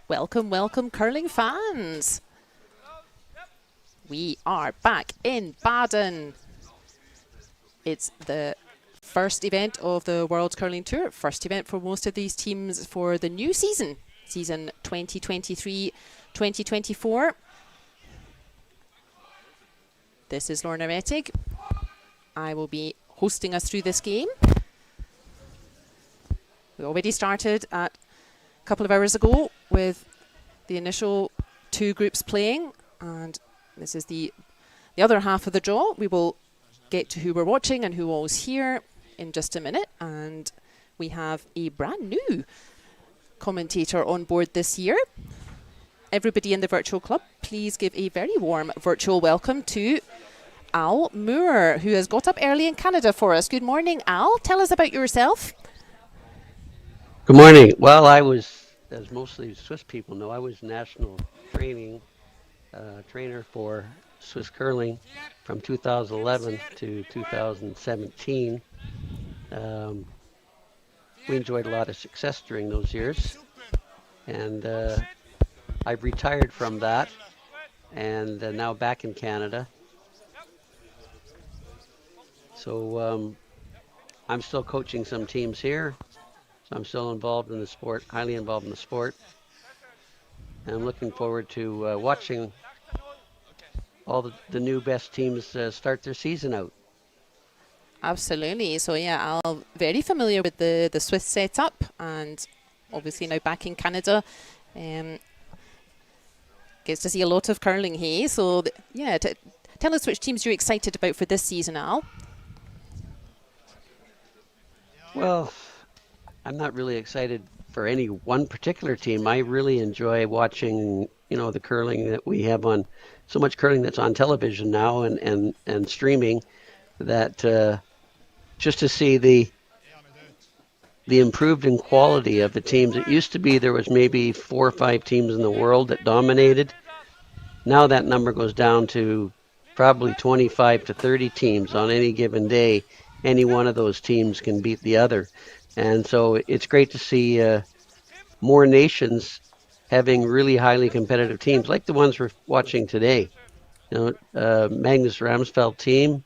Welcome, welcome, curling fans. We are back in Baden. It's the first event of the World Curling Tour, first event for most of these teams for the new season, season 2023-2024. This is Lorna Rettig. I will be hosting us through this game. We already started at a couple of hours ago with the initial two groups playing, and this is the other half of the draw. We will get to who we're watching and who all's here in just a minute, and we have a brand new commentator on board this year. Everybody in the virtual club, please give a very warm virtual welcome to Al Moore, who has got up early in Canada for us. Good morning, Al. Tell us about yourself. Good morning. Well, I was, as mostly Swiss people know, I was national trainer for Swiss curling from 2011 to 2017. We enjoyed a lot of success during those years, and I've retired from that, and now back in Canada. So I'm still coaching some teams here. So I'm still involved in the sport, highly involved in the sport. And I'm looking forward to watching all the new best teams start their season out. Absolutely. So yeah, I'm very familiar with the Swiss setup, and obviously now back in Canada. Gets to see a lot of curling here. So yeah, tell us which teams you're excited about for this season, Al. Well, I'm not really excited for any one particular team. I really enjoy watching, the curling that we have on, so much curling that's on television now and streaming, that just to see the improved in quality of the teams. It used to be there was maybe 4 or 5 teams in the world that dominated. Now that number goes down to probably 25 to 30 teams on any given day. Any one of those teams can beat the other. And so it's great to see more nations having really highly competitive teams, like the ones we're watching today. Magnus Ramsfjell team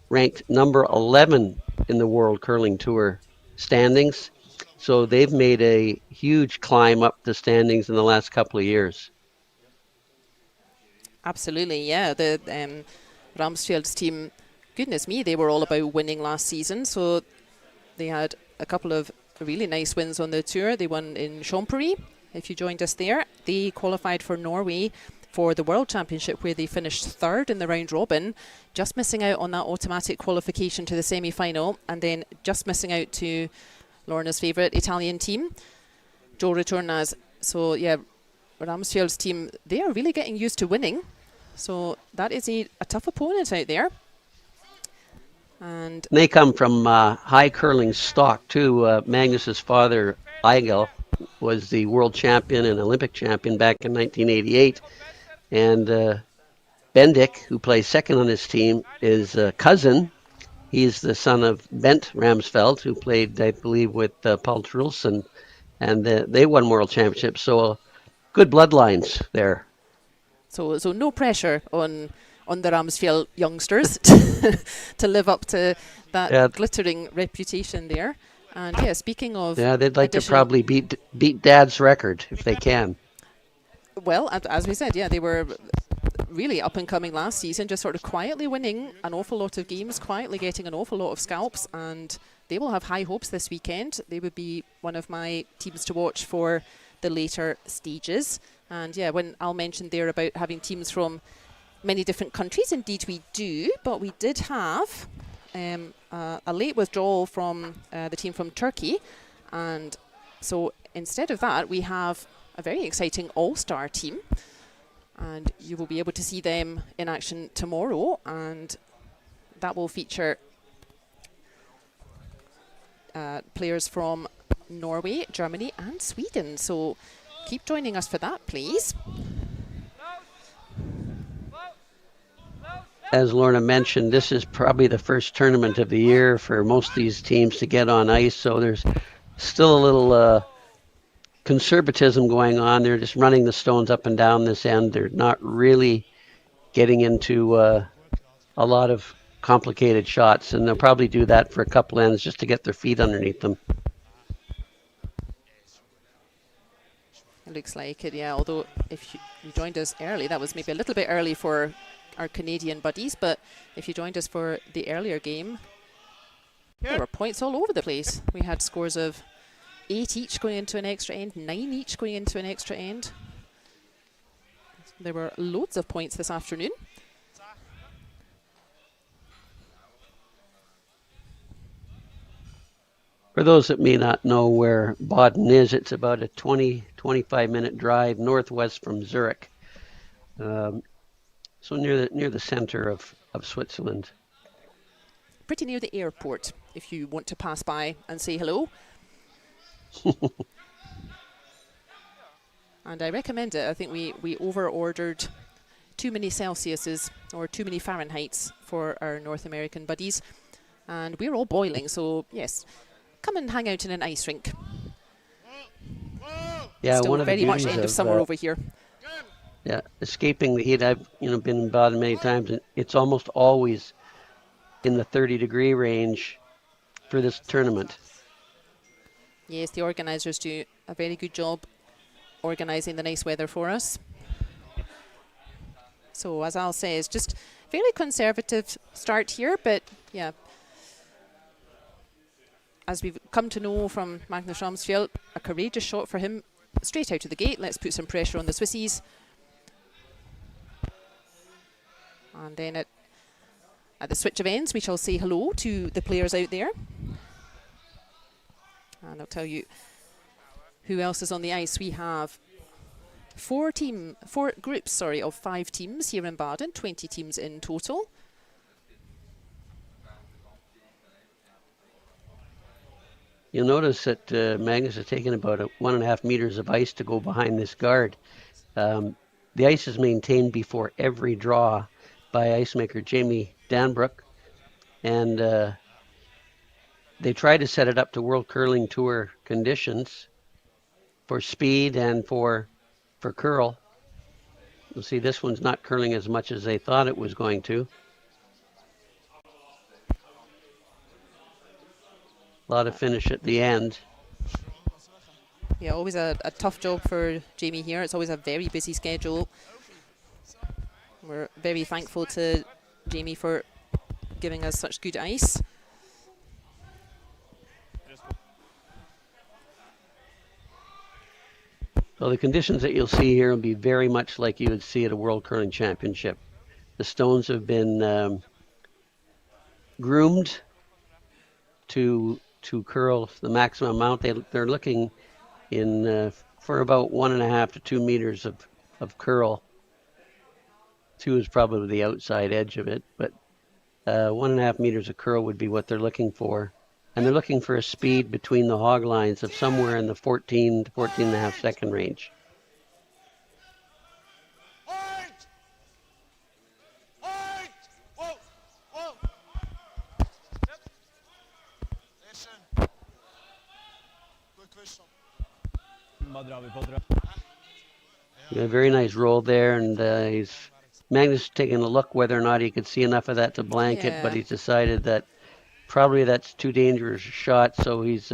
ranked number 11 in the World Curling Tour standings. So they've made a huge climb up the standings in the last couple of years. Absolutely, yeah. The Ramsfjell's team, goodness me, they were all about winning last season. So they had a couple of really nice wins on the tour. They won in Champery, if you joined us there. They qualified for Norway for the World Championship, where they finished third in the round robin, just missing out on that automatic qualification to the semi-final, and then just missing out to Lorna's favourite Italian team, Joe Retornaz. So yeah, Ramsfjell's team, they are really getting used to winning. So that is a tough opponent out there. And they come from high curling stock too. Magnus's father, Eigel, was the world champion and Olympic champion back in 1988. And Bendik, who plays second on his team, is a cousin. He's the son of Bent Ramsfjell, who played, I believe, with Paul Trulsen. And they won world championships. So good bloodlines there. So no pressure on the Ramsfjell youngsters to live up to that glittering reputation there. And yeah, speaking of... Yeah, they'd like to probably beat Dad's record if they can. Well, as we said, yeah, they were really up and coming last season, just sort of quietly winning an awful lot of games, quietly getting an awful lot of scalps, and they will have high hopes this weekend. They would be one of my teams to watch for the later stages. And yeah, when Al mentioned there about having teams from many different countries, indeed we do, but we did have a late withdrawal from the team from Turkey, and so instead of that we have a very exciting all-star team, and you will be able to see them in action tomorrow, and that will feature players from Norway, Germany and Sweden. So keep joining us for that, please. As Lorna mentioned, this is probably the first tournament of the year for most of these teams to get on ice, so there's still a little conservatism going on. They're just running the stones up and down this end. They're not really getting into a lot of complicated shots, and they'll probably do that for a couple ends just to get their feet underneath them. It looks like it, yeah, although if you joined us early, that was maybe a little bit early for our Canadian buddies, but if you joined us for the earlier game, there were points all over the place. We had scores of 8 each going into an extra end, 9 each going into an extra end. There were loads of points this afternoon. For those that may not know where Baden is, it's about a 20-25 minute drive northwest from Zurich. So near the center of Switzerland. Pretty near the airport, if you want to pass by and say hello. And I recommend it. I think we over-ordered too many Celsiuses or too many Fahrenheits for our North American buddies. And we're all boiling, so yes, come and hang out in an ice rink. Yeah, still one of very the much end of summer over here. Yeah, escaping the heat. I've been in Baden many times, and it's almost always in the 30-degree range for this tournament. Yes, the organisers do a very good job organising the nice weather for us. So as Al says, just fairly conservative start here, but yeah, as we've come to know from Magnus Ramsfjell, a courageous shot for him straight out of the gate. Let's put some pressure on the Swissies. And then at the switch of ends, we shall say hello to the players out there. And I'll tell you who else is on the ice. We have four groups of 5 teams here in Baden, 20 teams in total. You'll notice that Magnus has taken about 1.5 meters of ice to go behind this guard. The ice is maintained before every draw by ice maker Jamie Danbrook, and they try to set it up to World Curling Tour conditions for speed and for curl. You'll see this one's not curling as much as they thought it was going to. A lot of finish at the end. Yeah, always a tough job for Jamie here. It's always a very busy schedule. We're very thankful to Jamie for giving us such good ice. So the conditions that you'll see here will be very much like you would see at a World Curling Championship. The stones have been groomed to curl the maximum amount. They're looking in for about 1.5 to 2 meters of curl. 2 is probably the outside edge of it, but 1.5 meters of curl would be what they're looking for. And they're looking for a speed between the hog lines of somewhere in the 14 to 14.5 second range. A very nice roll there, and Magnus taking a look whether or not he could see enough of that to blanket, but he's decided that probably that's too dangerous a shot, so he's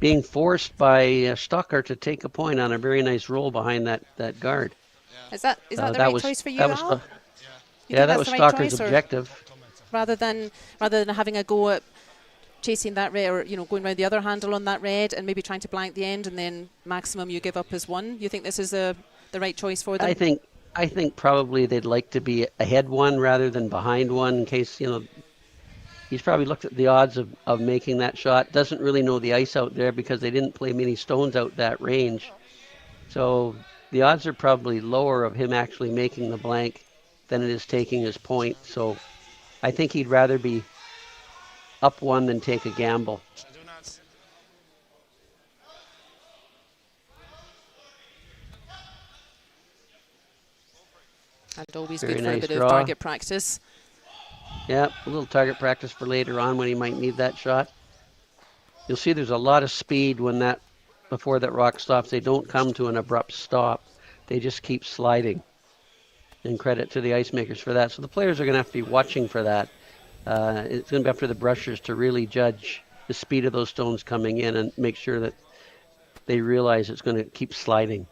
being forced by Stocker to take a point on a very nice roll behind that guard. Is that the right choice for you, Al? That was Stocker's objective. Rather than having a go at chasing that red, or going around the other handle on that red and maybe trying to blank the end, and then maximum you give up as 1. You think this is the right choice for them? I think probably they'd like to be ahead 1 rather than behind 1 in case he's probably looked at the odds of making that shot. Doesn't really know the ice out there because they didn't play many stones out that range. So the odds are probably lower of him actually making the blank than it is taking his point. So I think he'd rather be up 1 than take a gamble. And always Very good for nice a bit draw. of target practice. Yeah, a little target practice for later on when he might need that shot. You'll see there's a lot of speed before that rock stops. They don't come to an abrupt stop. They just keep sliding. And credit to the ice makers for that. So the players are going to have to be watching for that. It's going to be up to the brushers to really judge the speed of those stones coming in and make sure that they realize it's going to keep sliding.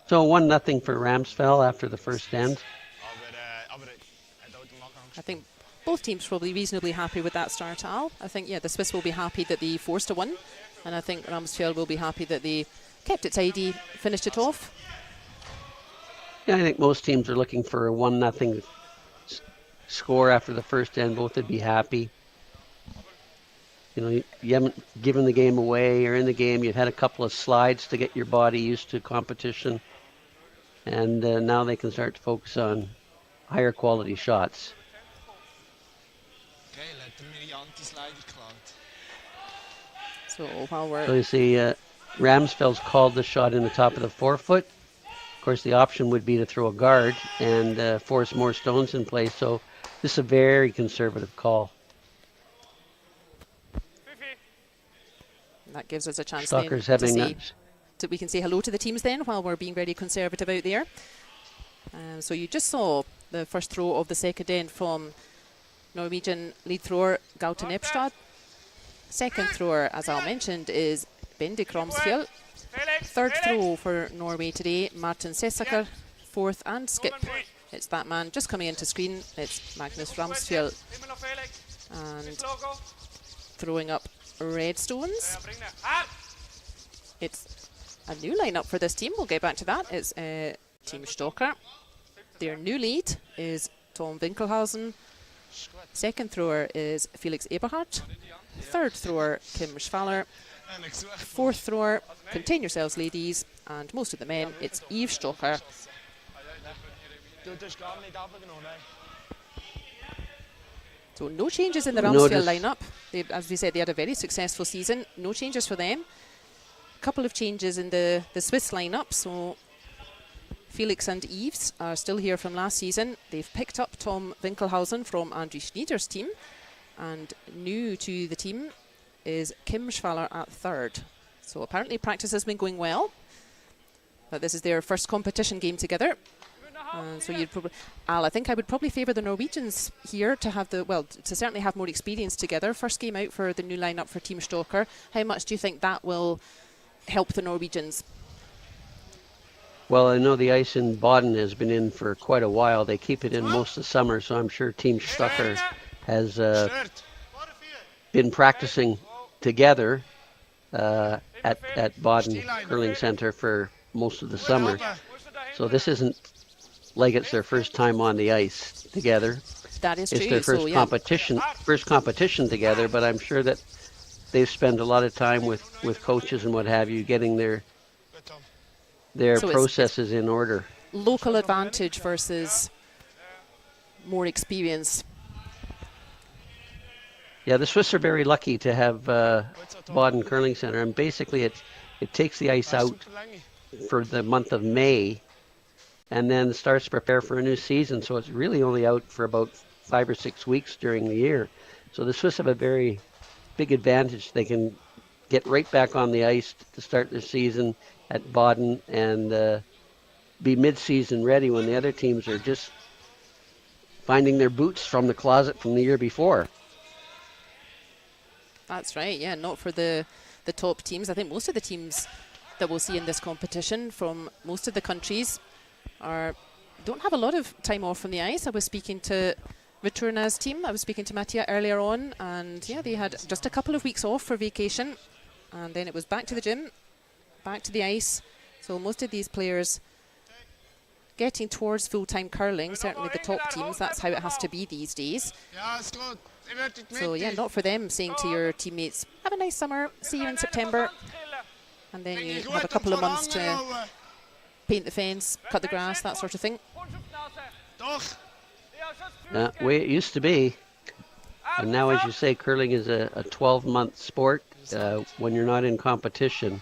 So 1-0 for Ramsfjell after the first end. I think both teams probably reasonably happy with that start, Al. I think, the Swiss will be happy that they forced a win. And I think Ramsfjell will be happy that they kept it tidy, finished it off. Yeah, I think most teams are looking for a 1-0 score after the first end. Both would be happy. You haven't given the game away or in the game. You've had a couple of slides to get your body used to competition. And now they can start to focus on higher quality shots. So while we're... So you see Ramsfjell's called the shot in the top of the forefoot. Of course, the option would be to throw a guard and force more stones in place. So this is a very conservative call. That gives us a chance Stalker's then having we can say hello to the teams then while we're being very conservative out there. So you just saw the first throw of the second end from Norwegian lead thrower Gauten Epstad. Second thrower, as Al mentioned, is Bendik Ramsfjell. Third throw for Norway today, Martin Sessaker. Fourth and skip. It's that man just coming into screen. It's Magnus Ramsfjell. And throwing up red stones. It's a new lineup for this team. We'll get back to that. It's Team Stocker. Their new lead is Tom Winkelhausen. Second thrower is Felix Eberhardt. Third thrower, Kim Schwaller. Fourth thrower, contain yourselves ladies, and most of the men, it's Yves Stocker. So no changes in the Ramsfjell lineup. As we said, they had a very successful season. No changes for them. A couple of changes in the Swiss lineup. So Felix and Yves are still here from last season. They've picked up Tom Winkelhausen from André Schneider's team. And new to the team is Kim Schwaller at third. So apparently practice has been going well. But this is their first competition game together. So you'd probably, Al, I think I would probably favour the Norwegians here to have to certainly have more experience together. First game out for the new lineup for Team Stocker. How much do you think that will help the Norwegians? Well, I know the ice in Baden has been in for quite a while. They keep it in most of the summer, so I'm sure Team Stocker has been practicing together at Baden Curling Center for most of the summer. So this isn't like it's their first time on the ice together. That is true. It's their first competition together, but I'm sure that they've spent a lot of time with coaches and what have you, getting their processes in order. Local advantage versus more experience. Yeah, the Swiss are very lucky to have Baden Curling Center, and basically it takes the ice out for the month of May and then starts to prepare for a new season, so it's really only out for about 5 or 6 weeks during the year. So the Swiss have a very big advantage. They can get right back on the ice to start their season at Baden and be mid-season ready when the other teams are just finding their boots from the closet from the year before. That's right, yeah, not for the top teams. I think most of the teams that we'll see in this competition from most of the countries don't have a lot of time off from the ice. I was speaking to Retornaz team. I was speaking to Mattia earlier on, and yeah, they had just a couple of weeks off for vacation, and then it was back to the gym, back to the ice. So most of these players getting towards full-time curling, certainly the top teams, that's how it has to be these days. So yeah, not for them saying to your teammates, have a nice summer, see you in September, and then you have a couple of months to paint the fence, cut the grass, that sort of thing. Way it used to be. And now, as you say, curling is a 12-month sport when you're not in competition.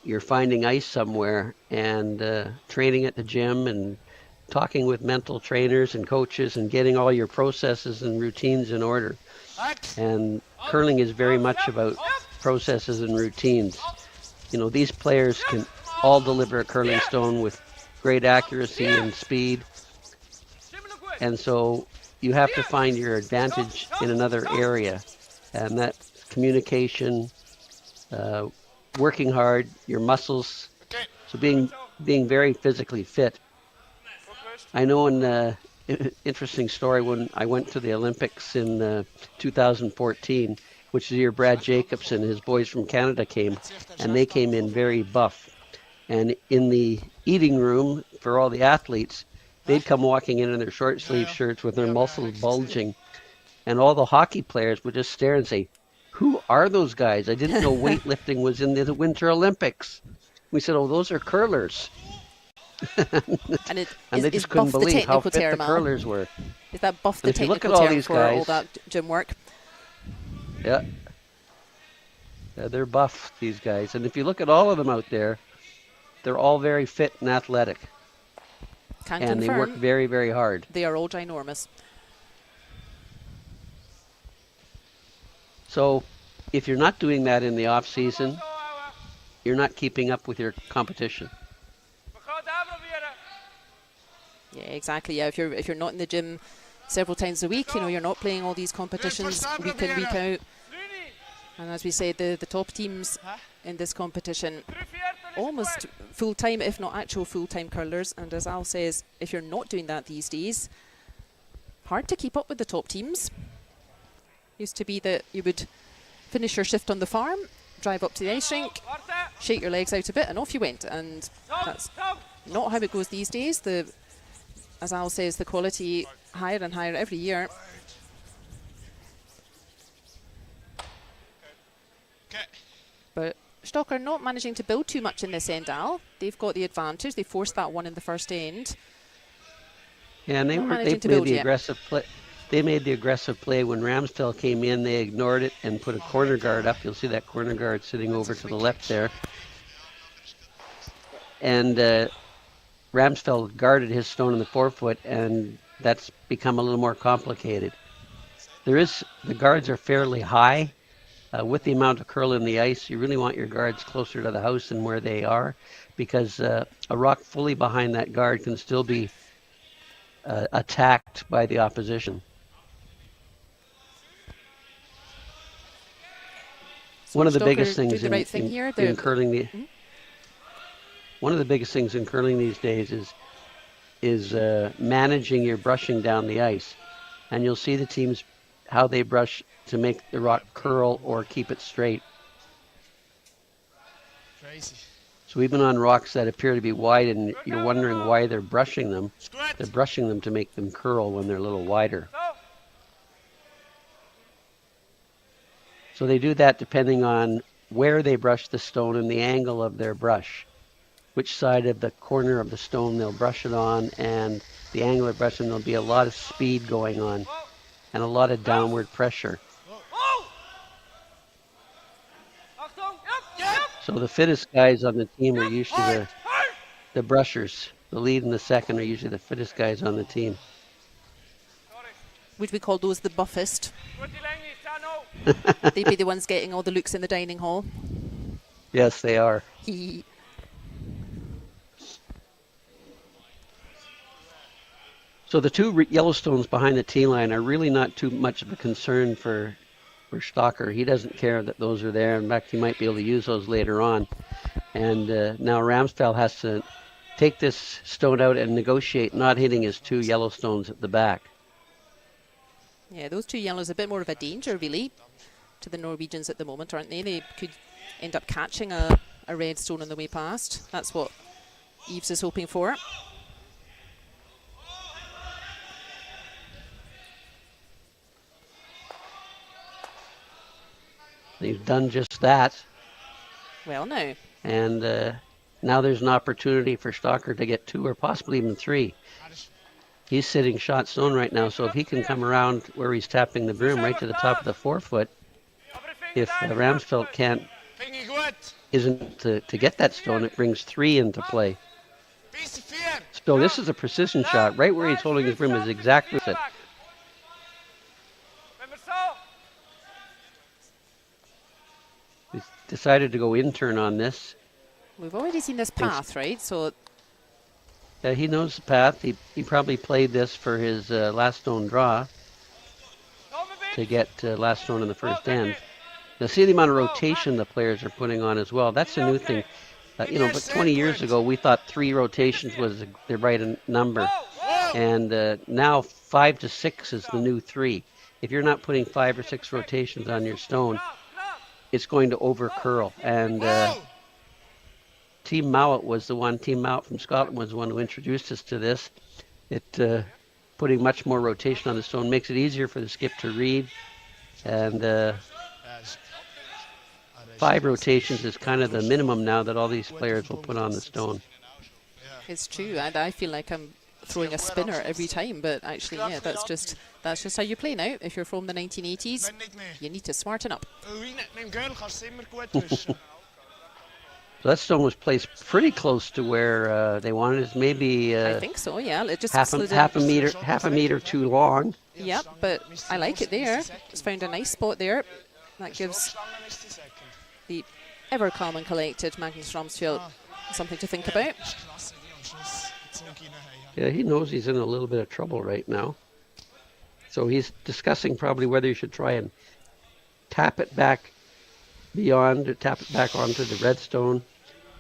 you're finding ice somewhere and training at the gym and talking with mental trainers and coaches and getting all your processes and routines in order. And curling is very much about processes and routines. You know, these players can all deliver a curling stone with great accuracy and speed. And so you have to find your advantage in another area. And that's communication, working hard, your muscles. So being very physically fit. I know an interesting story when I went to the Olympics in 2014, which is the year Brad Jacobson, his boys from Canada came, and they came in very buff. And in the eating room for all the athletes, they'd come walking in their short sleeve shirts with their muscles bulging. And all the hockey players would just stare and say, "Who are those guys? I didn't know weightlifting was in the Winter Olympics." We said, "Oh, those are curlers." And they just couldn't believe how fit the curlers were. Is that buff the technical term for all that gym work? Yeah. They're buff, these guys. And if you look at all of them out there, they're all very fit and athletic. Can and confirm, they work very, very hard. They are all ginormous. So if you're not doing that in the off season, you're not keeping up with your competition. Yeah, exactly. Yeah, if you're not in the gym several times a week, you know, you're not playing all these competitions week in, week out. And as we said, the top teams in this competition, almost full-time, if not actual full-time curlers. And as Al says, if you're not doing that these days, hard to keep up with the top teams. Used to be that you would finish your shift on the farm, drive up to the ice rink, shake your legs out a bit, and off you went. And that's not how it goes these days. As Al says, the quality higher and higher every year. But Stocker not managing to build too much in this end, Al. They've got the advantage. They forced that one in the first end. Yeah, and they made the aggressive play. They made the aggressive play when Ramsfjell came in. They ignored it and put a corner guard up. You'll see that corner guard sitting over to the left there. And Ramsfjell guarded his stone in the forefoot, and that's become a little more complicated. The guards are fairly high. With the amount of curl in the ice, you really want your guards closer to the house than where they are, because a rock fully behind that guard can still be attacked by the opposition. One of the biggest things in curling one of the biggest things in curling these days is managing your brushing down the ice, and you'll see the teams how they brush to make the rock curl or keep it straight. Crazy. So even on rocks that appear to be wide and you're wondering why they're brushing them to make them curl when they're a little wider. So they do that depending on where they brush the stone and the angle of their brush, which side of the corner of the stone they'll brush it on, and the angle of brushing, there'll be a lot of speed going on and a lot of downward pressure. So the fittest guys on the team are usually the brushers. The lead and the second are usually the fittest guys on the team. Would we call those the buffest? They'd be the ones getting all the looks in the dining hall. Yes, they are. So the two Yellowstones behind the tee line are really not too much of a concern for Stocker. He doesn't care that those are there. In fact, he might be able to use those later on. And now Ramsfjell has to take this stone out and negotiate not hitting his two Yellowstones at the back. Yeah, those two yellows are a bit more of a danger, really, to the Norwegians at the moment, aren't they? They could end up catching a red stone on the way past. That's what Yves is hoping for. They've done just that. Well, no. And now there's an opportunity for Stocker to get two or possibly even three. He's sitting shot stone right now, so if he can come around where he's tapping the broom right to the top of the forefoot, if Ramsfjell can't isn't to get that stone. It brings 3 into play. So this is a precision shot. Right where he's holding his broom is exactly it. He's decided to go in turn on this. We've already seen this path, right? So he knows the path. He probably played this for his last stone draw to get last stone in the first end. Now see the amount of rotation the players are putting on as well. That's a new thing. But 20 years ago we thought 3 rotations was the right number, and now 5 to 6 is the new 3. If you're not putting 5 or 6 rotations on your stone, it's going to over curl. And Team Mowat from Scotland was the one who introduced us to this. Putting much more rotation on the stone makes it easier for the skip to read, and 5 rotations is kind of the minimum now that all these players will put on the stone. it's true, and I feel like I'm throwing a spinner every time, but actually, yeah, that's just how you play now. If you're from the 1980s, you need to smarten up. So that stone was placed pretty close to where they wanted it. Maybe I think so. Yeah, it just half a meter too long. Yep, but I like it there. It's found a nice spot there. That gives the ever calm and collected Magnus Ramsfjell something to think about. Yeah, he knows he's in a little bit of trouble right now. So he's discussing probably whether he should try and tap it back beyond, or tap it back onto the red stone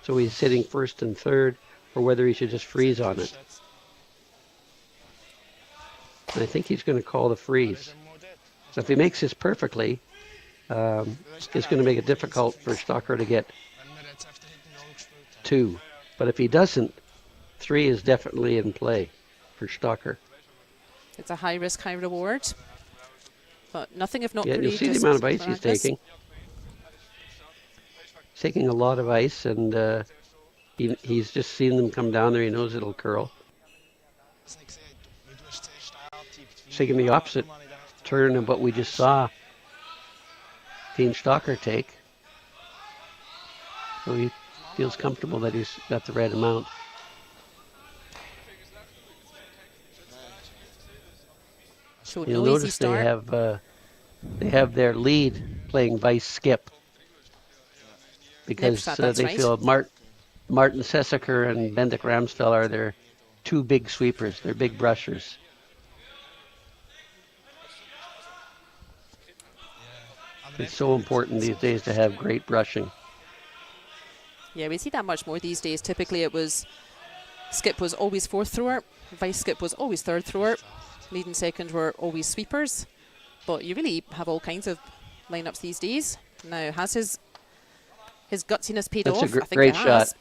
so he's sitting first and third, or whether he should just freeze on it. And I think he's going to call the freeze. So if he makes this perfectly, it's going to make it difficult for Stocker to get 2. But if he doesn't, 3 is definitely in play for Stocker. It's a high risk, high reward, but nothing if not Yeah, you'll see the amount of ice he's taking. He's taking a lot of ice, and he's just seen them come down there. He knows it'll curl. He's taking the opposite turn of what we just saw Team Stocker take. So he feels comfortable that he's got the right amount. So you'll notice they have their lead playing vice skip because they feel Martin Sessaker and Bendik Ramsfjell are their 2 big sweepers. They're big brushers. It's so important these days to have great brushing. Yeah, we see that much more these days. Typically skip was always 4th thrower, vice skip was always 3rd thrower, lead and second were always sweepers, but you really have all kinds of lineups these days. Now, has his gutsiness paid off? That's a great shot.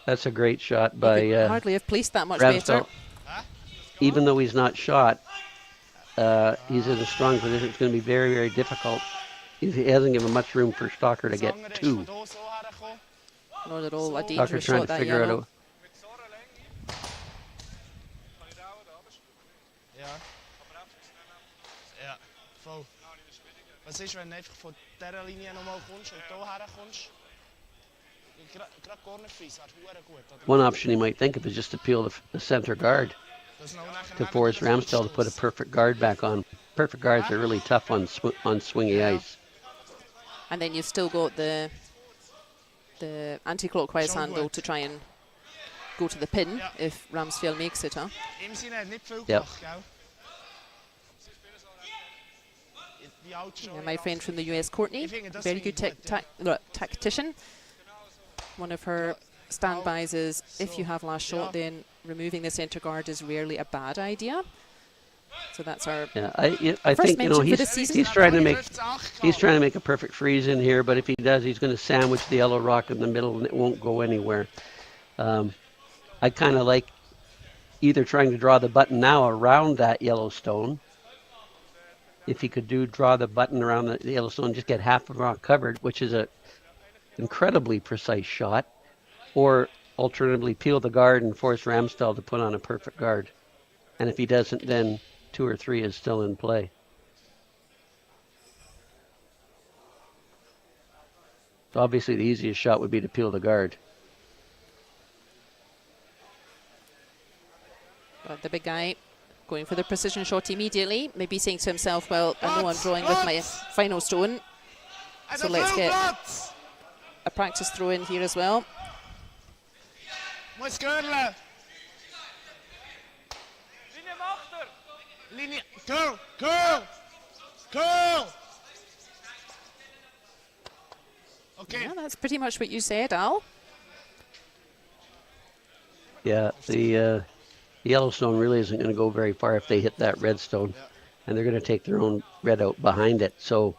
That's a great shot by he could hardly have placed that much Ramsfjell. better. Even though he's not shot, he's in a strong position. It's going to be very, very difficult. He hasn't given much room for Stocker to get 2. Not at all a Stocker dangerous trying shot, to that figure yellow. out. Was ist, wenn du einfach von dieser Linie nochmal kommst und hierher kommst? Gerade Corner Freeze wäre gut. One option he might think of is just to peel the center guard to force Ramsfjell to put a perfect guard back on. Perfect guards are really tough on swingy ice. And then you've still got the anti-clockwise handle to try and go to the pin if Ramsfjell makes it, huh? Yep. Yeah, my friend from the US, Courtney, very good tactician. One of her standbys is if you have last shot, then removing the centre guard is rarely a bad idea. So that's our I think he's trying to make a perfect freeze in here, but if he does, he's going to sandwich the yellow rock in the middle and it won't go anywhere. I kind of like either trying to draw the button now around that yellow stone. If he could draw the button around the yellow stone, just get half of the rock covered, which is a incredibly precise shot, or alternatively peel the guard and force Ramsfjell to put on a perfect guard. And if he doesn't, then 2 or 3 is still in play. So obviously the easiest shot would be to peel the guard. But the big guy going for the precision shot immediately, maybe saying to himself, well, I know I'm drawing with my final stone, so let's get a practice throw in here as well. Go! Okay. Yeah, that's pretty much what you said, Al. Yeah, the Yellowstone really isn't going to go very far if they hit that redstone, and they're going to take their own red out behind it. So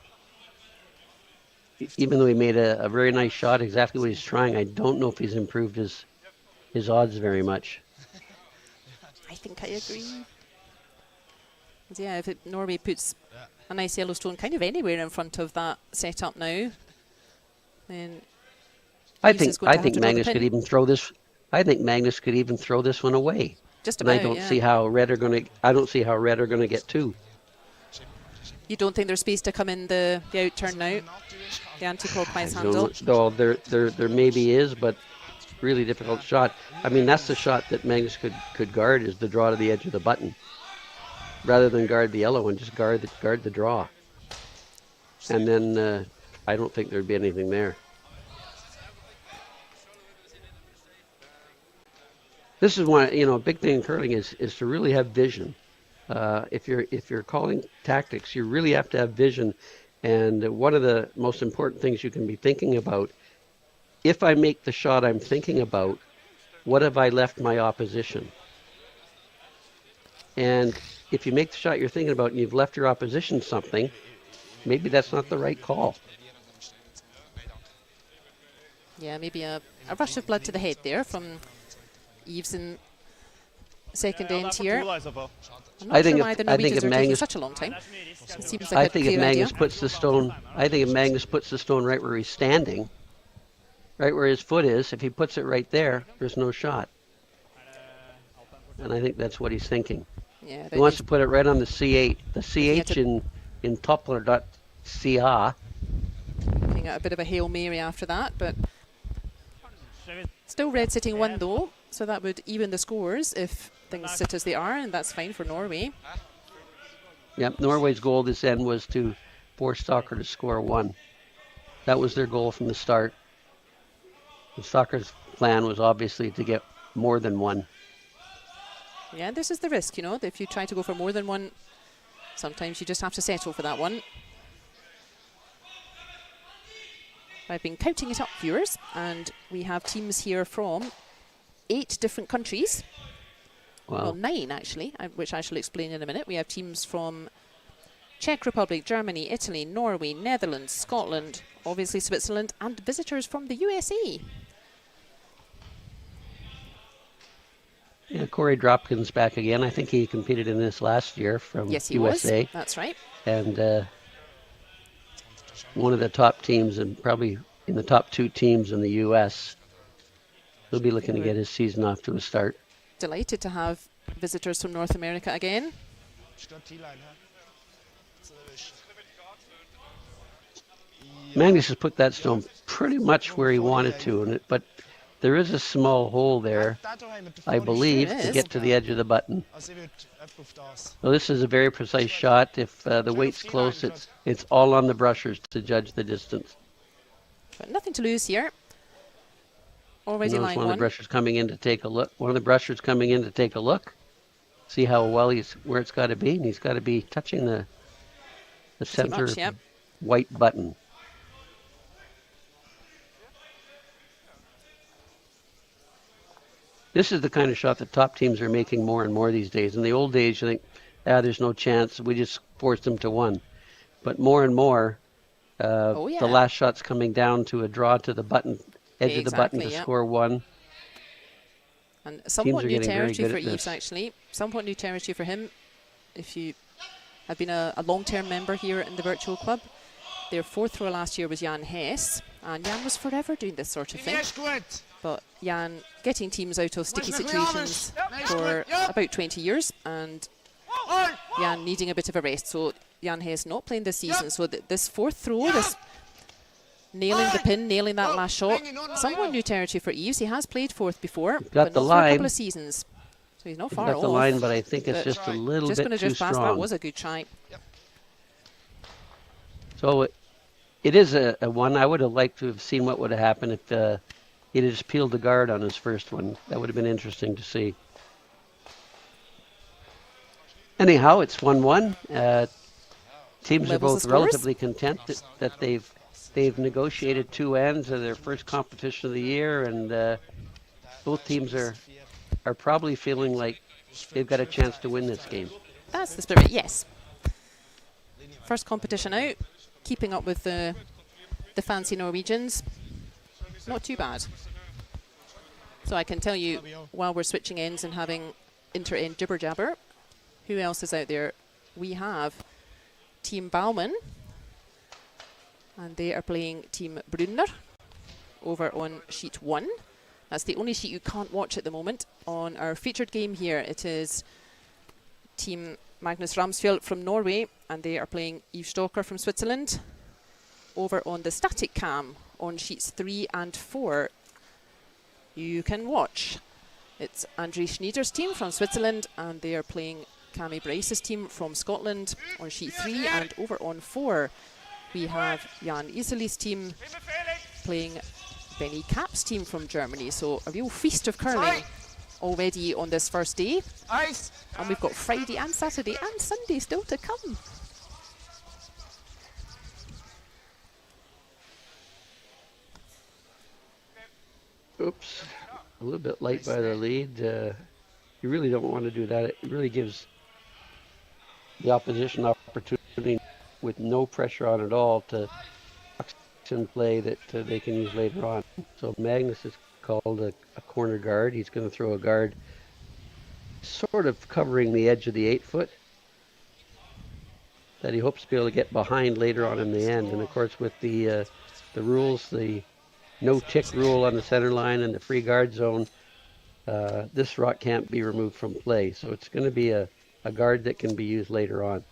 even though he made a very nice shot, exactly what he's trying, I don't know if he's improved his odds very much. I think I agree. Yeah, if Norway puts a nice Yellowstone kind of anywhere in front of that setup now, then I think Magnus could even throw this. I think Magnus could even throw this one away. Just about. And I don't see how Red are going to. I don't see how Red are going to get two. You don't think there's space to come in the outturn now? The anti-clockwise handle? No, there maybe is, but really difficult shot. I mean, that's the shot that Magnus could guard, is the draw to the edge of the button. Rather than guard the yellow one, just guard the draw. And then I don't think there'd be anything there. This is one, a big thing in curling is to really have vision. If you're calling tactics, you really have to have vision. And one of the most important things you can be thinking about, if I make the shot I'm thinking about, what have I left my opposition? And if you make the shot you're thinking about and you've left your opposition something, maybe that's not the right call. Yeah, maybe a rush of blood to the head there from Yves in second end here. I'm not sure why the Norwegians are taking such a long time. It seems like I think if Magnus puts the stone, right where he's standing, right where his foot is, if he puts it right there, there's no shot. And I think that's what he's thinking. Yeah, he wants to put it right on the C8. The CH in Toppler.ca. Getting out a bit of a Hail Mary after that, but still Red sitting one though, so that would even the scores if things sit as they are, and that's fine for Norway. Yep, Norway's goal this end was to force Stocker to score one. That was their goal from the start. And Stocker's plan was obviously to get more than one. Yeah, this is the risk, that if you try to go for more than one, sometimes you just have to settle for that one. I've been counting it up, viewers, and we have teams here from 8 different countries. Wow. Well, 9 actually, which I shall explain in a minute. We have teams from Czech Republic, Germany, Italy, Norway, Netherlands, Scotland, obviously Switzerland, and visitors from the USA. Yeah, Corey Dropkin's back again. I think he competed in this last year from USA. Was. That's right. And one of the top teams, and probably in the top 2 teams in the US. He'll be looking to get his season off to a start. Delighted to have visitors from North America again. Magnus has put that stone pretty much where he wanted to, but there is a small hole there, I believe, to get to the edge of the button. So this is a very precise shot. If the weight's close, it's all on the brushers to judge the distance. But nothing to lose here. Already line one of the brushers coming in to take a look. See how well where it's got to be, and he's got to be touching the center white button. This is the kind of shot that top teams are making more and more these days. In the old days, you think, there's no chance. We just forced them to one. But more and more, the last shot's coming down to a draw to the button, edge of the button to score one. And somewhat new territory for Yves, actually. Somewhat new territory for him. If you have been a long-term member here in the virtual club, their 4th thrower last year was Jan Hess. And Jan was forever doing this sort of thing. But Jan getting teams out of sticky situations for about 20 years, and Jan needing a bit of a rest. So Jan Hess not playing this season. So this 4th throw, nailing the pin, nailing that last shot. Somewhat new territory for Eves. He has played fourth before, got but the not for a line. couple of seasons. So he's not far Got off. the line, but I think it's But just a little just bit going to too drift past. That strong. was a good try. So it is a one. I would have liked to have seen what would have happened if he'd have just peeled the guard on his first one. That would have been interesting to see. Anyhow, it's 1-1. Teams are Levels both the scores. relatively content that they've negotiated two ends of their first competition of the year, and both teams are probably feeling like they've got a chance to win this game. That's the spirit, yes. First competition out, keeping up with the fancy Norwegians. Not too bad. So I can tell you, while we're switching ends and having inter-end jibber-jabber, who else is out there? We have Team Baumann, and they are playing Team Brunner over on sheet 1. That's the only sheet you can't watch at the moment. On our featured game here, it is Team Magnus Ramsfjell from Norway, and they are playing Yves Stocker from Switzerland. Over on the static cam on sheets 3 and 4, you can watch. It's Andre Schneider's team from Switzerland, and they are playing Cami Bryce's team from Scotland on sheet 3, and over on 4 we have Jan Iseli's team playing Benny Kapp's team from Germany. So a real feast of curling already on this first day, and we've got Friday and Saturday and Sunday still to come. Oops, a little bit light by the lead. You really don't want to do that. It really gives the opposition opportunity with no pressure on at all to action play that they can use later on. So Magnus is called a corner guard. He's going to throw a guard sort of covering the edge of the 8-foot that he hopes to be able to get behind later on in the end. And of course, with the rules, the no tick rule on the center line and the free guard zone, this rock can't be removed from play. So it's going to be a guard that can be used later on.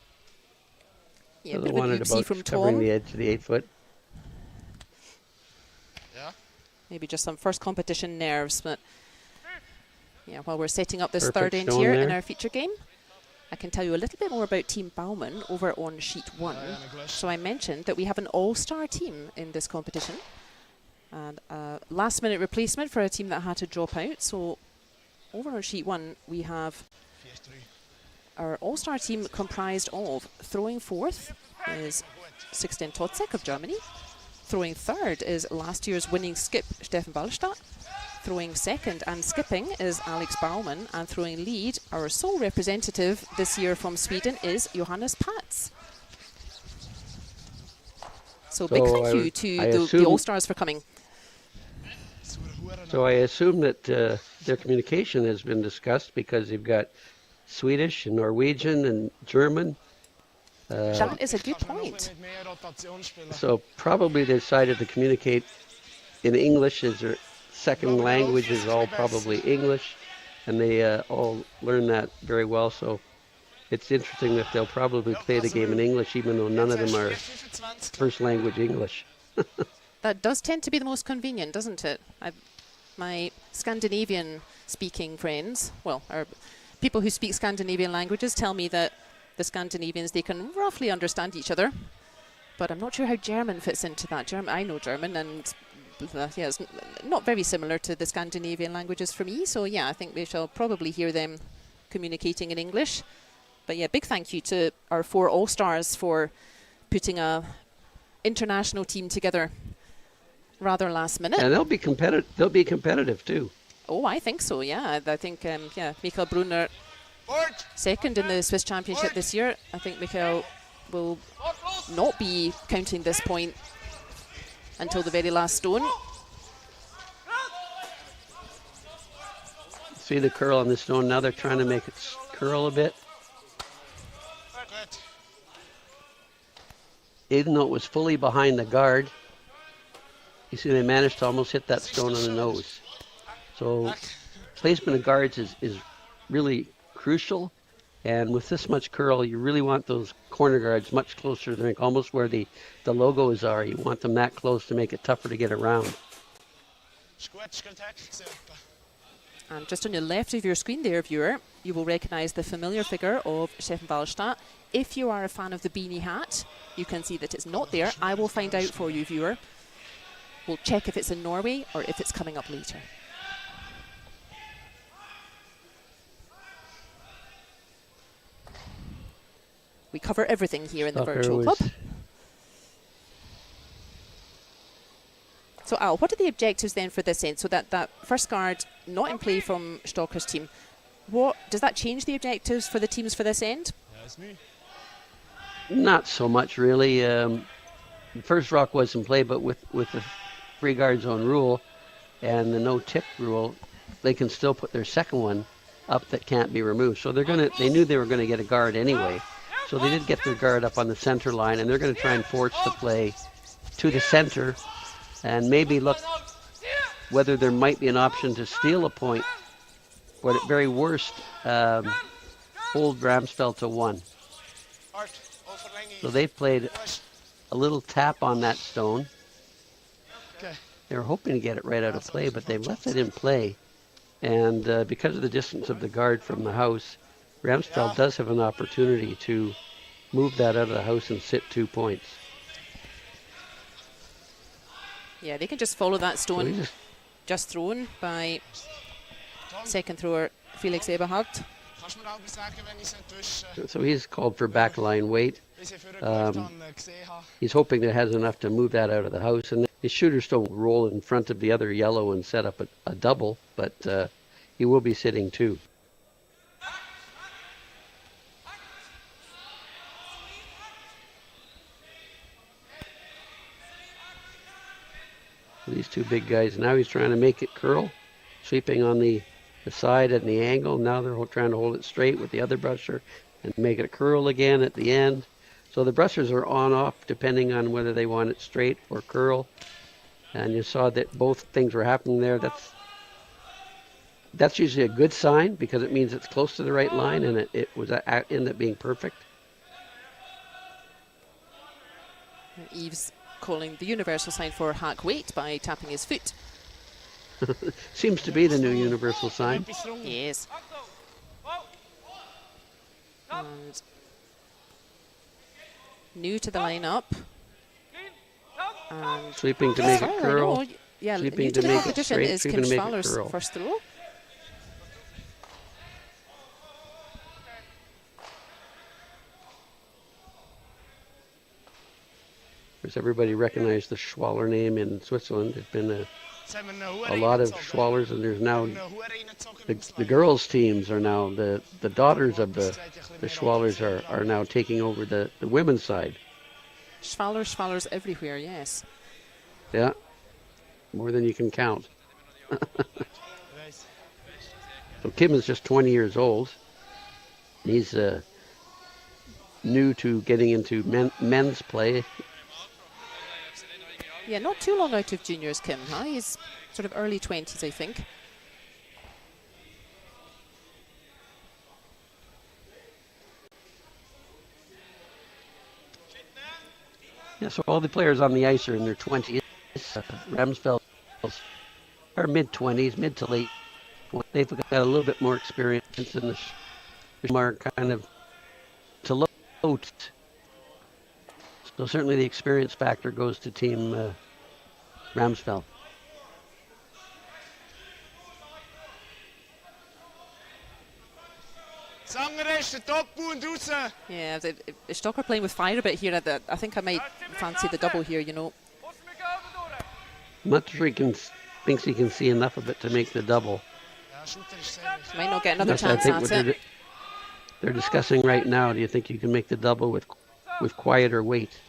Yeah, so but they wanted about from covering Tom. the edge of the 8-foot. Maybe just some first competition nerves, but yeah, while we're setting up this Perfect third end stone here there. in our feature game, I can tell you a little bit more about Team Baumann over on sheet 1. So I mentioned that we have an all-star team in this competition, and a last-minute replacement for a team that had to drop out. So over on sheet 1, we have our all-star team comprised of throwing fourth is Sixten Totzek of Germany. Throwing third is last year's winning skip Steffen Ballstadt. Throwing second and skipping is Alex Baumann. And throwing lead, our sole representative this year from Sweden, is Johannes Patz. So big thank you to the All-Stars for coming. So I assume that their communication has been discussed, because you've got Swedish and Norwegian and German. That is a good point. So probably they decided to communicate in English, as their second language is all probably English, and they all learn that very well. So it's interesting that they'll probably play the game in English, even though none of them are first language English. That does tend to be the most convenient, doesn't it? My Scandinavian-speaking friends, well, people who speak Scandinavian languages, tell me that the Scandinavians, they can roughly understand each other, but I'm not sure how German fits into that. I know German, and yeah, it's not very similar to the Scandinavian languages for me. So yeah, I think we shall probably hear them communicating in English. But yeah, big thank you to our 4 All-Stars for putting a international team together rather last minute. And they'll be competitive. They'll be competitive too. Oh, I think so. Yeah, I think yeah, Michael Brunner second in the Swiss Championship this year. I think Michael will not be counting this point until the very last stone. See the curl on the stone? Now they're trying to make it curl a bit. Even though it was fully behind the guard, you see they managed to almost hit that stone on the nose. So placement of guards is really crucial. And with this much curl, you really want those corner guards much closer to the rink, almost where the logos are. You want them that close to make it tougher to get around. And just on your left of your screen there, viewer, you will recognise the familiar figure of Stefan Wallstadt. If you are a fan of the beanie hat, you can see that it's not there. I will find out for you, viewer. We'll check if it's in Norway or if it's coming up later. We cover everything here in the virtual club. So Al, what are the objectives then for this end? So that first guard not in play from Stocker's team, what does that change the objectives for the teams for this end? Not so much really. The first rock was in play, but with the free guard zone rule and the no tip rule, they can still put their second one up that can't be removed. So they knew they were gonna get a guard anyway. So they did get their guard up on the center line, and they're going to try and force the play to the center and maybe look whether there might be an option to steal a point, or at very worst, hold Ramsfjell to 1. So they played a little tap on that stone. They were hoping to get it right out of play, but they've left it in play. And because of the distance of the guard from the house, Ramsfjell does have an opportunity to move that out of the house and sit 2 points. Yeah, they can just follow that stone, just thrown by second thrower Felix Eberhard. So he's called for backline weight. He's hoping that has enough to move that out of the house. And his shooters don't roll in front of the other yellow and set up a double, but he will be sitting 2. These two big guys. Now he's trying to make it curl, sweeping on the side and the angle. Now they're trying to hold it straight with the other brusher and make it a curl again at the end. So the brushers are on-off depending on whether they want it straight or curl. And you saw that both things were happening there. That's usually a good sign because it means it's close to the right line, and it ended up being perfect. Yves calling the universal sign for hack weight by tapping his foot. Seems to be the new universal sign. Yes. And new to the lineup. And sweeping to make it curl. Yeah, sweeping new to the make it competition straight, is Kim sweeping to make it Schwaller's curl. first throw. Course, everybody recognized the Schwaller name in Switzerland. There's been a lot of Schwallers, and there's now the girls' teams are now the daughters of the Schwallers are now taking over the women's side. Schwallers everywhere, yes. Yeah, more than you can count. So Kim is just 20 years old. He's new to getting into men's play. Yeah, not too long out of juniors, Kim, huh? He's sort of early 20s, I think. Yeah, so all the players on the ice are in their 20s. Ramsfjell are mid-20s, mid to late. They've got a little bit more experience in the are kind of to low. So certainly the experience factor goes to team Ramsfjell. Yeah, Stocker playing with fire a bit here. I think I might fancy the double here, you know. I'm not sure thinks he can see enough of it to make the double. Might not get another chance at it. They're discussing right now. Do you think you can make the double with quieter weight?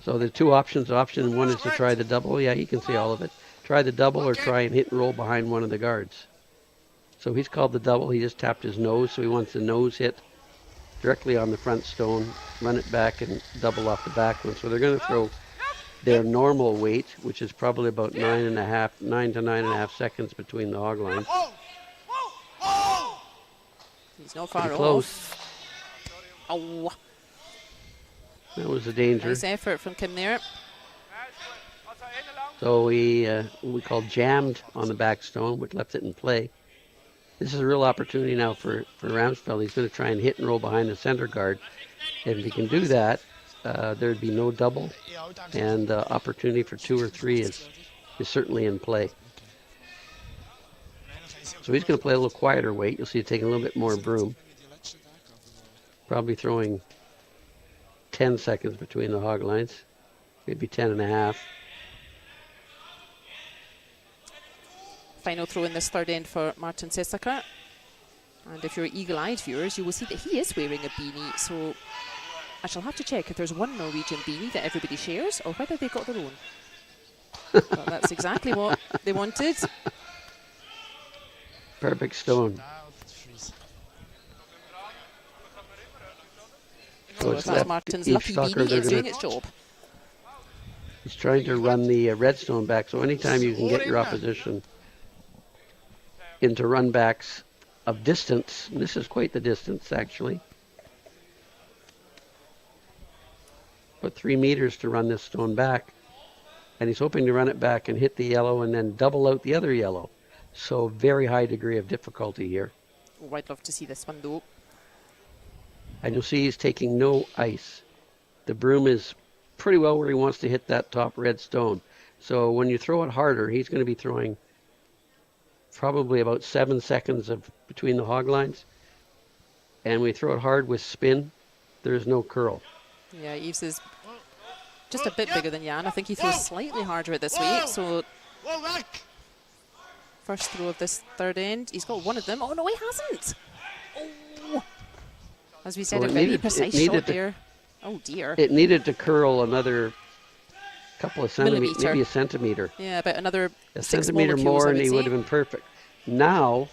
So the two options. Option one is to try the double. Yeah, he can see all of it. Try the double or try and hit and roll behind one of the guards. So he's called the double. He just tapped his nose, so he wants the nose hit directly on the front stone, run it back and double off the back one. So they're going to throw their normal weight, which is probably about 9 to 9.5 seconds between the hog lines. He's not far Pretty off. close. Oh, That was a danger. nice effort from Kim there. So we call jammed on the back stone, which left it in play. This is a real opportunity now for Ramsfjell. He's going to try and hit and roll behind the center guard. And if he can do that, there'd be no double, and opportunity for 2 or 3 is certainly in play. So he's going to play a little quieter weight. You'll see it taking a little bit more broom. Probably throwing 10 seconds between the hog lines, maybe 10.5. Final throw in this third end for Martin Sessaka. And if you're eagle-eyed viewers, you will see that he is wearing a beanie. So I shall have to check if there's one Norwegian beanie that everybody shares or whether they've got their own. But that's exactly what they wanted. Perfect stone. So it's that's Martin's lucky beanie. It's doing its job. He's trying to run the redstone back. So anytime you can get your opposition into run backs of distance, and this is quite the distance actually. But 3 meters to run this stone back. And he's hoping to run it back and hit the yellow and then double out the other yellow. So very high degree of difficulty here. Oh, I'd love to see this one though. And you'll see he's taking no ice. The broom is pretty well where he wants to hit that top red stone. So when you throw it harder, he's going to be throwing probably about 7 seconds of between the hog lines. And we throw it hard with spin, there's no curl. Yeah, Yves is just a bit bigger than Jan. I think he throws slightly harder at this weight. So first throw of this third end. He's got one of them. Oh, no, he hasn't. Oh. As we said, a very precise shot there. Oh, dear. It needed to curl another couple of centimeters, maybe a centimeter. Yeah, about another a 6 centimeter more, and he say. would have been perfect. Now,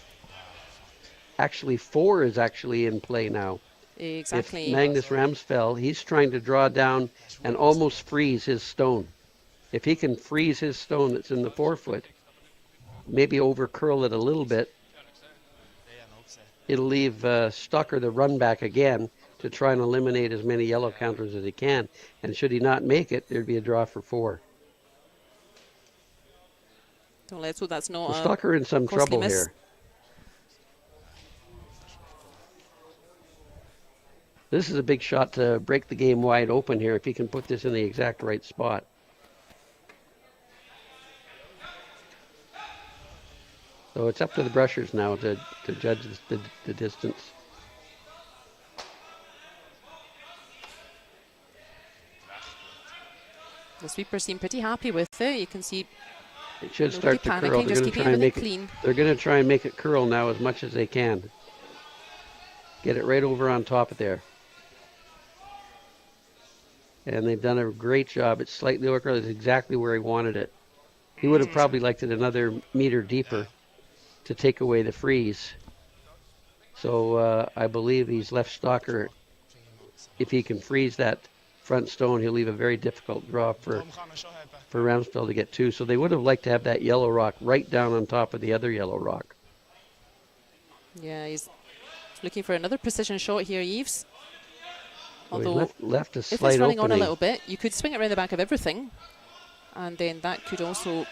actually, 4 is actually in play now. Exactly. If Magnus Ramsfjell, he's trying to draw down and almost freeze his stone. If he can freeze his stone that's in the 4-foot, maybe over curl it a little bit, it'll leave Stocker the run back again to try and eliminate as many yellow counters as he can. And should he not make it, there'd be a draw for 4. So let's hope that's not Stocker in some trouble miss here. This is a big shot to break the game wide open here if he can put this in the exact right spot. So it's up to the brushers now to judge the distance. The sweepers seem pretty happy with it. You can see it should start to curl. They're going to try and make it. They're going to try and make it curl now as much as they can. Get it right over on top of there. And they've done a great job. It's slightly over curl. It's exactly where he wanted it. He would have probably liked it another meter deeper to take away the freeze. So I believe he's left Stocker. If he can freeze that front stone, he'll leave a very difficult draw for Ramsfjell to get to. So they would have liked to have that yellow rock right down on top of the other yellow rock. Yeah, he's looking for another precision shot here, Yves. Although left a slight if it's running opening on a little bit, you could swing it around the back of everything, and then that could also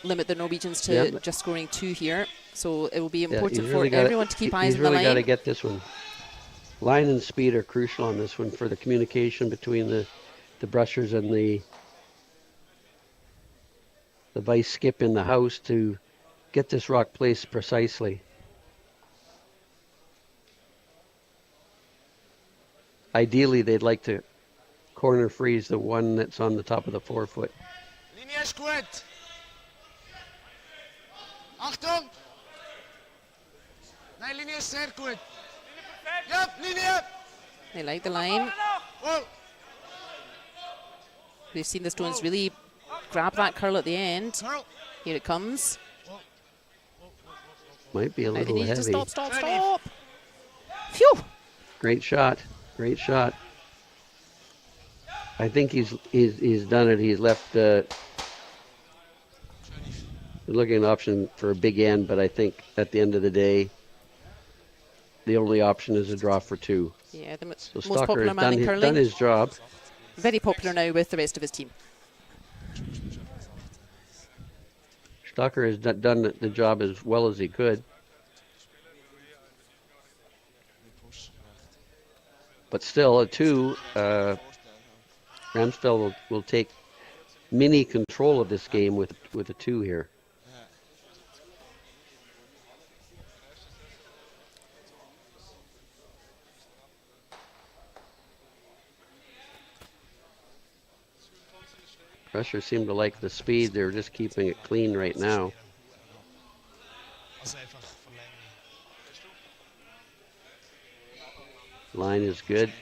limit the Norwegians to just scoring 2 here. So it will be important for everyone to keep eyes on the line. He's really got to get this one. Line and speed are crucial on this one for the communication between the brushers and the vice skip in the house to get this rock placed precisely. Ideally, they'd like to corner freeze the one that's on the top of the 4-foot. Linie is goed. Achtung. Nee, linie is zeer goed. Yep, linie. They like the line. Whoa. We've seen the stones really grab that curl at the end. Curl. Here it comes. Might be a little They need heavy. to stop. Phew. Great shot. Great shot. I think he's done it. He's left looking at an option for a big end, but I think at the end of the day, the only option is a draw for 2. Yeah, the So most Stocker popular has man in curling. done his job. Very popular now with the rest of his team. Stocker has done the job as well as he could. But still, a 2, Ramsfjell will take mini control of this game with a 2 here. Rushers seem to like the speed. They're just keeping it clean right now. Line is good.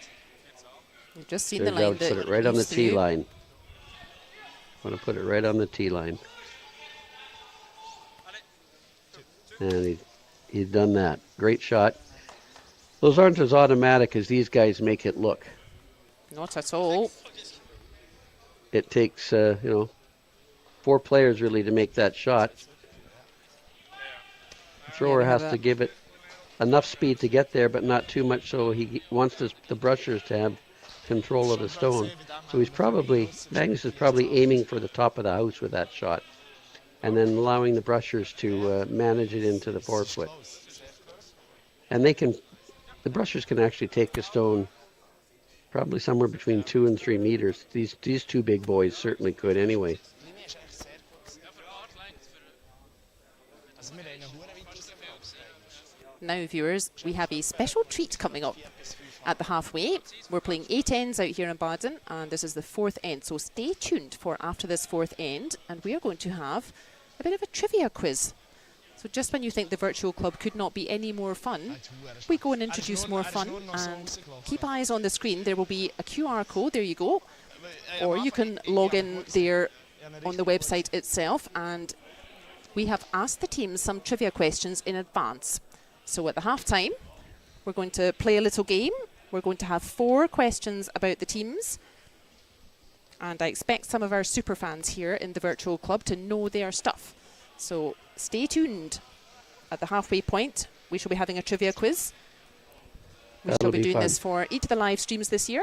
You've just seen There's the line. Put it right on the tee line. Want to put it right on the tee line. And he's done that. Great shot. Those aren't as automatic as these guys make it look. Not at all. It takes, 4 players really to make that shot. The thrower has to give it enough speed to get there, but not too much so he wants the brushers to have control of the stone. So Magnus is probably aiming for the top of the house with that shot, and then allowing the brushers to manage it into the 4-foot. And the brushers can actually take the stone probably somewhere between 2 and 3 meters. These 2 big boys certainly could anyway. Now, viewers, we have a special treat coming up at the halfway. We're playing 8 ends out here in Baden, and this is the 4th end. So stay tuned for after this 4th end, and we are going to have a bit of a trivia quiz. So just when you think the virtual club could not be any more fun, we go and introduce more fun. And keep eyes on the screen. There will be a QR code. There you go. Or you can log in there on the website itself. And we have asked the teams some trivia questions in advance. So at the half-time, we're going to play a little game. We're going to have 4 questions about the teams. And I expect some of our super fans here in the virtual club to know their stuff. So stay tuned. At the halfway point, we shall be having a trivia quiz. We shall be doing this for each of the live streams this year.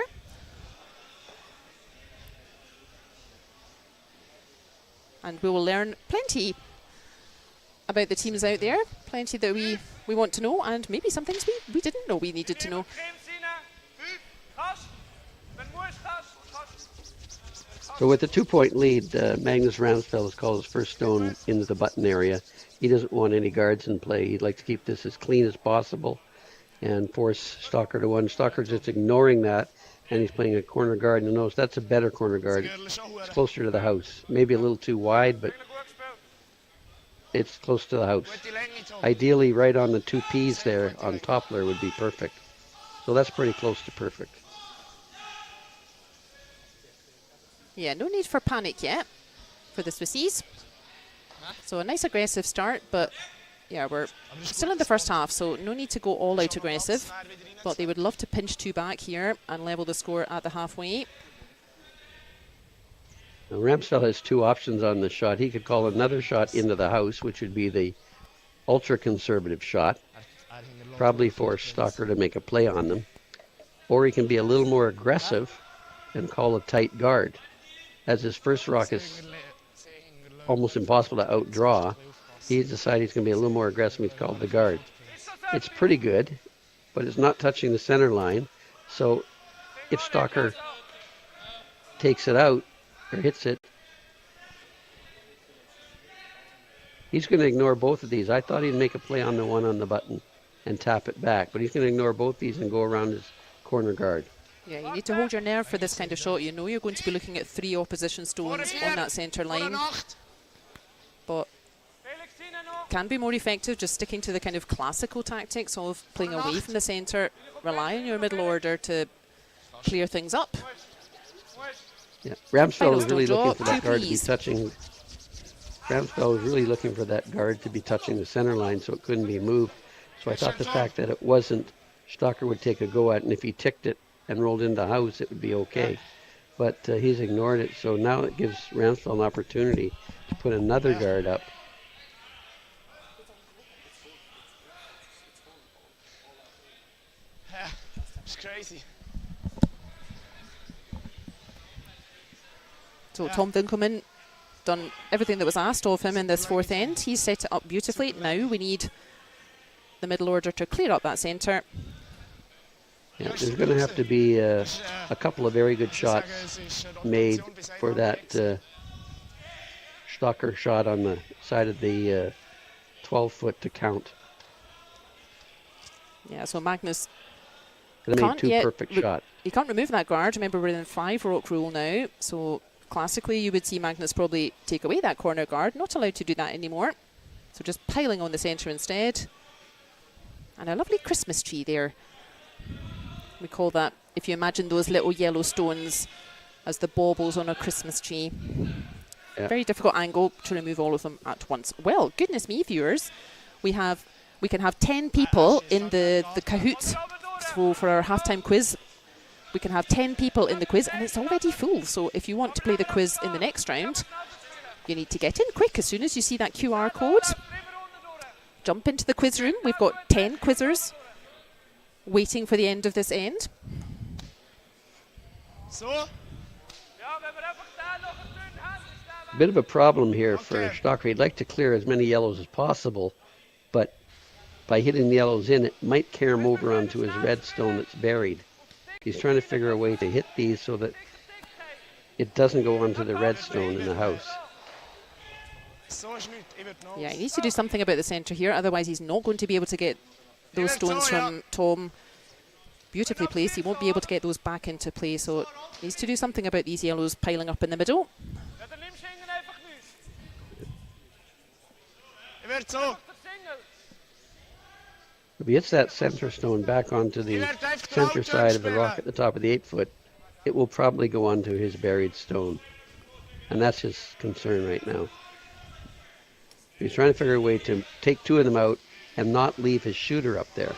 And we will learn plenty about the teams out there, plenty that we want to know, and maybe some things we didn't know we needed to know. So with the 2-point lead, Magnus Ramsfjell has called his first stone into the button area. He doesn't want any guards in play. He'd like to keep this as clean as possible and force Stocker to 1. Stocker's just ignoring that, and he's playing a corner guard. And notice that's a better corner guard. It's closer to the house. Maybe a little too wide, but it's close to the house. Ideally, right on the 2 Ps there on Toppler would be perfect. So that's pretty close to perfect. Yeah, no need for panic yet for the Swissies. So a nice aggressive start, but yeah, we're still in the first half, so no need to go all out aggressive. But they would love to pinch 2 back here and level the score at the halfway. Now, Ramsfjell has 2 options on the shot. He could call another shot into the house, which would be the ultra-conservative shot, probably force Stocker to make a play on them. Or he can be a little more aggressive and call a tight guard. As his first rock is almost impossible to outdraw, he's decided he's going to be a little more aggressive. He's called the guard. It's pretty good, but it's not touching the center line. So if Stocker takes it out or hits it, he's going to ignore both of these. I thought he'd make a play on the one on the button and tap it back, but he's going to ignore both these and go around his corner guard. Yeah, you need to hold your nerve for this kind of shot. You know you're going to be looking at 3 opposition stones on that centre line. But can be more effective just sticking to the kind of classical tactics of playing away from the centre, rely on your middle order to clear things up. Yeah, Ramsfjell is really looking for that guard to be touching. Ramsfjell was really looking for that guard to be touching the center line so it couldn't be moved. So I thought the fact that it wasn't, Stocker would take a go at it, and if he ticked it and rolled into the house, it would be okay. but he's ignored it. So now it gives Ramsfjell an opportunity to put another guard up. Yeah, it's crazy. So Tom Dinkelman done everything that was asked of him in this fourth end. He's set it up beautifully. Now we need the middle order to clear up that centre. Yeah, there's going to have to be a couple of very good shots made for that Stocker shot on the side of the 12-foot to count. Yeah, so Magnus made two perfect shots. He can't remove that guard. Remember, we're in 5 rock rule now, so classically you would see Magnus probably take away that corner guard. Not allowed to do that anymore. So just piling on the centre instead. And a lovely Christmas tree there. We call that, if you imagine those little yellow stones as the baubles on a Christmas tree. Yeah. Very difficult angle to remove all of them at once. Well, goodness me, viewers. We can have 10 people in the Kahoot throw for our halftime quiz. We can have 10 people in the quiz, and it's already full. So if you want to play the quiz in the next round, you need to get in quick as soon as you see that QR code. Jump into the quiz room. We've got 10 quizzers waiting for the end of this end. A bit of a problem here for Stocker. He'd like to clear as many yellows as possible, but by hitting the yellows in, it might carry him over onto his red stone that's buried. He's trying to figure a way to hit these so that it doesn't go onto the red stone in the house. Yeah, he needs to do something about the centre here, otherwise he's not going to be able to get those stones from Tom beautifully placed. He won't be able to get those back into play, so he needs to do something about these yellows piling up in the middle. If he hits that centre stone back onto the centre side of the rock at the top of the 8-foot, it will probably go onto his buried stone. And that's his concern right now. He's trying to figure a way to take 2 of them out and not leave his shooter up there.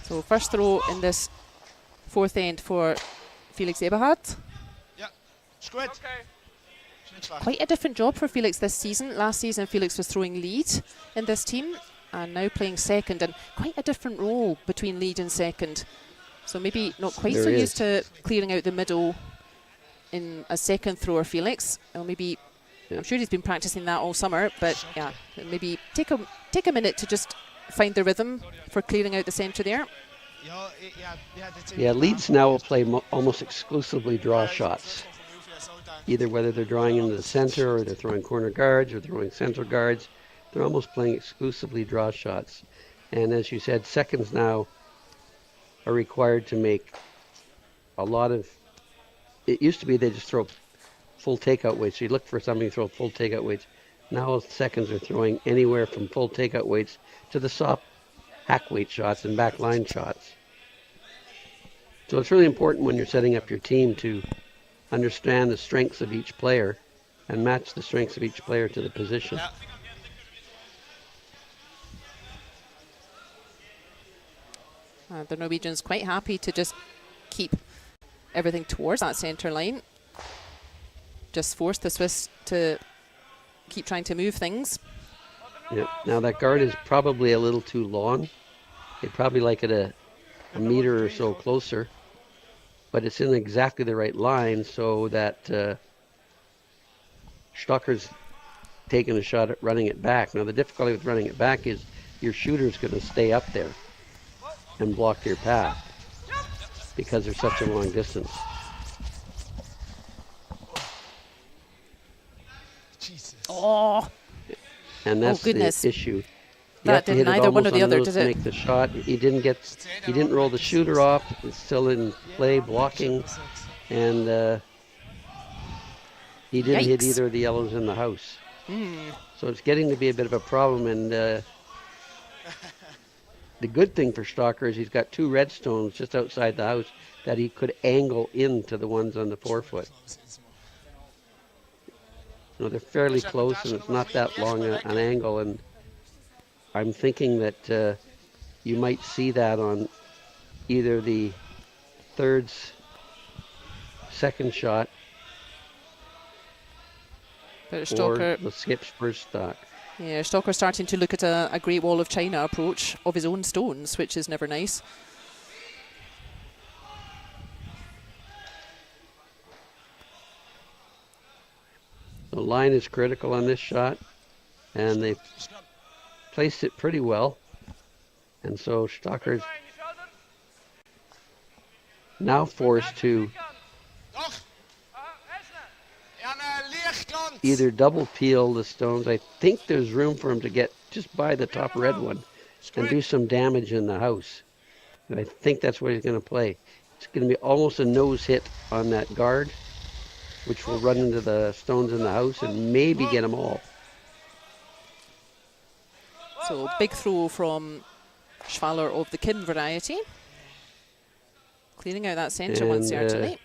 So first throw in this fourth end for Felix Eberhardt. Yeah, it's good. Quite a different job for Felix this season. Last season Felix was throwing lead in this team and now playing second, and quite a different role between lead and second. So maybe not quite so used to clearing out the middle in a second thrower, Felix. Or maybe, I'm sure he's been practicing that all summer, but yeah, maybe take a minute to just find the rhythm for clearing out the centre there. Yeah, leads now will play almost exclusively draw shots. Either whether they're drawing into the centre or they're throwing corner guards or throwing central guards, they're almost playing exclusively draw shots. And as you said, seconds now are required to make a lot of, it used to be they just throw full takeout weights. So you look for somebody to throw full takeout weights. Now seconds are throwing anywhere from full takeout weights to the soft hack weight shots and back line shots. So it's really important when you're setting up your team to understand the strengths of each player and match the strengths of each player to the position. The Norwegians quite happy to just keep everything towards that centre line. Just force the Swiss to keep trying to move things. Yep. Now that guard is probably a little too long. They'd probably like it a meter or so closer, but it's in exactly the right line so that Stocker's taking a shot at running it back. Now the difficulty with running it back is your shooter's going to stay up there and block your path because there's such a long distance. Oh, and that's the issue. You that didn't either one or the other, did it? Make the shot. He didn't roll the shooter off. It's still in play, blocking, and he didn't hit either of the yellows in the house. So it's getting to be a bit of a problem. And the good thing for Stocker is he's got 2 red stones just outside the house that he could angle into the ones on the 4-foot. You know, they're fairly close, and it's not that long an angle. And I'm thinking that you might see that on either the third's second shot But or Stocker, the skip's first stock. yeah, Stocker starting to look at a Great Wall of China approach of his own stones, which is never nice. The line is critical on this shot, and they placed it pretty well. And so Stocker's now forced to either double peel the stones. I think there's room for him to get just by the top red one and do some damage in the house. And I think that's what he's going to play. It's going to be almost a nose hit on that guard, which will run into the stones in the house and maybe get them all. So big throw from Schwaller of the Kim variety. Clearing out that centre one, certainly.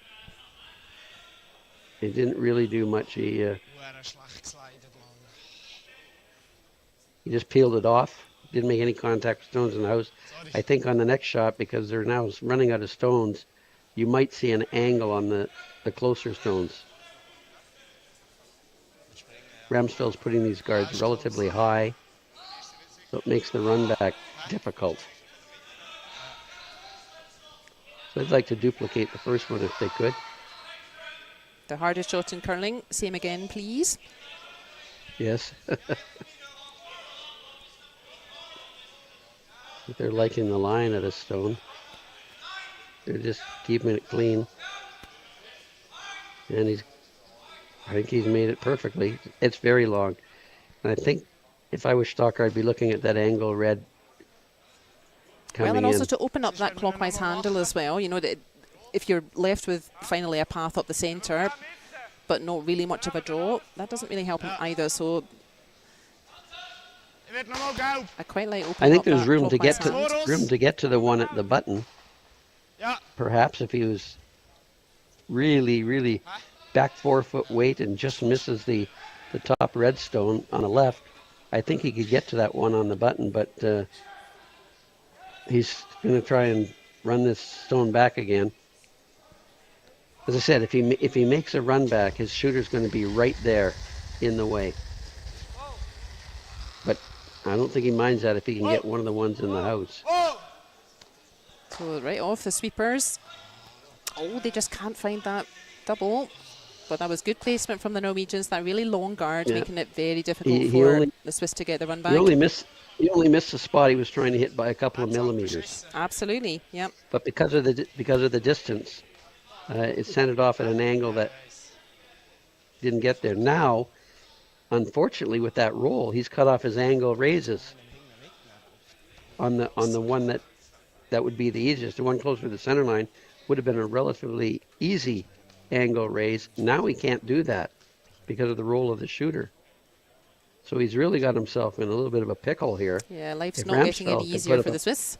He didn't really do much. He just peeled it off. Didn't make any contact with stones in the house. I think on the next shot, because they're now running out of stones, you might see an angle on the closer stones. Ramsfjell's putting these guards relatively high, so it makes the run back difficult. So I'd like to duplicate the first one if they could. The hardest shot in curling. Same again, please. Yes. They're liking the line of the stone. They're just keeping it clean. And I think he's made it perfectly. It's very long. And I think if I was Stocker, I'd be looking at that angle red coming in. Well, and also to open up that clockwise handle as well. You know, that if you're left with finally a path up the centre, but not really much of a draw, that doesn't really help him either. So I quite like opening. I think up there's that room to get to the one at the button. Perhaps if he was really back 4 foot weight and just misses the top red stone on the left, I think he could get to that one on the button, but he's going to try and run this stone back again. As I said, if he makes a run back, his shooter's going to be right there in the way. But I don't think he minds that if he can get one of the ones in the house. So right off the sweepers. Oh, they just can't find that double. But that was good placement from the Norwegians. That really long guard, making it very difficult for the Swiss to get the run back. He only missed the spot he was trying to hit by a couple of millimeters. Absolutely, yep. But because of the distance, it sent it off at an angle that didn't get there. Now, unfortunately, with that roll, he's cut off his angle raises on the one that would be the easiest. The one closer to the center line would have been a relatively easy angle raise. Now he can't do that because of the roll of the shooter. So he's really got himself in a little bit of a pickle here. Yeah, life's not getting any easier for the Swiss.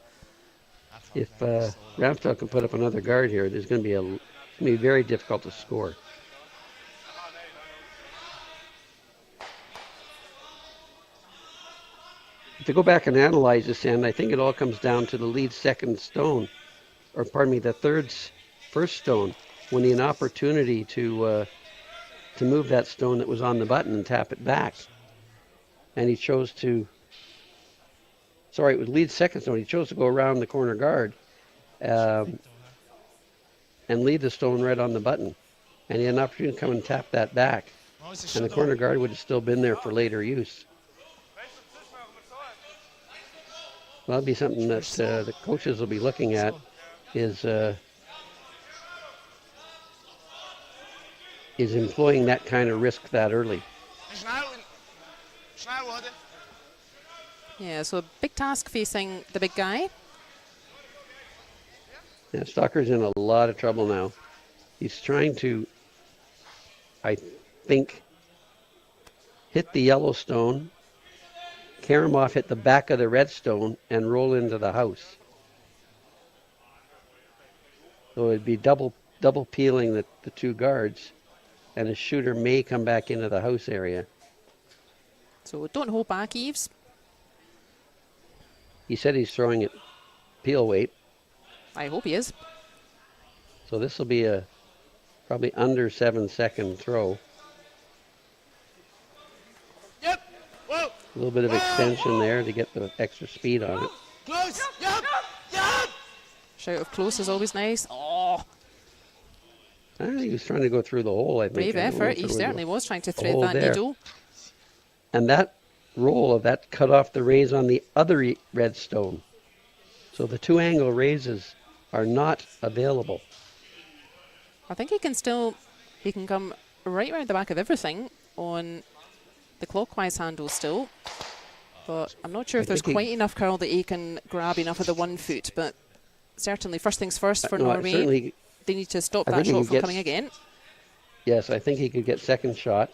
If Ramsfjell can put up another guard here, there's going to be very difficult to score. To go back and analyze this end, I think it all comes down to the lead second stone, or pardon me, the third's first stone, when he had an opportunity to move that stone that was on the button and tap it back. And he chose to, sorry, it was lead second stone. He chose to go around the corner guard and leave the stone right on the button. And he had an opportunity to come and tap that back. And the corner guard would have still been there for later use. Well, that'll be something that the coaches will be looking at, is employing that kind of risk that early. Yeah, so a big task facing the big guy. Yeah, Stocker's in a lot of trouble now. He's trying to, I think, hit the yellow stone, Karamov hit the back of the red stone, and roll into the house. So it'd be double peeling the two guards, and a shooter may come back into the house area. So don't hold back, Yves. He said he's throwing it peel weight. I hope he is. So this will be a probably under 7-second throw. Yep. Whoa. A little bit of extension there to get the extra speed on it. Close. Yep. Yep. Shout of close is always nice. Oh, I think he was trying to go through the hole, I think. brave I don't know effort. if He there was certainly was trying to thread hole that there. needle. And that roll of that cut off the raise on the other red stone. So the 2-angle raises are not available. I think he can come right around the back of everything on the clockwise handle still. But I'm not sure if there's quite enough curl that he can grab enough of the 1 foot. But certainly, first things first for Norway. They need to stop that shot from coming again. Yes, I think he could get second shot.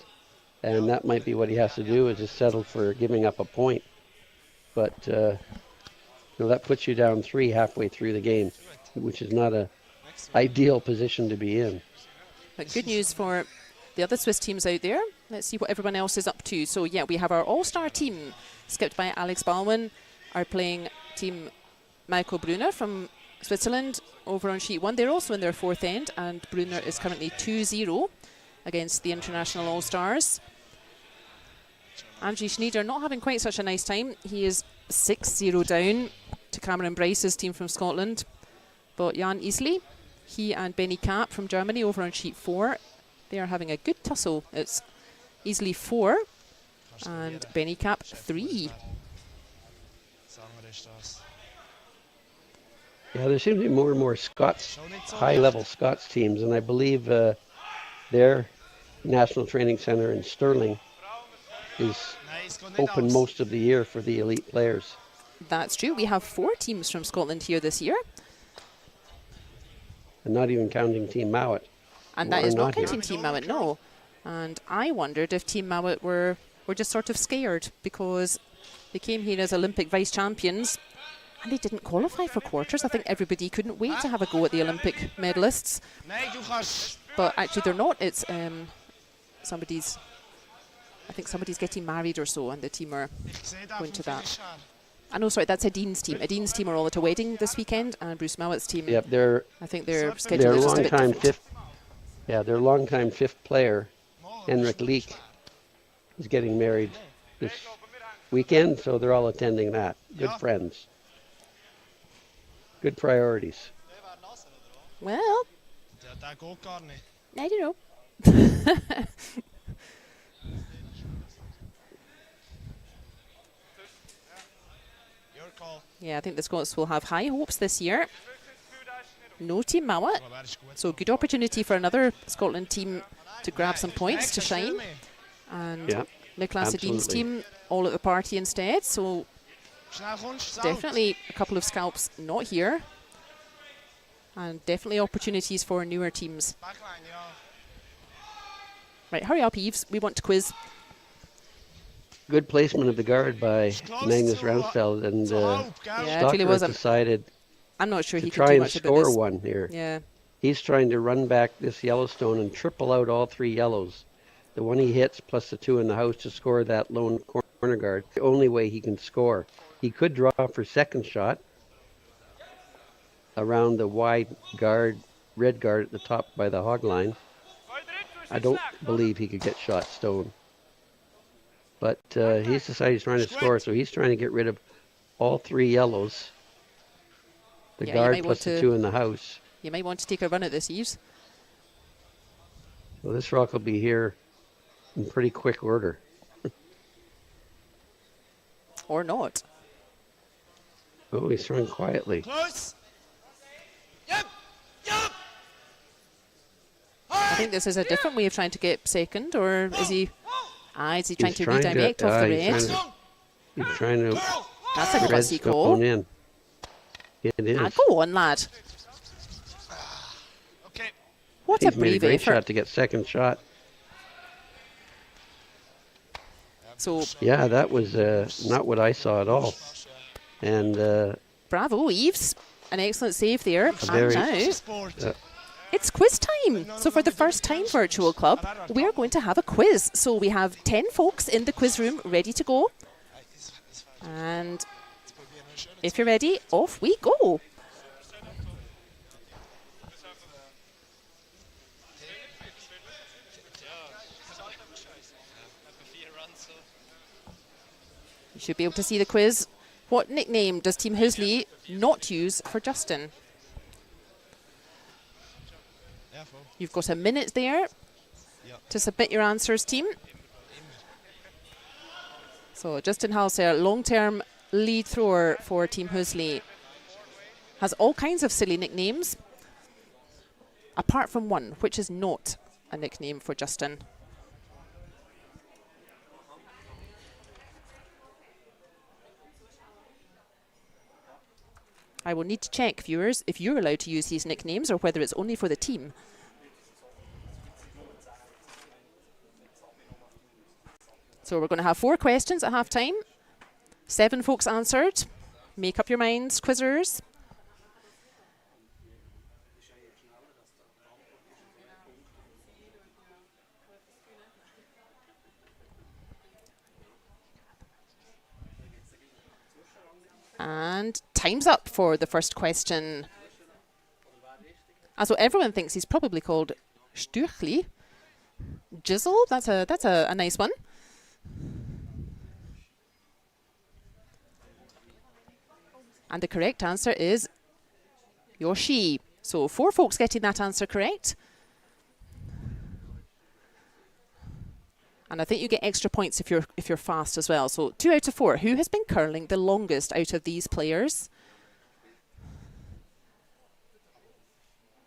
And that might be what he has to do, is just settle for giving up a point. But that puts you down 3 halfway through the game, which is not a ideal position to be in. But good news for the other Swiss teams out there. Let's see what everyone else is up to. So yeah, we have our all-star team, skipped by Alex Ballman, are playing team Michael Brunner from Switzerland over on sheet 1. They're also in their 4th end, and Brunner is currently 2-0 against the international all-stars. Angie Schneider not having quite such a nice time. He is 6-0 down to Cameron Bryce's team from Scotland. But Jan Isli, he and Benny Kapp from Germany over on sheet 4, they are having a good tussle. It's Isli 4 and Benny Kapp 3. Yeah, there seems to be more and more Scots, high-level Scots teams, and I believe their national training centre in Stirling is open most of the year for the elite players. That's true. We have 4 teams from Scotland here this year. And not even counting Team Mowat. And that is not counting Team Mowat, no. And I wondered if Team Mowat were just sort of scared because they came here as Olympic vice champions and they didn't qualify for quarters. I think everybody couldn't wait to have a go at the Olympic medalists. But actually they're not. It's somebody's getting married or so, and the team are going to that. I know, sorry, that's Adin's team. Adin's team are all at a wedding this weekend, and Bruce Mowat's team, yep, I think their schedule is just a bit different. Their long-time 5th player, Henrik Leek, is getting married this weekend, so they're all attending that. Good friends. Good priorities. Well, I don't know. Yeah, I think the Scots will have high hopes this year. No Team Mowat, so good opportunity for another Scotland team to grab some points to shine. And Nicolas Adin's team all at the party instead, so definitely a couple of scalps not here. And definitely opportunities for newer teams. Right, hurry up, Yves. We want to quiz. Good placement of the guard by Magnus Ramsfjell, and Stockler decided I'm not sure to he try can do and much score about this. one here. Yeah. He's trying to run back this Yellowstone and triple out all 3 yellows. The one he hits plus the 2 in the house to score that lone corner guard. The only way he can score. He could draw for second shot around the wide guard, red guard at the top by the hog line. I don't believe he could get shot stone. But he's decided he's trying to score, so he's trying to get rid of all 3 yellows. The guard plus the 2 in the house. You might want to take a run at this, Yves. Well, this rock will be here in pretty quick order. Or not. Oh, he's throwing quietly. Close. Yep. Yep. I think this is a different way of trying to get second, or is he... is he trying to redirect off the red? He's trying to... That's a classy call. In. It is. Go on, lad. Okay. What He's a made a brave great effort. shot to get second shot. So yeah, that was not what I saw at all. And bravo, Yves. An excellent save there. And now it's quiz time. So for the first time, Virtual Club, we're going to have a quiz. So we have 10 folks in the quiz room ready to go. And if you're ready, off we go. You should be able to see the quiz. What nickname does Team Hösli not use for Justin? You've got a minute there to submit your answers, team. So Justin Halser, long-term lead thrower for Team Hösli, has all kinds of silly nicknames, apart from one, which is not a nickname for Justin. I will need to check, viewers, if you're allowed to use these nicknames or whether it's only for the team. So we're going to have 4 questions at half time. 7 folks answered. Make up your minds, quizzers. And time's up for the first question. So everyone thinks he's probably called Stüchli. Jizzle, that's a nice one. And the correct answer is Yoshi. So 4 folks getting that answer correct. And I think you get extra points if you're fast as well. So 2 out of 4. Who has been curling the longest out of these players?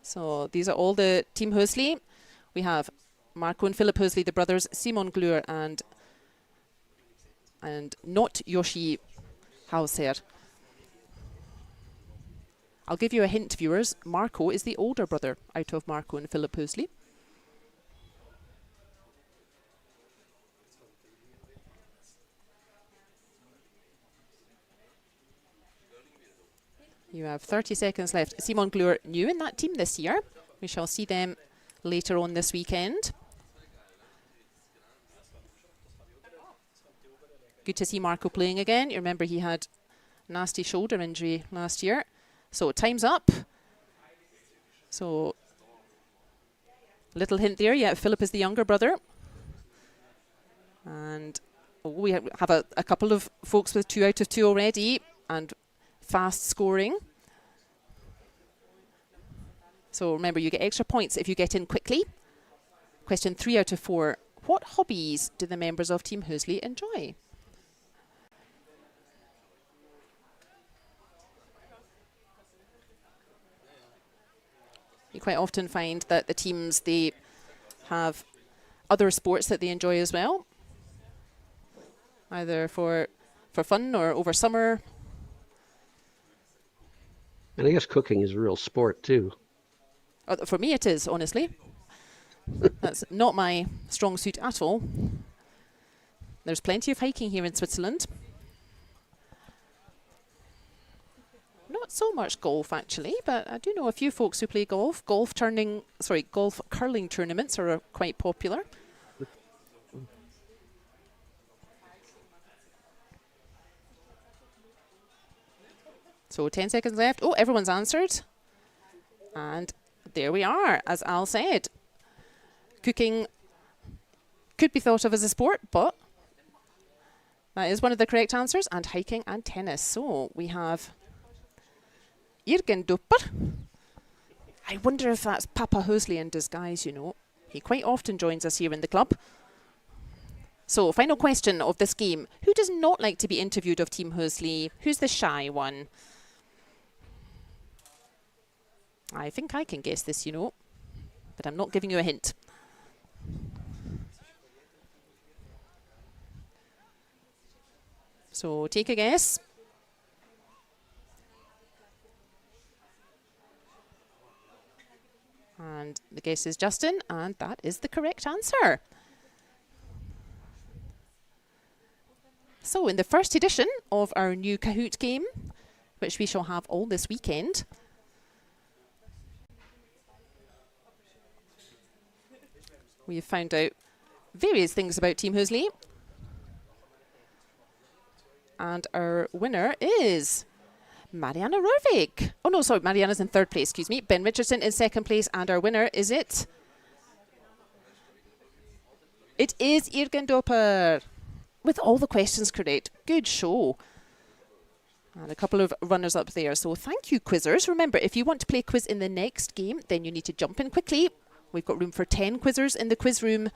So these are all the Team Hösli. We have Marco and Philip Hösli, the brothers, Simon Glur and not Yoshi Hauser. I'll give you a hint, viewers. Marco is the older brother out of Marco and Philip Hösli. You have 30 seconds left. Simon Glur new in that team this year. We shall see them later on this weekend. Good to see Marco playing again. You remember he had nasty shoulder injury last year. So time's up. So little hint there. Yeah, Philip is the younger brother. And we have a couple of folks with 2 out of 2 already and fast scoring. So remember, you get extra points if you get in quickly. Question 3 out of 4. What hobbies do the members of Team Hösli enjoy? You quite often find that the teams, they have other sports that they enjoy as well, either for fun or over summer. And I guess cooking is a real sport too. For me it is, honestly. That's not my strong suit at all. There's plenty of hiking here in Switzerland. Not so much golf actually, but I do know a few folks who play golf. Golf curling tournaments are quite popular. So 10 seconds left. Oh, everyone's answered. And there we are, as Al said. Cooking could be thought of as a sport, but that is one of the correct answers. And hiking and tennis. So we have Irgendupper. I wonder if that's Papa Hösli in disguise, you know. He quite often joins us here in the club. So, final question of this game. Who does not like to be interviewed of Team Hösli? Who's the shy one? I think I can guess this, you know. But I'm not giving you a hint. So, take a guess. And the guess is Justin, and that is the correct answer. So in the first edition of our new Kahoot game, which we shall have all this weekend, we have found out various things about Team Hösli. And our winner is Mariana Rørvik. Oh no, sorry, Mariana's in 3rd place, excuse me. Ben Richardson in 2nd place, and our winner, is it? It is Irgendopper. with all the questions correct. Good show. And a couple of runners up there. So thank you, quizzers. Remember, if you want to play quiz in the next game, then you need to jump in quickly. We've got room for 10 quizzers in the quiz room.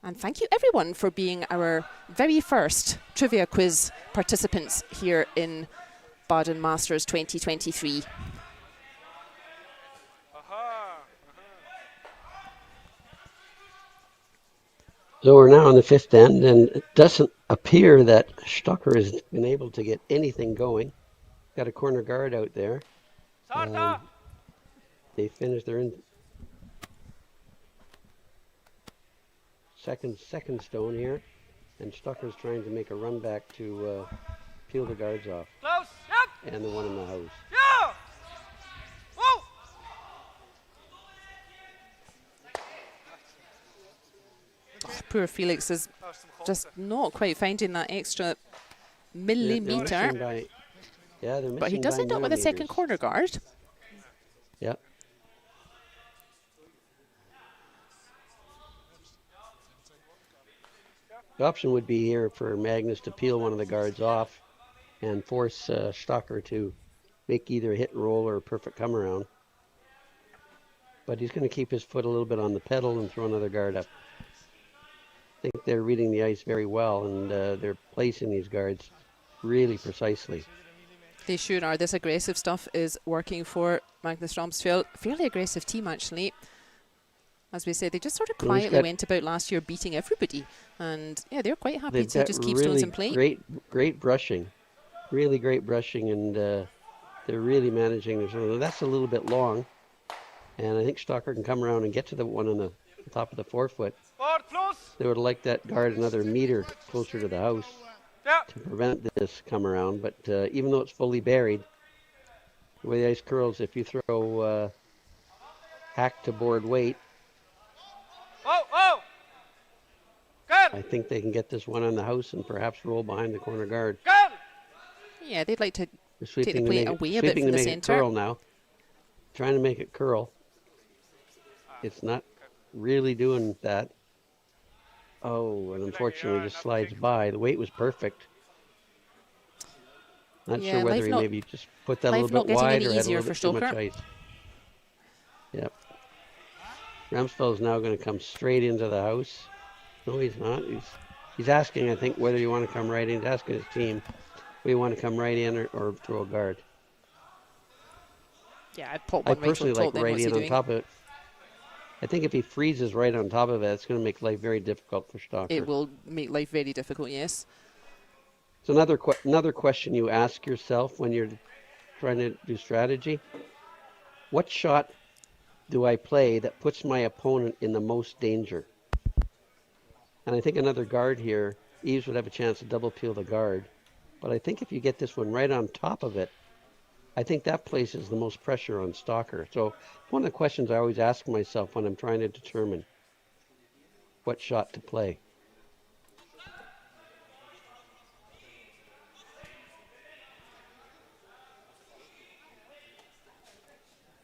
And thank you, everyone, for being our very first trivia quiz participants here in Baden Masters 2023. So we're now on the fifth end, and it doesn't appear that Stocker has been able to get anything going. Got a corner guard out there. They finished their second stone here, and Stocker's trying to make a run back to peel the guards off. Close. Yep. And the one in the house. Yeah. Whoa. Oh, poor Felix is just not quite finding that extra millimetre. They're missing But he does end up with a second corner guard. Yep. The option would be here for Magnus to peel one of the guards off and force Stocker to make either a hit and roll or a perfect come around. But he's going to keep his foot a little bit on the pedal and throw another guard up. I think they're reading the ice very well, and they're placing these guards really precisely. They sure are. This aggressive stuff is working for Magnus Ramsfjell. Fairly aggressive team, actually. As we said, they just sort of quietly went about last year beating everybody. And yeah, they're quite happy to just keep stones in play. Great brushing. Really great brushing, and they're really managing their zone. That's a little bit long. And I think Stocker can come around and get to the one on the top of the forefoot. They would like that guard another meter closer to the house to prevent this come around. But even though it's fully buried, the way the ice curls, if you throw hack to board weight, I think they can get this one on the house and perhaps roll behind the corner guard. Yeah, they'd like to take the play away a bit from the centre. Curl now. Trying to make it curl. It's not really doing that. Oh, and unfortunately just slides by. The weight was perfect. Not sure whether he maybe just put that a little bit wide or had a little bit too much ice. Yep. Ramsfjell is now going to come straight into the house. No, he's not. He's asking, I think, whether you want to come right in. He's asking his team, whether you want to come right in or throw a guard. Yeah, I'd pop one I personally like right in on top of it. I think if he freezes right on top of it, it's going to make life very difficult for Stocker. It will make life very difficult, yes. So another question you ask yourself when you're trying to do strategy: what shot do I play that puts my opponent in the most danger? And I think another guard here, Eves would have a chance to double peel the guard. But I think if you get this one right on top of it, I think that places the most pressure on Stocker. So one of the questions I always ask myself when I'm trying to determine what shot to play.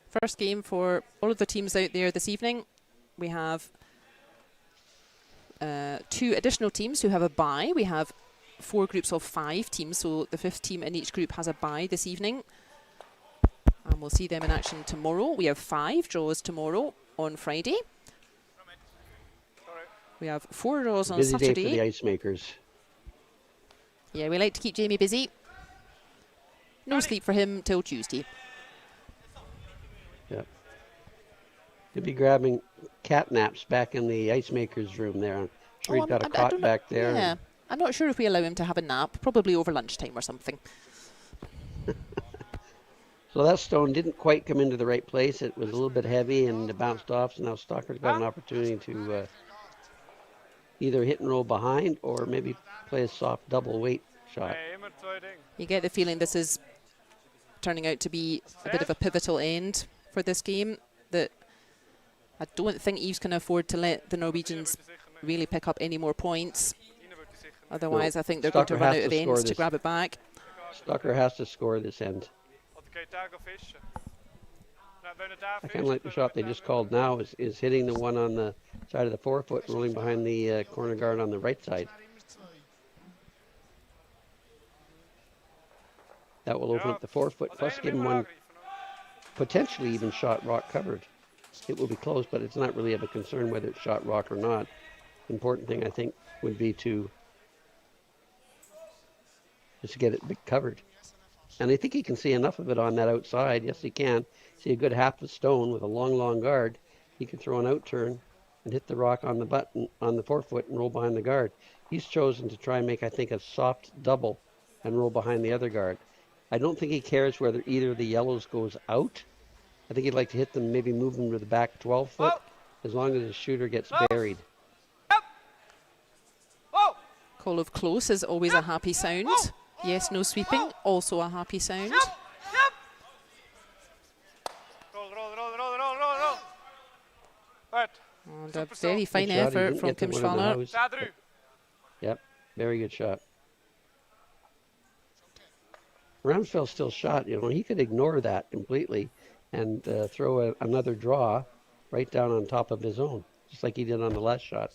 First game for all of the teams out there this evening. We have 2 additional teams who have a bye. We have 4 groups of 5 teams, so the 5th team in each group has a bye this evening. And we'll see them in action tomorrow. We have 5 draws tomorrow on Friday. We have 4 draws on Saturday. Busy day for the ice makers. Yeah, we like to keep Jamie busy. No sleep for him till Tuesday. Yep. He'll be grabbing cat naps back in the ice makers room there. I'm sure he's got a cot back there. Yeah, I'm not sure if we allow him to have a nap. Probably over lunchtime or something. So that stone didn't quite come into the right place. It was a little bit heavy and it bounced off. So now Stocker's got an opportunity to either hit and roll behind or maybe play a soft double weight shot. You get the feeling this is turning out to be a bit of a pivotal end for this game. That I don't think Eves can afford to let the Norwegians really pick up any more points. Otherwise, I think they're going to run out of ends to grab it back. Stocker has to score this end. I kind of like the shot they just called now is hitting the one on the side of the forefoot, rolling behind the corner guard on the right side. That will open up the 4-foot, plus give him one potentially even shot rock covered. It will be close, but it's not really of a concern whether it's shot rock or not. Important thing, I think, would be to just get it covered. And I think he can see enough of it on that outside. Yes, he can. See a good half a stone with a long, long guard. He can throw an out turn and hit the rock on the button on the 4-foot and roll behind the guard. He's chosen to try and make, I think, a soft double and roll behind the other guard. I don't think he cares whether either of the yellows goes out. I think he'd like to hit them, maybe move them to the back 12-foot, as long as the shooter gets buried. Call of close is always a happy sound. Yes, no sweeping, also a happy sound. And a very fine effort from Kim Schwaller. Yep, very good shot. Ramsfjell still shot, you know, he could ignore that completely and throw another draw right down on top of his own, just like he did on the last shot.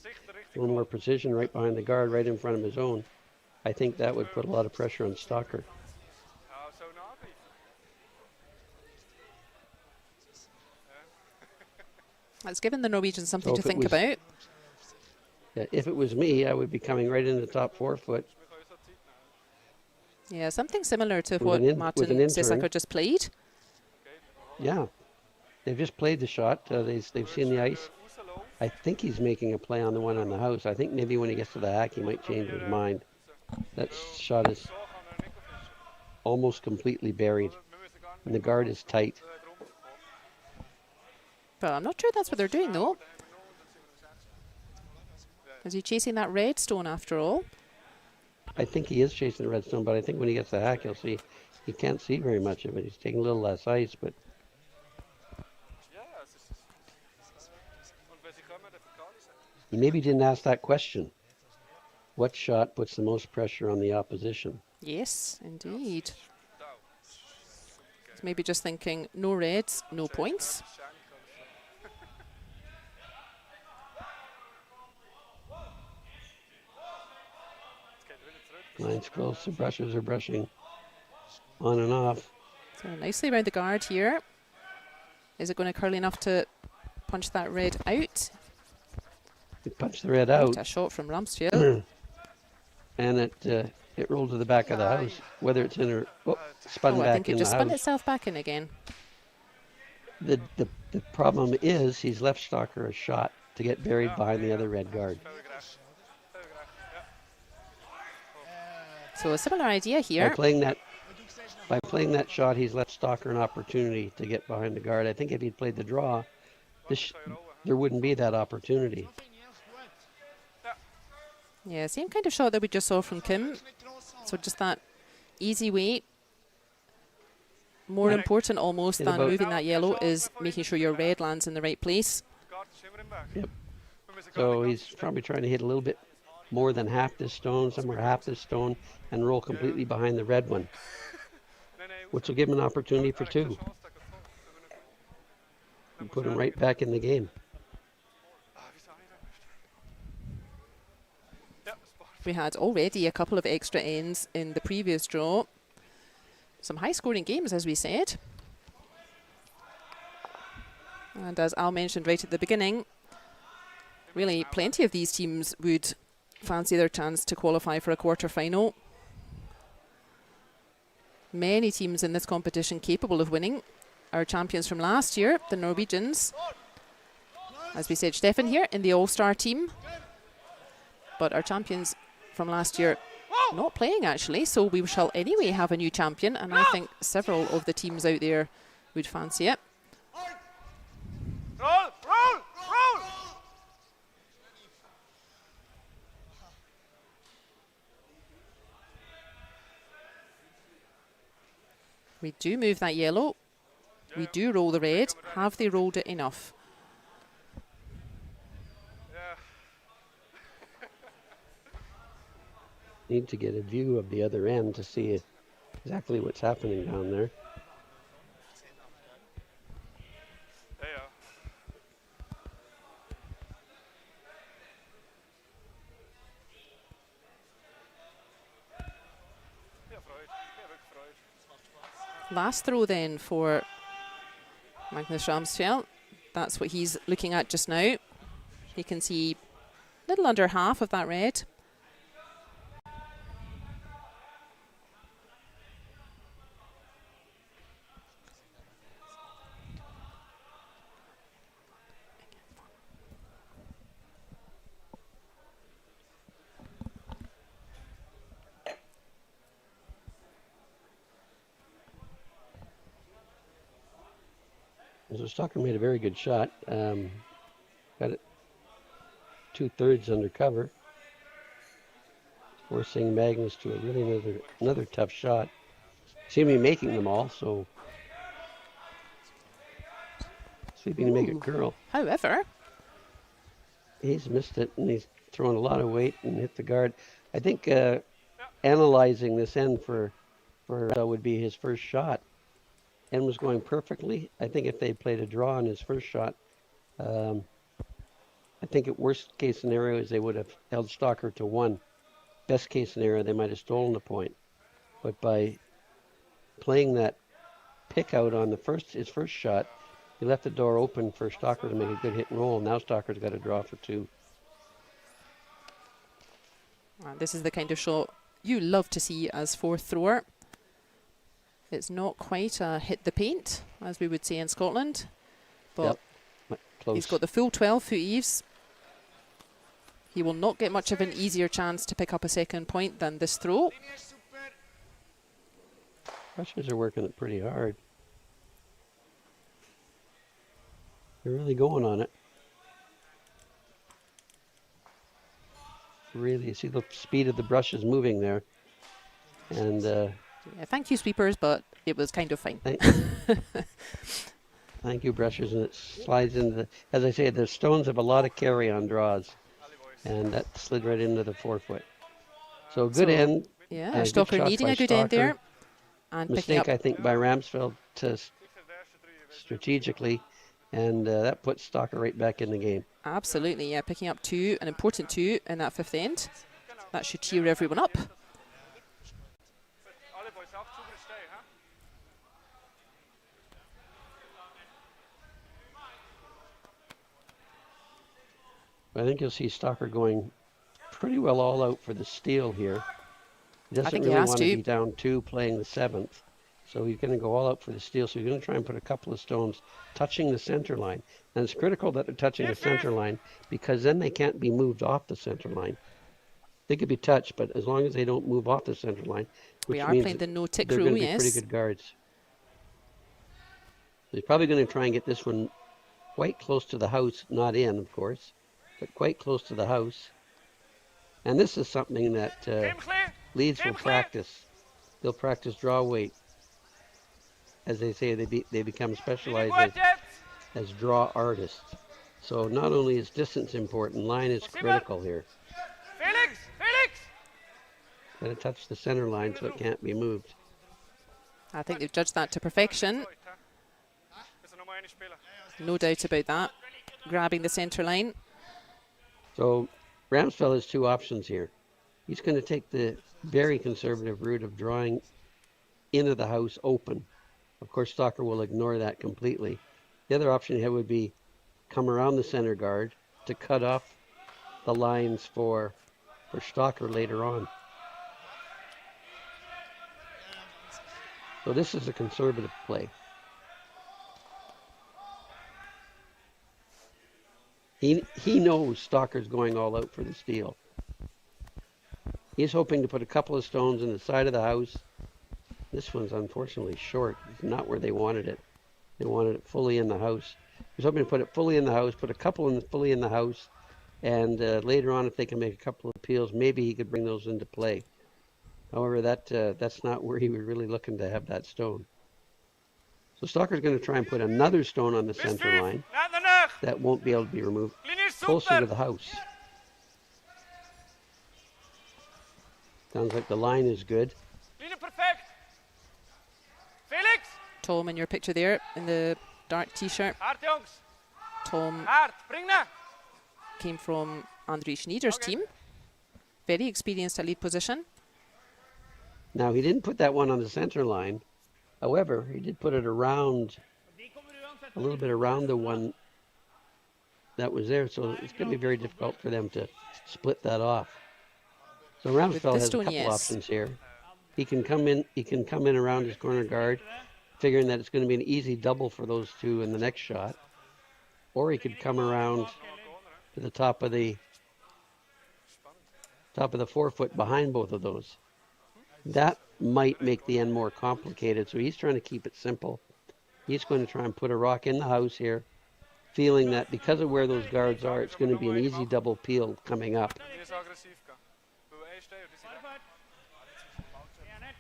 A little more precision right behind the guard, right in front of his own. I think that would put a lot of pressure on Stalker. That's given the Norwegians something to think about. Yeah, if it was me, I would be coming right in the top 4-foot. Yeah, something similar to what Martin Sissaker just played. Yeah, they've just played the shot. They've seen the ice. I think he's making a play on the one on the house. I think maybe when he gets to the hack, he might change his mind. That shot is almost completely buried, and the guard is tight. But I'm not sure that's what they're doing, though. Is he chasing that red stone after all? I think he is chasing the red stone, but I think when he gets the hack, he'll see he can't see very much of it. He's taking a little less ice, but he maybe didn't ask that question. What shot puts the most pressure on the opposition? Yes, indeed. He's maybe just thinking, no reds, no points. Line's close, the brushers are brushing on and off. So nicely around the guard here. Is it going to curl enough to punch that red out? He punched the red out. A shot from Ramsfjell. And it rolled to the back of the house, whether it's in or spun back in the house. I think it just spun itself back in again. The problem is he's left Stalker a shot to get buried behind the other red guard. So a similar idea here. By playing that shot, he's left Stalker an opportunity to get behind the guard. I think if he'd played the draw, there wouldn't be that opportunity. Yeah, same kind of shot that we just saw from Kim. So just that easy way. More important almost than moving that yellow is making sure your red lands in the right place. Yep. So he's probably trying to hit a little bit more than half this stone, somewhere half this stone, and roll completely behind the red one, which will give him an opportunity for two. And put him right back in the game. We had already a couple of extra ends in the previous draw. Some high-scoring games, as we said. And as Al mentioned right at the beginning, really plenty of these teams would fancy their chance to qualify for a quarter-final. Many teams in this competition capable of winning. Our champions from last year, the Norwegians. As we said, Stefan here in the all-star team. But our champions from last year not playing, actually, so we shall anyway have a new champion, and I think several of the teams out there would fancy it. Roll, roll, roll! We do move that yellow. We do roll the red. Have they rolled it enough? Need to get a view of the other end to see exactly what's happening down there. Last throw then for Magnus Ramsfjell. That's what he's looking at just now. You can see a little under half of that red. So Stocker made a very good shot. Got it 2/3 under cover, forcing Magnus to a really another tough shot. Seemed to be making them all, so sweeping to make it curl. However, he's missed it, and he's thrown a lot of weight and hit the guard. I think analyzing this end for would be his first shot. End was going perfectly. I think if they played a draw on his first shot, I think at worst case scenario is they would have held Stocker to 1. Best case scenario, they might have stolen the point. But by playing that pick out on his first shot, he left the door open for Stocker to make a good hit and roll. Now Stocker's got a draw for 2. this is the kind of shot you love to see as fourth thrower. It's not quite a hit the paint, as we would say in Scotland, but close. He's got the full 12-foot eaves. He will not get much of an easier chance to pick up a second point than this throw. Russians are working it pretty hard. They're really going on it. Really, you see the speed of the brushes moving there. And yeah, thank you, sweepers, but it was kind of fine. Thank you, brushes, and it slides into the, as I say, the stones have a lot of carry on draws, and that slid right into the 4-foot. So good end. Yeah, Stocker needing a good end there. And mistake, I think, by Ramsfjell to strategically, and that puts Stocker right back in the game. Absolutely, yeah, picking up 2, an important 2 in that 5th end. That should cheer everyone up. I think you'll see Stocker going pretty well all out for the steal here. He doesn't really want to be down 2 playing the 7th. So he's going to go all out for the steal. So he's going to try and put a couple of stones touching the center line. And it's critical that they're touching the center line because then they can't be moved off the center line. They could be touched, but as long as they don't move off the center line, which we are means playing the no-tick rule, they're going to be pretty good guards. So he's probably going to try and get this one quite close to the house, not in, of course, but quite close to the house. And this is something that leads will practice. They'll practice draw weight. As they say, they become specialized as draw artists. So not only is distance important, line is critical here. Felix! Got to touch the center line so it can't be moved. I think they've judged that to perfection. No doubt about that. Grabbing the center line. So Ramsfjell has 2 options here. He's going to take the very conservative route of drawing into the house open. Of course, Stocker will ignore that completely. The other option here would be come around the center guard to cut off the lines for Stocker later on. So this is a conservative play. He knows Stocker's going all out for the steal. He's hoping to put a couple of stones in the side of the house. This one's unfortunately short. It's not where they wanted it. They wanted it fully in the house. He's hoping to put it fully in the house, put a couple fully in the house, and later on, if they can make a couple of appeals, maybe he could bring those into play. However, that's not where he was really looking to have that stone. So Stocker's going to try and put another stone on the center line that won't be able to be removed closer to the house. Sounds like the line is good. Tom in your picture there in the dark t-shirt. Tom came from André Schneider's team. Very experienced at lead position. Now he didn't put that one on the center line However, he did put it around, a little bit around the one that was there, so it's going to be very difficult for them to split that off. So Ramsfjell has a stone, couple yes. options here. He can come in around his corner guard, figuring that it's going to be an easy double for those two in the next shot. Or he could come around to the top of the 4-foot behind both of those. That might make the end more complicated, so he's trying to keep it simple. He's going to try and put a rock in the house here, feeling that because of where those guards are, it's going to be an easy double peel coming up.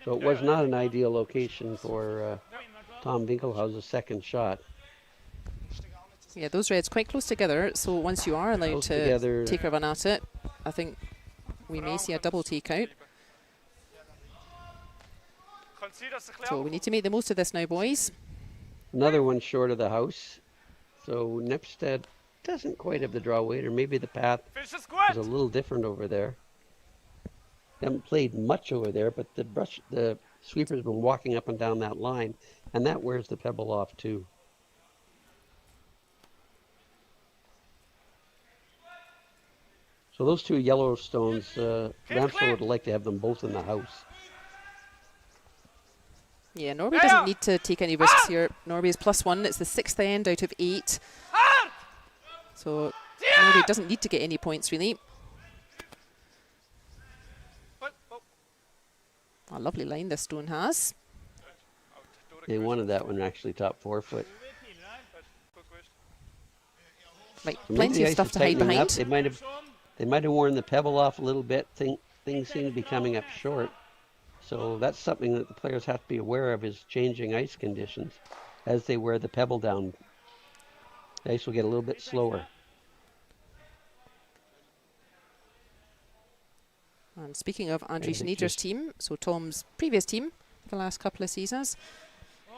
So it was not an ideal location for Tom Winkelhaus's second shot. Yeah, those reds quite close together, so once you are allowed to take a run at it, I think we may see a double takeout. So we need to make the most of this now, boys. Another one short of the house. So Nepstead doesn't quite have the draw weight, or maybe the path is a little different over there. They haven't played much over there, but the sweeper's been walking up and down that line, and that wears the pebble off too. So those two yellow stones, Ramsfjell would like to have them both in the house. Yeah, Norway doesn't need to take any risks here. Norway is +1. It's the 6th end out of 8. So Norway doesn't need to get any points, really. A lovely line this stone has. They wanted that one actually top 4-foot. Right, So plenty of stuff to hide behind. They might have worn the pebble off a little bit. Things seem to be coming up short. So that's something that the players have to be aware of, is changing ice conditions as they wear the pebble down. The ice will get a little bit slower. And speaking of André Schneider's team, so Tom's previous team for the last couple of seasons,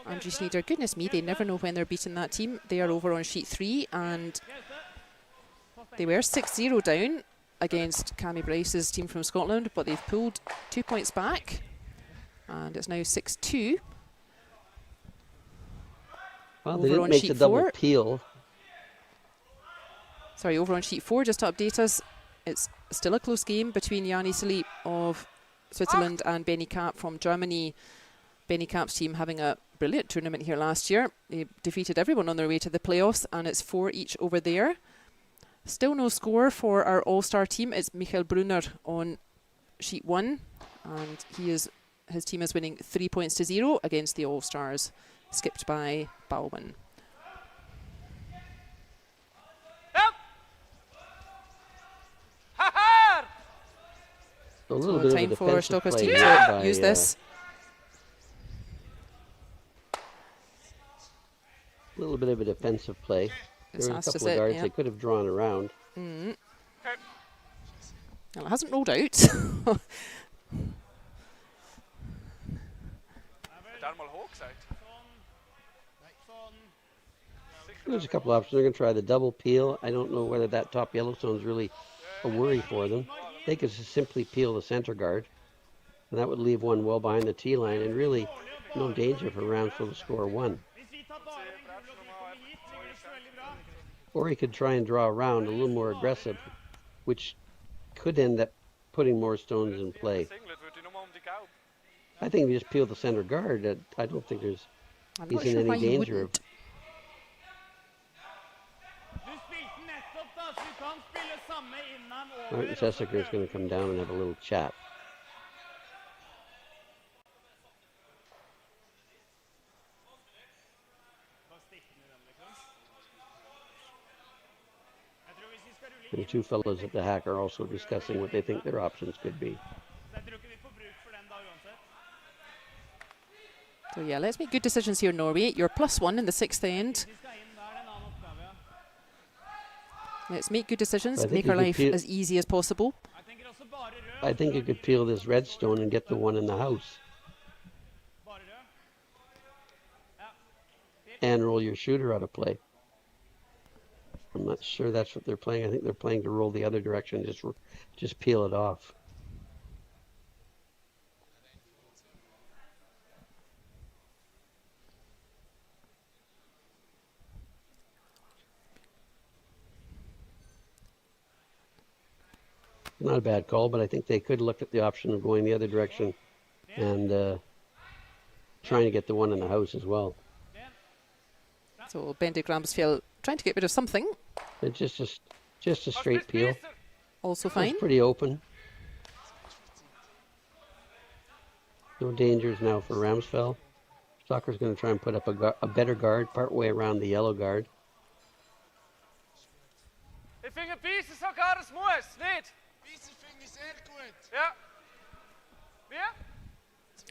André Schneider, goodness me, they never know when they're beating that team. They are over on sheet 3, and they were 6-0 down against Cammy Bryce's team from Scotland, but they've pulled 2 points back, and it's now 6-2. Well, they didn't make the double peel. Sorry, over on sheet 4, just to update us, it's still a close game between Jani Salip of Switzerland and Benny Kapp from Germany. Benny Kapp's team having a brilliant tournament here last year. They defeated everyone on their way to the playoffs, and it's 4 each over there. Still no score for our all-star team. It's Michael Brunner on sheet 1, and his team is winning 3 points to 0 against the all-stars, skipped by Baumann. A little bit time of for Stocker's team to use this. A little bit of a defensive play. There were a couple of guards they could have drawn around. Well, it hasn't rolled out. There's a couple options. They're going to try the double peel. I don't know whether that top Yellowstone is really a worry for them. They could just simply peel the center guard, and that would leave one well behind the tee line, and really no danger for Ramsfjell to score 1. Or he could try and draw around a little more aggressive, which could end up putting more stones in play. I think if you just peel the center guard, I don't think he's in any danger of. Martin Sessaker is going to come down and have a little chat. And the two fellows at the hack are also discussing what they think their options could be. So yeah, let's make good decisions here, Norway. You're +1 in the 6th end. Let's make good decisions, make our life as easy as possible. I think you could peel this red stone and get the one in the house. And roll your shooter out of play. I'm not sure that's what they're playing. I think they're playing to roll the other direction, just peel it off. Not a bad call, but I think they could look at the option of going the other direction and trying to get the one in the house as well. So Bendik Ramsfjell trying to get rid of something. It's just a straight peel. Also fine. It's pretty open. No dangers now for Ramsfjell. Stocker's going to try and put up a better guard part way around the yellow guard. Ik vind een piece zo gaar als moes, niet? Pieces vind ik zeer goed. Ja. Weer?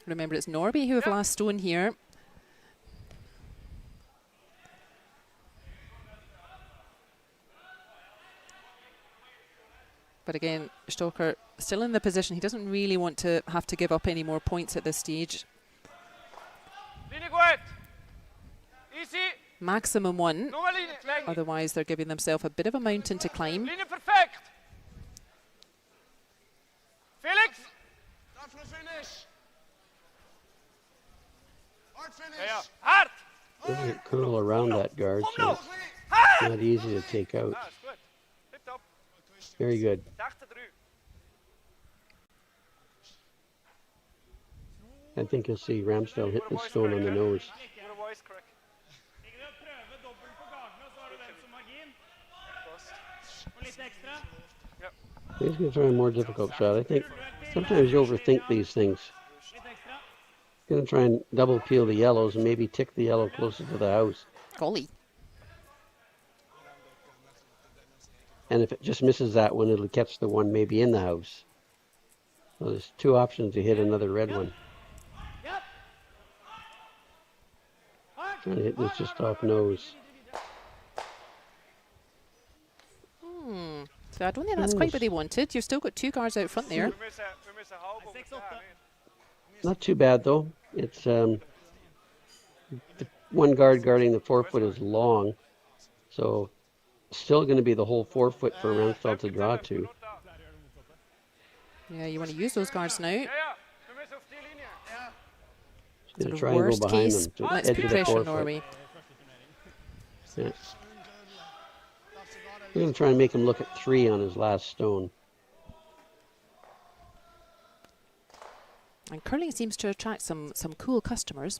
Remember, it's Norby who have last stone here. But again, Stoker still in the position. He doesn't really want to have to give up any more points at this stage. Linie goed. Easy. Maximum one. Nog een linie. Leng. Otherwise, they're giving themselves a bit of a mountain to climb. Linie perfect. Felix. Daar voor de finish. Hard finish. Ja, ja. Hard. Look at curl around that guard, Kom so nog. it's not easy to take out. Ah, is goed. Tip top. Very good. 80 eruit. I think you'll see Ramsfjell hit the stone on the nose. Goede voice, Craik. He's going to try a more difficult shot. I think sometimes you overthink these things. He's going to try and double peel the yellows and maybe tick the yellow closer to the house. Golly. And if it just misses that one, it'll catch the one maybe in the house. So there's two options to hit another red one. Trying to hit this just off nose. So I don't think that's quite what they wanted. You've still got two guards out front there. We missen half op elkaar. Not too bad though. It's the one guard guarding the 4 foot is long, so still going to be the whole 4 foot for Ramsfjell to draw to. Yeah, you want to use those guards now. Ja, ja. We missen op die linie. Ja. He's going Sort to of try and go worst behind case, them to let's edge put of the pressure 4 on foot. Norway. Yeah. We're going to try and make him look at 3 on his last stone. And curling seems to attract some cool customers.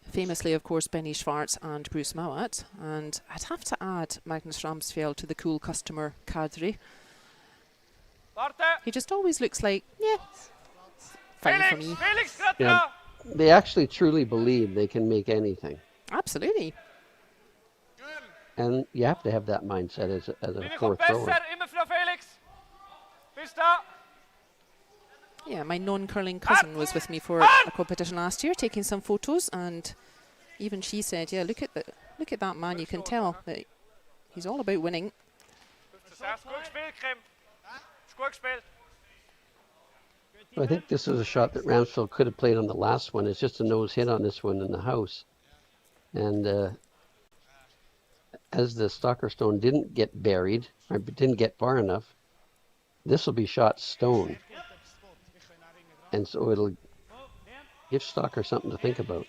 Famously, of course, Benny Schwartz and Bruce Mowat. And I'd have to add Magnus Ramsfjell to the cool customer cadre. Warte. He just always looks like, yeah, fine for Felix. me. Felix, Gratra. Yeah. They actually truly believe they can make anything. Absolutely. And you have to have that mindset as a Linie goed fourth thrower. besser. Immer voor Felix. Bis da. Yeah, my non-curling cousin was with me for a competition last year, taking some photos, and even she said, "Yeah, look at that man. You can tell that he's all about winning." Goed gespeeld, Krim. Goed gespeeld. I think this is a shot that Ramsfjell could have played on the last one. It's just a nose hit on this one in the house. And as the Stocker stone didn't get buried, or didn't get far enough, this will be shot stone. And so it'll give Stocker something to think about.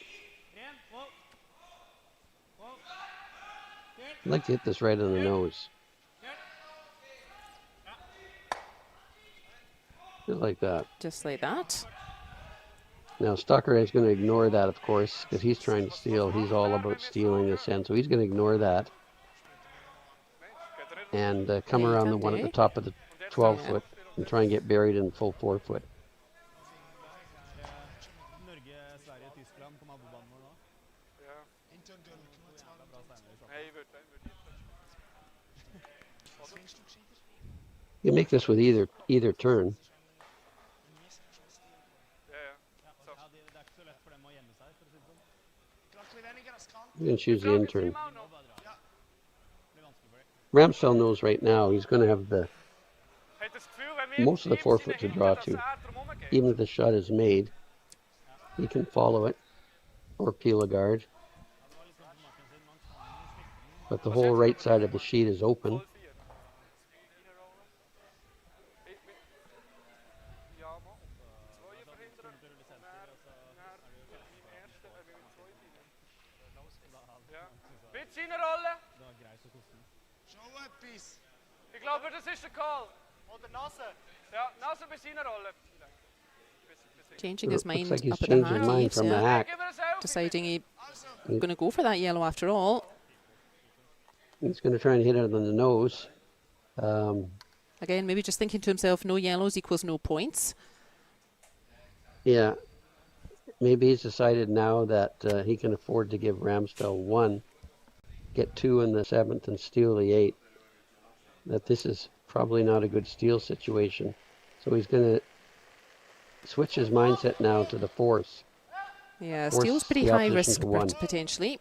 I'd like to hit this right on the nose. Just like that. Just like that. Now Stocker is going to ignore that, of course, because he's trying to steal. He's all about stealing this end, so he's going to ignore that and come Yeah, around the can one at do. the top of the 12 foot and try and get buried in full 4 foot. You make this with either turn. You're going to choose the in turn. Ramsfjell knows right now he's going to have the most of the 4 foot to draw to. Even if the shot is made, he can follow it or peel a guard. But the whole right side of the sheet is open. Zo, piece. Ik glaube, das ist der Call. Oder Nase. Ja, Nase bis reinrollen. Changing his Looks mind like he's up at the changed his hack. mind Eves, from the yeah. hack. Gib mir ein Selfie. Deciding he's going to go for that yellow after all. He's going to try and hit it on the nose. Again, maybe just thinking to himself, no yellows equals no points. Yeah. Maybe he's decided now that he can afford to give Ramsfjell 1, get 2 in the 7th, and steal the 8th. That this is probably not a good steal situation. So he's going to switch his mindset now to the force. Yeah, Force steal's pretty the high opposition risk to 1. potentially.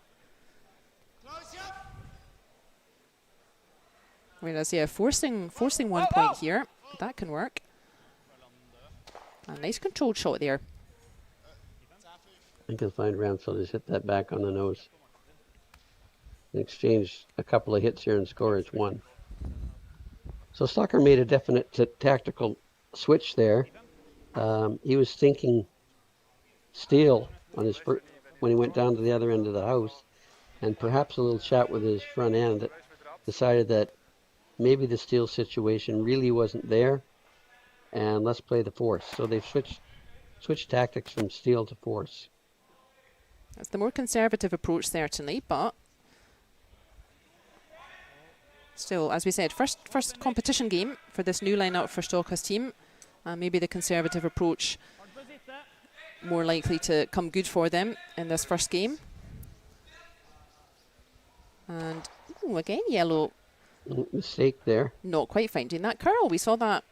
Whereas, yeah, forcing 1 point here, that can work. A nice controlled shot there. I can find Ramsfjell just hit that back on the nose. In exchange, a couple of hits here and score is 1. So Stocker made a definite tactical switch there. He was thinking steal on his when he went down to the other end of the house, and perhaps a little chat with his front end that decided that maybe the steal situation really wasn't there, and let's play the force. So they've switched tactics from steal to force. That's the more conservative approach, certainly, but still, as we said, first competition game for this new lineup for Stocker's team. Maybe the conservative approach more likely to come good for them in this first game. And again, yellow. Mistake there. Not quite finding that curl. We saw that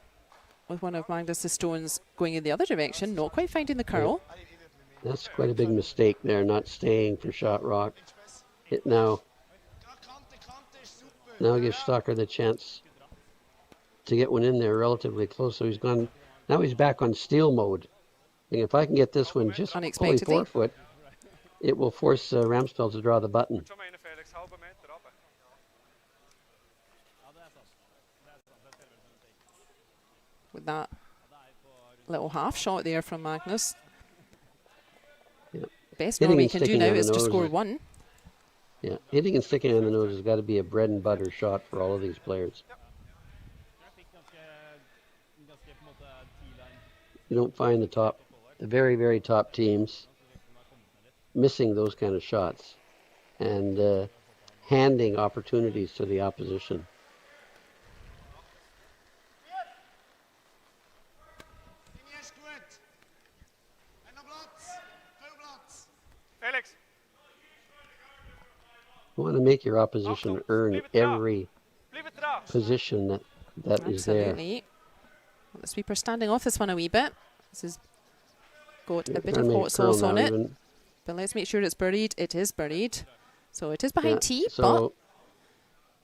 with one of Magnus's stones going in the other direction. Not quite finding the curl. That's quite a big mistake there, not staying for shot rock. It now gives Stocker the chance to get one in there relatively close. So he's gone. Now he's back on steal mode. And if I can get this one just fully 4 foot, it will force Ramsfjell to draw the button. With that little half shot there from Magnus. Yeah. Best Norway can do now is to score 1. Yeah, hitting and sticking on the nose has got to be a bread and butter shot for all of these players. You don't find the very, very top teams missing those kind of shots and handing opportunities to the opposition. Felix. You want to make your opposition earn every position that is there. Absolutely. Well, the sweeper standing off this one a wee bit. This has got a bit of hot sauce on it. But let's make sure it's buried. It is buried. So it is behind tee, so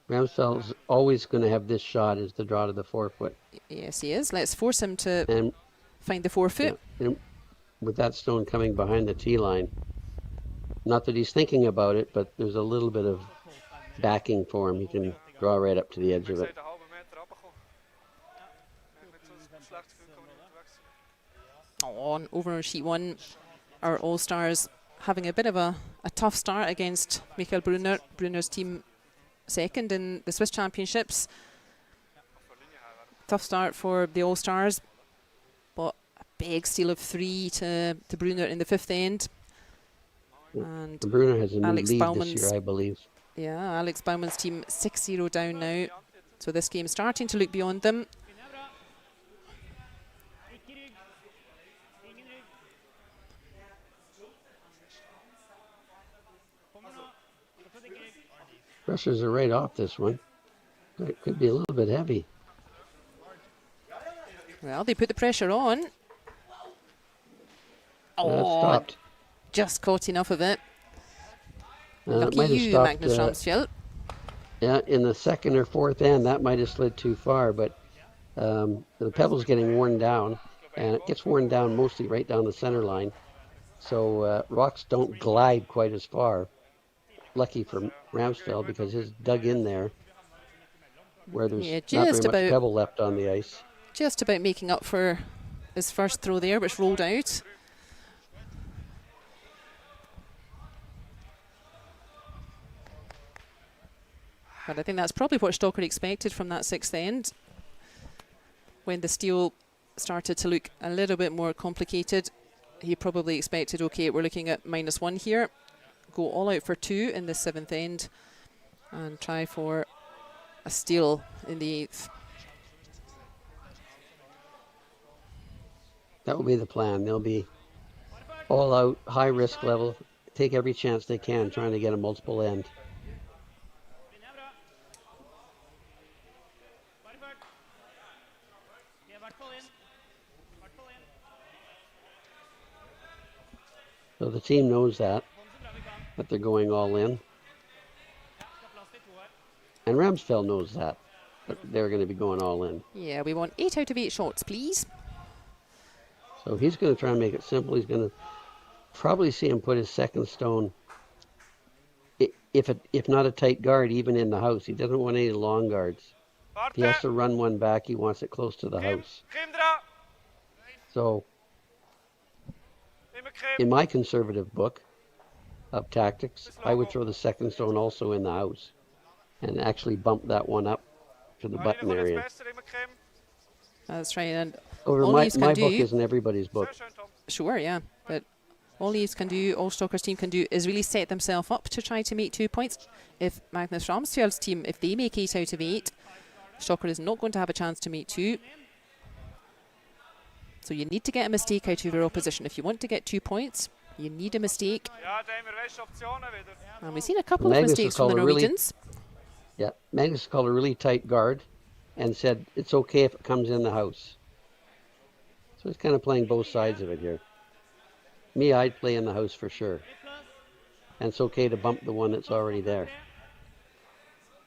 Ramsfjell's always going to have this shot as the draw to the 4 foot. Yes, he is. Let's force him to find the 4 foot. Yeah, with that stone coming behind the tee line. Not that he's thinking about it, but there's a little bit of backing for him. He can draw right up to the edge of it. On over on sheet 1, our All-Stars having a bit of a tough start against Michael Brunner. Brunner's team second in the Swiss Championships. Tough start for the All-Stars, but a big steal of 3 to Brunner in the 5th end. And Brunner has a new Alex lead Bauman's, this year, I believe. Yeah, Alex Bauman's team 6-0 down now. So this game starting to look beyond them. Pressures are right off this one. It could be a little bit heavy. Well, they put the pressure on. Oh, stopped. Just caught enough of it. It Lucky you, Magnus Ramsfjell. Yeah, in the 2nd or 4th end, that might have slid too far, but the pebble's getting worn down, and it gets worn down mostly right down the center line. So rocks don't glide quite as far. Lucky for Ramsfjell because his dug in there where there's not very much pebble left on the ice. Just about making up for his first throw there, which rolled out. But I think that's probably what Stocker expected from that 6th end. when the steel started to look a little bit more complicated, he probably expected, okay, we're looking at -1 here. Go all out for 2 in the 7th end and try for a steal in the 8th. That will be the plan. They'll be all out, high risk level, take every chance they can, trying to get a multiple end. So the team knows that they're going all in. And Ramsfjell knows that they're going to be going all in. Yeah, we want 8 out of 8 shots, please. So he's going to try and make it simple. He's going to probably see him put his second stone, if not a tight guard, even in the house. He doesn't want any long guards. If he has to run one back, he wants it close to the house. So in my conservative book of tactics, I would throw the second stone also in the house and actually bump that one up to the button area. That's right. And Over all my Leaves book can do, isn't everybody's book. sure, yeah, but all Leaves can do, all Stocker's team can do, is really set themselves up to try to make 2 points. If Magnus Ramsfjell's team, if they make 8 out of 8, Stocker is not going to have a chance to make 2. So you need to get a mistake out of your opposition. If you want to get 2 points, you need a mistake. And we've seen a couple of Magnus mistakes from the Norwegians. Yeah, Magnus called a really tight guard and said it's okay if it comes in the house. So he's kind of playing both sides of it here. Me, I'd play in the house for sure. And it's okay to bump the one that's already there.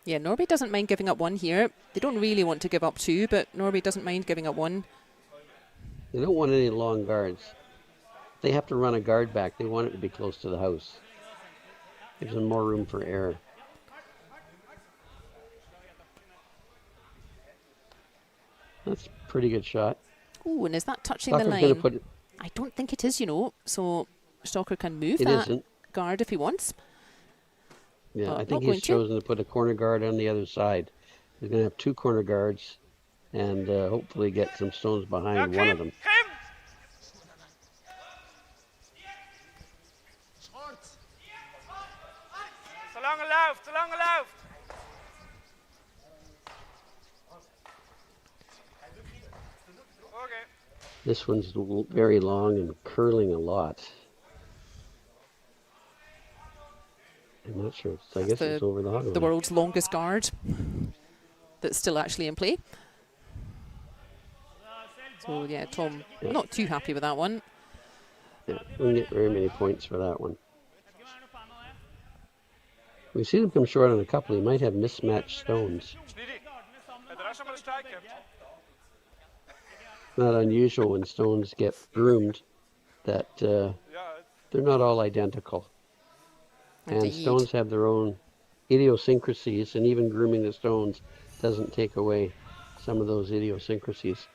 Yeah, Norway doesn't mind giving up 1 here. They don't really want to give up 2, but Norway doesn't mind giving up 1. They don't want any long guards. They have to run a guard back. They want it to be close to the house. Gives them more room for error. That's a pretty good shot. Ooh, and is that touching Stocker's the gonna line? put it, I don't think it is, you know. So Stocker can move it that isn't. guard if he wants. Yeah, But I not think going he's to. chosen to put a corner guard on the other side. He's going to have 2 corner guards and hopefully get some stones behind one of them. Te lange lucht. Okay. This one's very long and curling a lot. I'm not sure. I guess it's over the hog line. The world's longest guard that's still actually in play. So yeah, Tom, not too happy with that one. Yeah, we didn't get very many points for that one. We've seen him come short on a couple. He might have mismatched stones. Not unusual when stones get groomed that they're not all identical. And Indeed. stones have their own idiosyncrasies, and even grooming the stones doesn't take away some of those idiosyncrasies.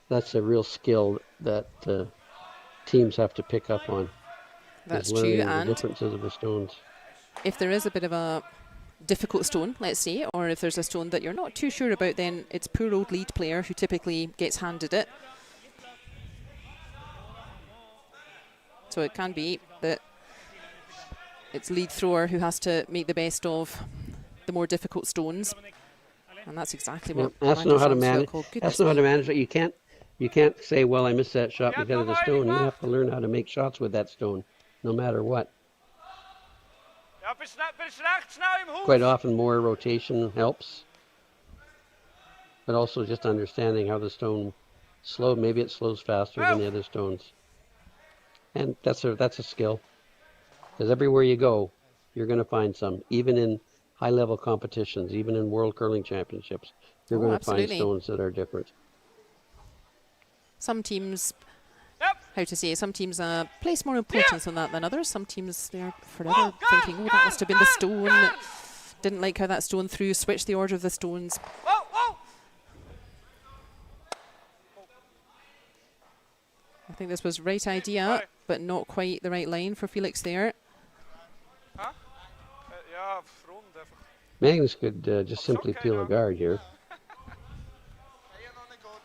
That's a real skill that teams have to pick up on. That's learning true. the And differences of the stones. if there is a bit of a difficult stone, let's say, or if there's a stone that you're not too sure about, then it's poor old lead player who typically gets handed it. So it can be that it's lead thrower who has to make the best of the more difficult stones, and that's exactly what. That's know how to manage. Goodness That's know how me. to manage it. You can't say, "Well, I missed that shot because of the stone." You have to learn how to make shots with that stone, no matter what. Ja, bis rechts, snel im Hof. Quite often, more rotation helps, but also just understanding how the stone maybe it slows faster than the other stones, and that's a skill. Because everywhere you go, you're going to find some, even in high-level competitions, even in World Curling Championships, you're going to find absolutely. stones that are different. Some teams, Yep. some teams place more importance on that than others. Some teams, they're forever thinking, oh, that must have been the stone. Didn't like how that stone threw, switch the order of the stones. Whoa, whoa. I think this was right idea, but not quite the right line for Felix there. Huh? Ja, rond even. Magnus could just simply peel a guard here.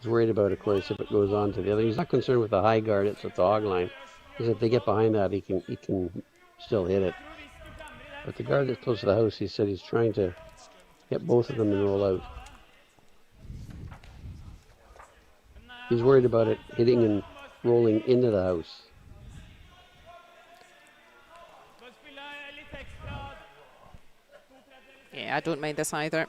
He's worried about, of course, if it goes on to the other. He's not concerned with the high guard. It's at the hog line. Because if they get behind that, he can still hit it. But the guard that's close to the house, he said he's trying to get both of them and roll out. He's worried about it hitting and rolling into the house. Yeah, I don't mind this either.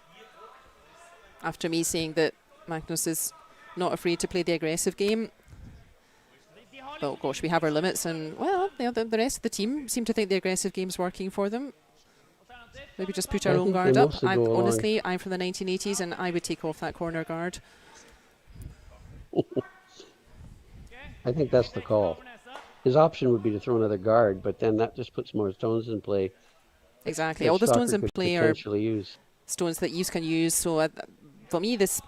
After me saying that Magnus is not afraid to play the aggressive game. Oh gosh, we have our limits, and well, the rest of the team seem to think the aggressive game's working for them. Maybe just put our own guard up. Honestly, I'm from the 1980s, and I would take off that corner guard. I think that's the call. His option would be to throw another guard, but then that just puts more stones in play. Exactly. All the stones in play are stones that you can use. So for me, this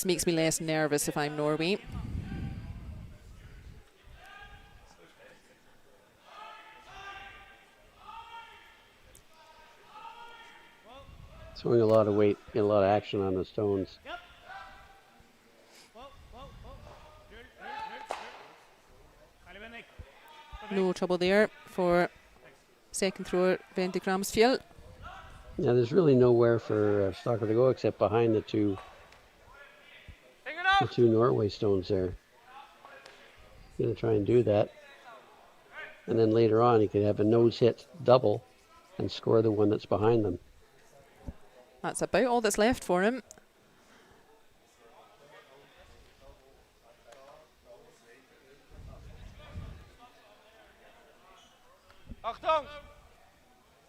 makes me less nervous if I'm Norway. Throwing a lot of weight, get a lot of action on the stones. No trouble there for second thrower Bendik Ramsfjell. Yeah, there's really nowhere for Stocker to go except behind the two Norway stones there. He's going to try and do that. And then later on he could have a nose hit double and score the one that's behind them. That's about all that's left for him.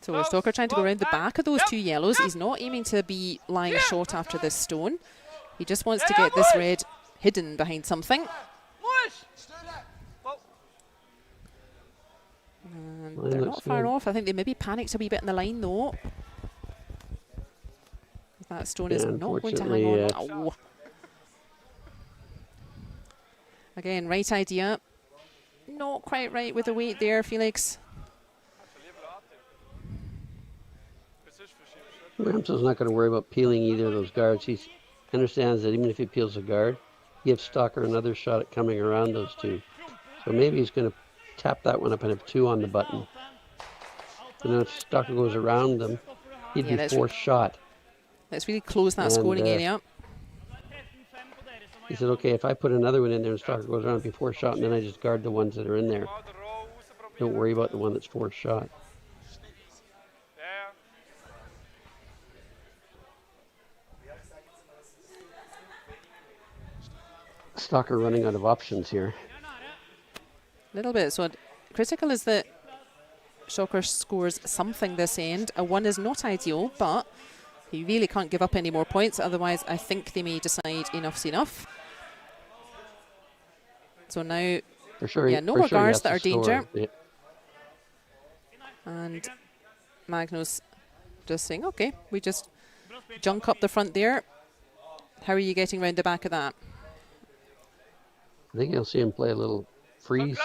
So we're Stocker trying to go around the back of those two yellows. He's not aiming to be lying a shot after this stone. He just wants to get this red hidden behind something. And they're not far off. I think they maybe panicked a wee bit in the line though. That stone is not going to hang on. Oh. Again, right idea. Not quite right with the weight there, Felix. Ramsfjell's not going to worry about peeling either of those guards. He understands that even if he peels a guard, he gives Stocker another shot at coming around those two. So maybe he's going to tap that one up and have two on the button. And then if Stocker goes around them, he'd be forced shot. Let's really close that scoring area. He said, okay, if I put another one in there and Stocker goes around before shot, and then I just guard the ones that are in there. Don't worry about the one that's forced shot. Stocker running out of options here. A little bit. So critical is that Stocker scores something this end. A 1 is not ideal, but he really can't give up any more points. Otherwise, I think they may decide enough's enough. So now, for sure, yeah, no more guards that are danger. Yeah. And Magnus just saying, okay, we just junk up the front there. How are you getting round the back of that? I think you'll see him play a little freeze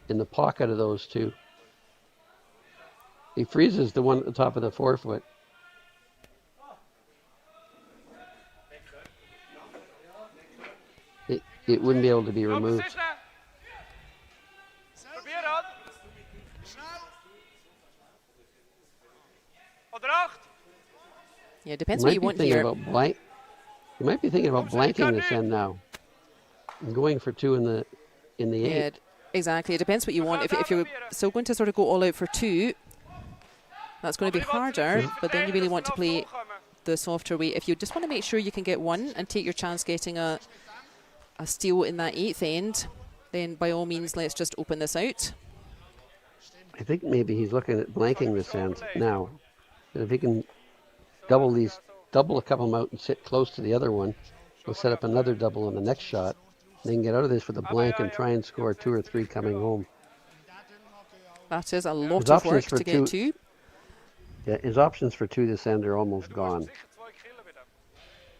in the pocket of those two. He freezes the one at the top of the 4-foot. It wouldn't be able to be removed. Yeah, depends what you want here. You might be thinking about blanking this end now. And going for 2 in the 8. Yeah, exactly. It depends what you want. If you're still going to sort of go all out for 2, that's going to be harder, but then you really want to play the softer way. If you just want to make sure you can get 1 and take your chance getting a steal in that 8th end, then by all means let's just open this out. I think maybe he's looking at blanking this end now. If he can double a couple of them out and sit close to the other one, we'll set up another double on the next shot. They can get out of this with a blank and try and score 2 or 3 coming home. That is a lot of work to get 2. Yeah, his options for 2 this end are almost gone.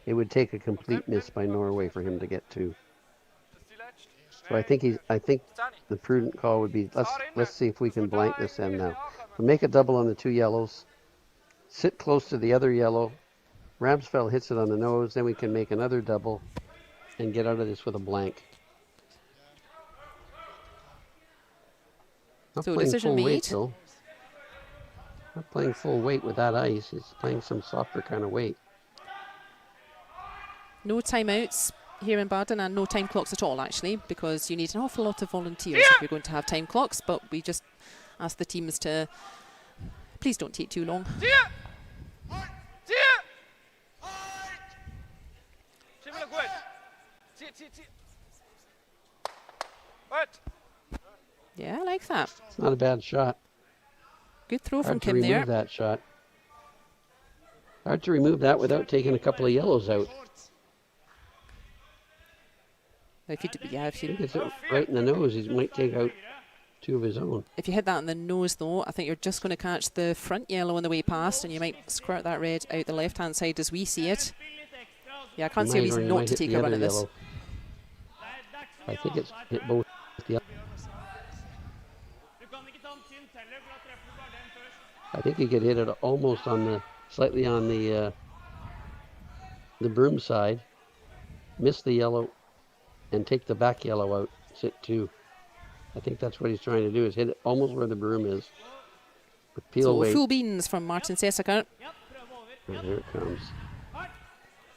It would take a complete miss by Norway for him to get 2. So I think the prudent call would be let's see if we can blank this end now. We'll make a double on the 2 yellows. Sit close to the other yellow. Ramsfjell hits it on the nose. Then we can make another double. and get out of this with a blank. Not So playing decision full made. weight, though. Not playing full weight with that ice. He's playing some softer kind of weight. No timeouts here in Baden and no time clocks at all, actually, because you need an awful lot of volunteers if you're going to have time clocks. But we just ask the teams to please don't take too long. Yeah, I like that. It's not a bad shot. Good throw from Hard to Kim there. remove that shot. Hard to remove that without taking a couple of yellows out. If you If he gets it right in the nose, he might take out 2 of his own. If you hit that in the nose, though, I think you're just going to catch the front yellow on the way past, and you might squirt that red out the left-hand side as we see it. Yeah, I can't see a reason not to take a run at this. I think it's hit both. I think he could hit it almost on the, slightly on the broom side, miss the yellow, and take the back yellow out, sit 2. I think that's what he's trying to do, is hit it almost where the broom is. With peel So weight. full beans from Martin Sessaker. And there it comes.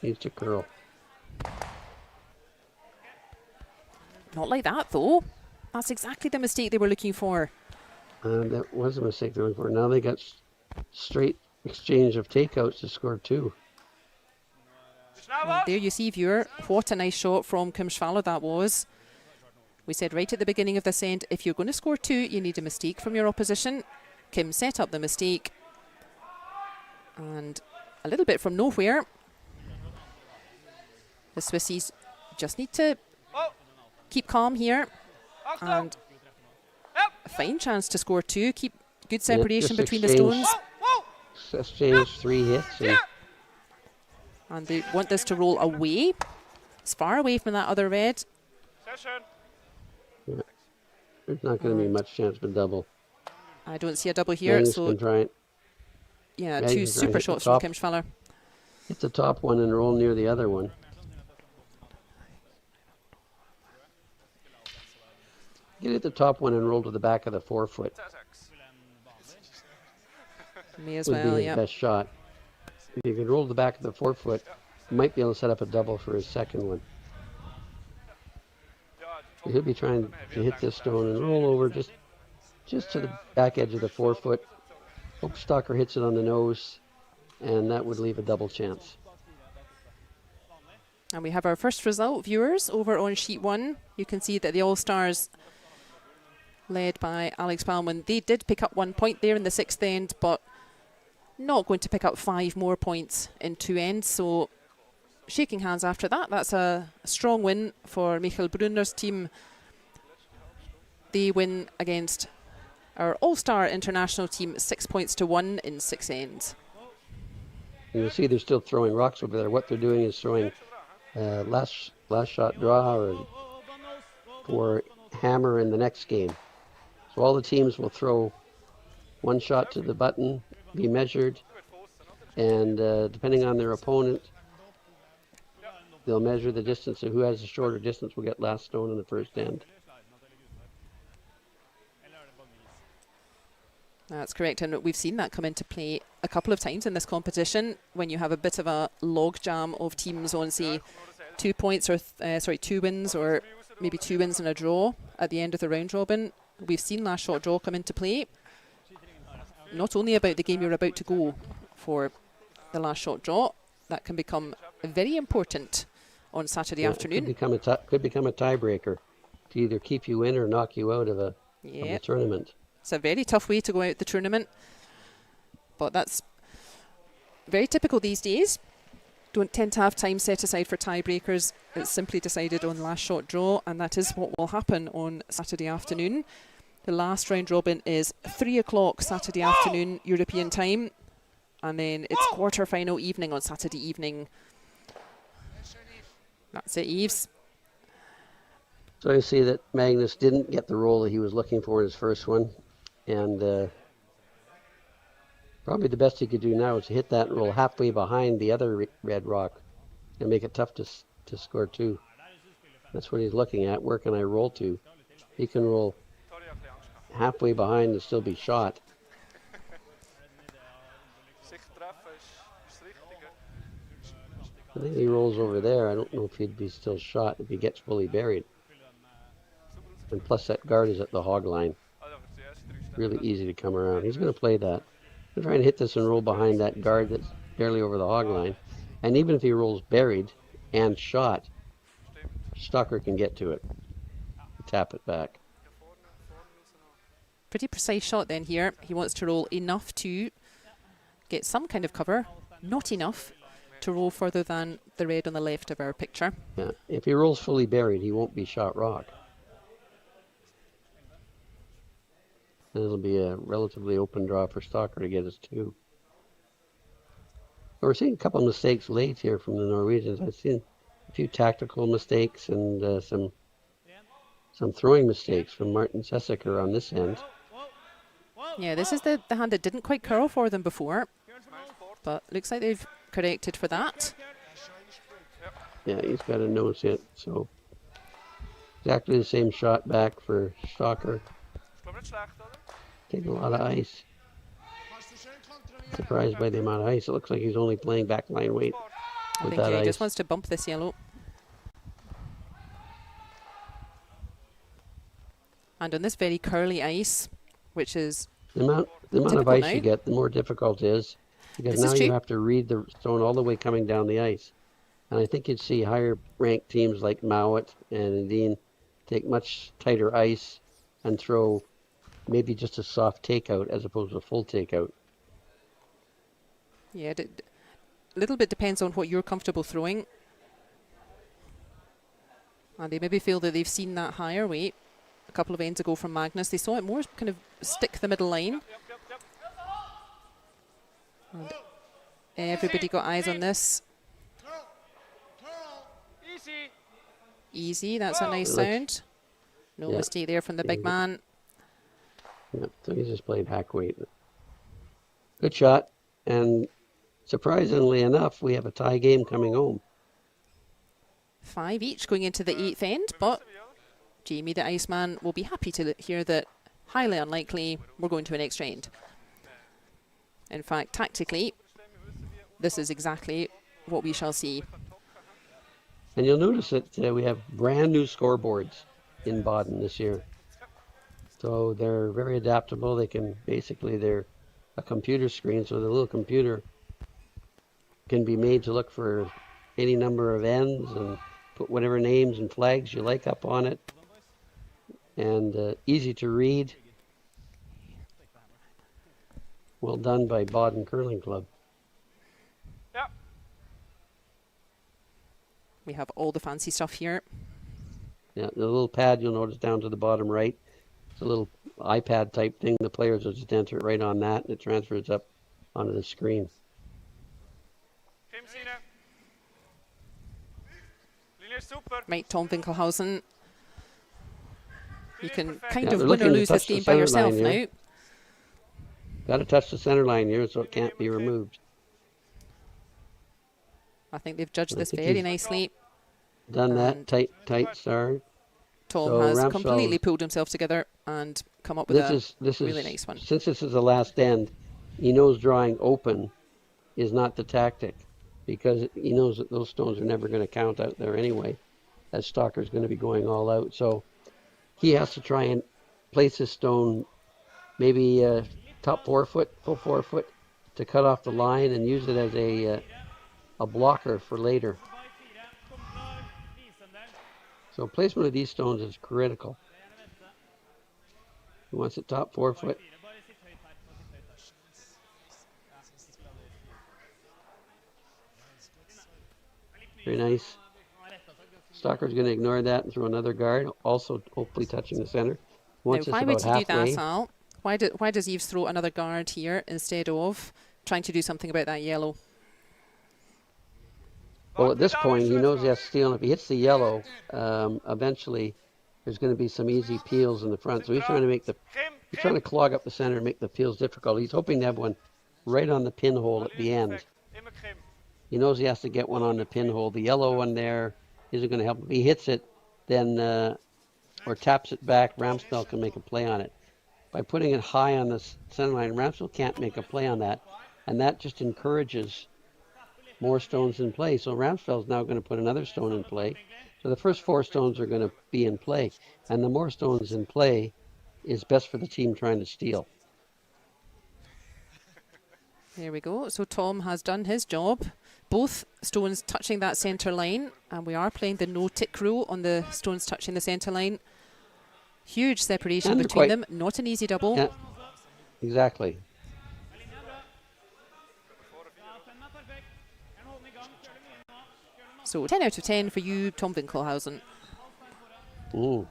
Needs to curl. Not like that, though. That's exactly the mistake they were looking for. And that was a mistake they were looking for. Now they got straight exchange of takeouts to score 2. And there you see, viewer, what a nice shot from Kim Schwaller that was. We said right at the beginning of this end, if you're going to score 2, you need a mistake from your opposition. Kim set up the mistake. And a little bit from nowhere. The Swissies just need to keep calm here. And a fine chance to score 2. Keep good separation between the stones. Exchange 3 hits. And they want this to roll away. It's far away from that other red. Yeah. There's not going to be much chance for double. I don't see a double here. Magnus So can try it. yeah, Yeah, 2 he's trying to super hit the shots from top. Kim Schwaller. Hit the top one and roll near the other one. Get at the top one and roll to the back of the 4-foot. May as Would well, be his yeah. best shot. If you could roll to the back of the 4-foot, you might be able to set up a double for his second one. He'll be trying to hit this stone and roll over just to the back edge of the 4-foot. Hope Stalker hits it on the nose, and that would leave a double chance. And we have our first result, viewers, over on sheet 1. You can see that the All-Stars, led by Alex Baumann, they did pick up 1 point there in the 6th end, but not going to pick up 5 more points in 2 ends. So shaking hands after that. That's a strong win for Michael Brunner's team. They win against our All-Star International team 6 points to 1 in 6 ends. And you see they're still throwing rocks over there. What they're doing is throwing last shot draw or for hammer in the next game. So all the teams will throw 1 shot to the button, be measured, and depending on their opponent, they'll measure the distance. So who has the shorter distance will get last stone in the first end. That's correct, and we've seen that come into play a couple of times in this competition when you have a bit of a log jam of teams on, say, 2 points or 2 wins, or maybe 2 wins and a draw at the end of the round robin. We've seen last shot draw come into play. Not only about the game you're about to go for the last shot draw, that can become very important on Saturday afternoon. Could become a tiebreaker to either keep you in or knock you out of the tournament. It's a very tough way to go out the tournament, but that's very typical these days. Don't tend to have time set aside for tiebreakers. It's simply decided on last shot draw, and that is what will happen on Saturday afternoon. The last round robin is 3 o'clock Saturday afternoon European time, and then it's quarter-final evening on Saturday evening. That's it, Eves. So you see that Magnus didn't get the roll that he was looking for in his first one. And probably the best he could do now is to hit that and roll halfway behind the other red rock and make it tough to score 2. That's what he's looking at. Where can I roll to? He can roll halfway behind and still be shot. I think he rolls over there. I don't know if he'd be still shot if he gets fully buried. And plus that guard is at the hog line. Really easy to come around. He's going to play that. He'll try and hit this and roll behind that guard that's barely over the hog line. And even if he rolls buried and shot, Stalker can get to it. Tap it back. Pretty precise shot then here. He wants to roll enough to get some kind of cover, not enough to roll further than the red on the left of our picture. Yeah. If he rolls fully buried, he won't be shot rock. And it'll be a relatively open draw for Stalker to get us two. We're seeing a couple of mistakes late here from the Norwegians. I've seen a few tactical mistakes and some throwing mistakes from Martin Sessaker on this end. Yeah, this is the hand that didn't quite curl for them before, but looks like they've corrected for that. Yeah, he's got a nose hit, so exactly the same shot back for Stalker. Taking a lot of ice. Surprised by the amount of ice. It looks like he's only playing backline weight I with think that he just ice. wants to bump this yellow. And on this very curly ice, which is The amount of ice you get, the more difficult it is, because now you have to read the stone all the way coming down the ice. And I think you'd see higher ranked teams like Mowat and Indine take much tighter ice and throw maybe just a soft takeout as opposed to a full takeout. Yeah, a little bit depends on what you're comfortable throwing. And they maybe feel that they've seen that higher weight a couple of ends ago from Magnus. They saw it more kind of stick the middle line. And everybody got eyes on this. Easy, that's a nice sound. No mistake there from the big man. Yep, so he's just played hack weight. Good shot, and surprisingly enough, we have a tie game coming home. 5 each going into the 8th end, but Jamie the Iceman will be happy to hear that highly unlikely we're going to an extra end. In fact, tactically, this is exactly what we shall see. And you'll notice that we have brand new scoreboards in Baden this year. So they're very adaptable. They can basically, they're a computer screen, so the little computer can be made to look for any number of ends and put whatever names and flags you like up on it. And easy to read. Well done by Baden Curling Club. We have all the fancy stuff here. Yeah, the little pad you'll notice down to the bottom right. It's a little iPad type thing. The players will just enter it right on that and it transfers up onto the screen. Right, Tom Winkelhausen. You can kind of win or lose this game by yourself now. Got to touch the center line here so it can't be removed. I think they've judged this very nicely. Done that, tight start. Tom has completely pulled himself together and come up with a really nice one. Since this is the last end, he knows drawing open is not the tactic because he knows that those stones are never going to count out there anyway, as Stalker's going to be going all out. So he has to try and place his stone maybe top 4 foot, full 4 foot to cut off the line and use it as a blocker for later. So placement of these stones is critical. He wants it top 4 foot. Very nice. Stalker's going to ignore that and throw another guard, also hopefully touching the center. Now, why would you do that, Sal? Why does Yves throw another guard here instead of trying to do something about that yellow? Well, at this point, he knows he has to steal. And if he hits the yellow, eventually there's going to be some easy peels in the front. So he's trying to clog up the center and make the peels difficult. He's hoping to have one right on the pinhole at the end. He knows he has to get one on the pinhole. The yellow one there isn't going to help. If he hits it, then or taps it back, Ramsfjell can make a play on it. By putting it high on the center line, Ramsfjell can't make a play on that, and that just encourages more stones in play. So Ramsfjell's now going to put another stone in play. So the first 4 stones are going to be in play, and the more stones in play is best for the team trying to steal. There we go. So Tom has done his job. Both stones touching that centre line, and we are playing the no-tick rule on the stones touching the centre line. Huge separation And between them. Not an easy double. Yeah, exactly. So 10 out of 10 for you, Tom Winkelhausen. Ooh.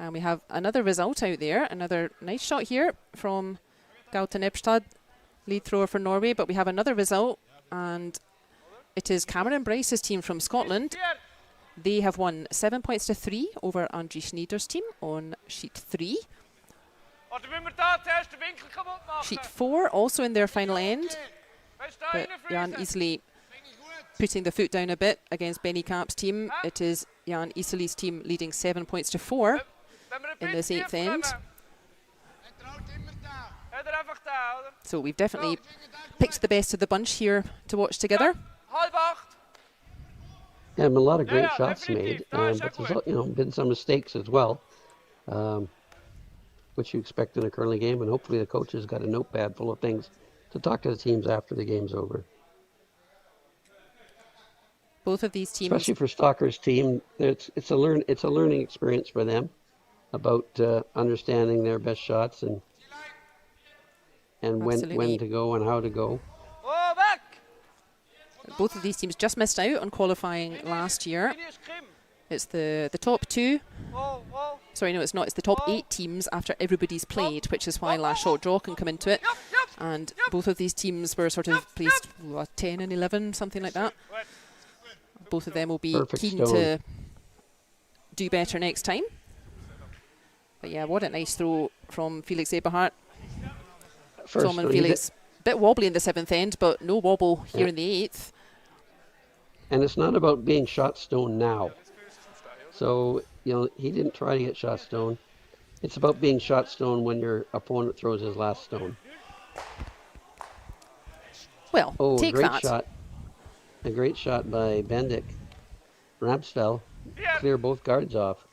And we have another result out there. Another nice shot here from Gauten Epstad, lead thrower for Norway. But we have another result, and it is Cameron Bryce's team from Scotland. They have won 7 points to 3 over Andrie Schneider's team on sheet 3. Sheet 4 also in their final end, but Jan Iseli putting the foot down a bit against Benny Kapp's team. It is Jan Iseli's team leading 7 points to 4 in this 8th end. So we've definitely picked the best of the bunch here to watch together. Yeah, a lot of great shots made, but there's been some mistakes as well, which you expect in a curling game, and hopefully the coaches got a notepad full of things to talk to the teams after the game's over. Both of these teams, especially for Stalker's team, it's a learning experience for them about understanding their best shots and when to go and how to go. Both of these teams just missed out on qualifying last year. It's the top 2. Sorry, no, it's not. It's the top 8 teams after everybody's played, which is why last shot draw can come into it. And both of these teams were sort of placed 10 and 11, something like that. Both of them will be keen to do better next time. But yeah, what a nice throw from Felix Eberhardt. Tom and Felix, a bit wobbly in the 7th end, but no wobble here in the 8th. And it's not about being shot stone now. So, he didn't try to get shot stone. It's about being shot stone when your opponent throws his last stone. Well, take great that. Shot. A great shot by Bendik. Ramsfjell clear both guards off.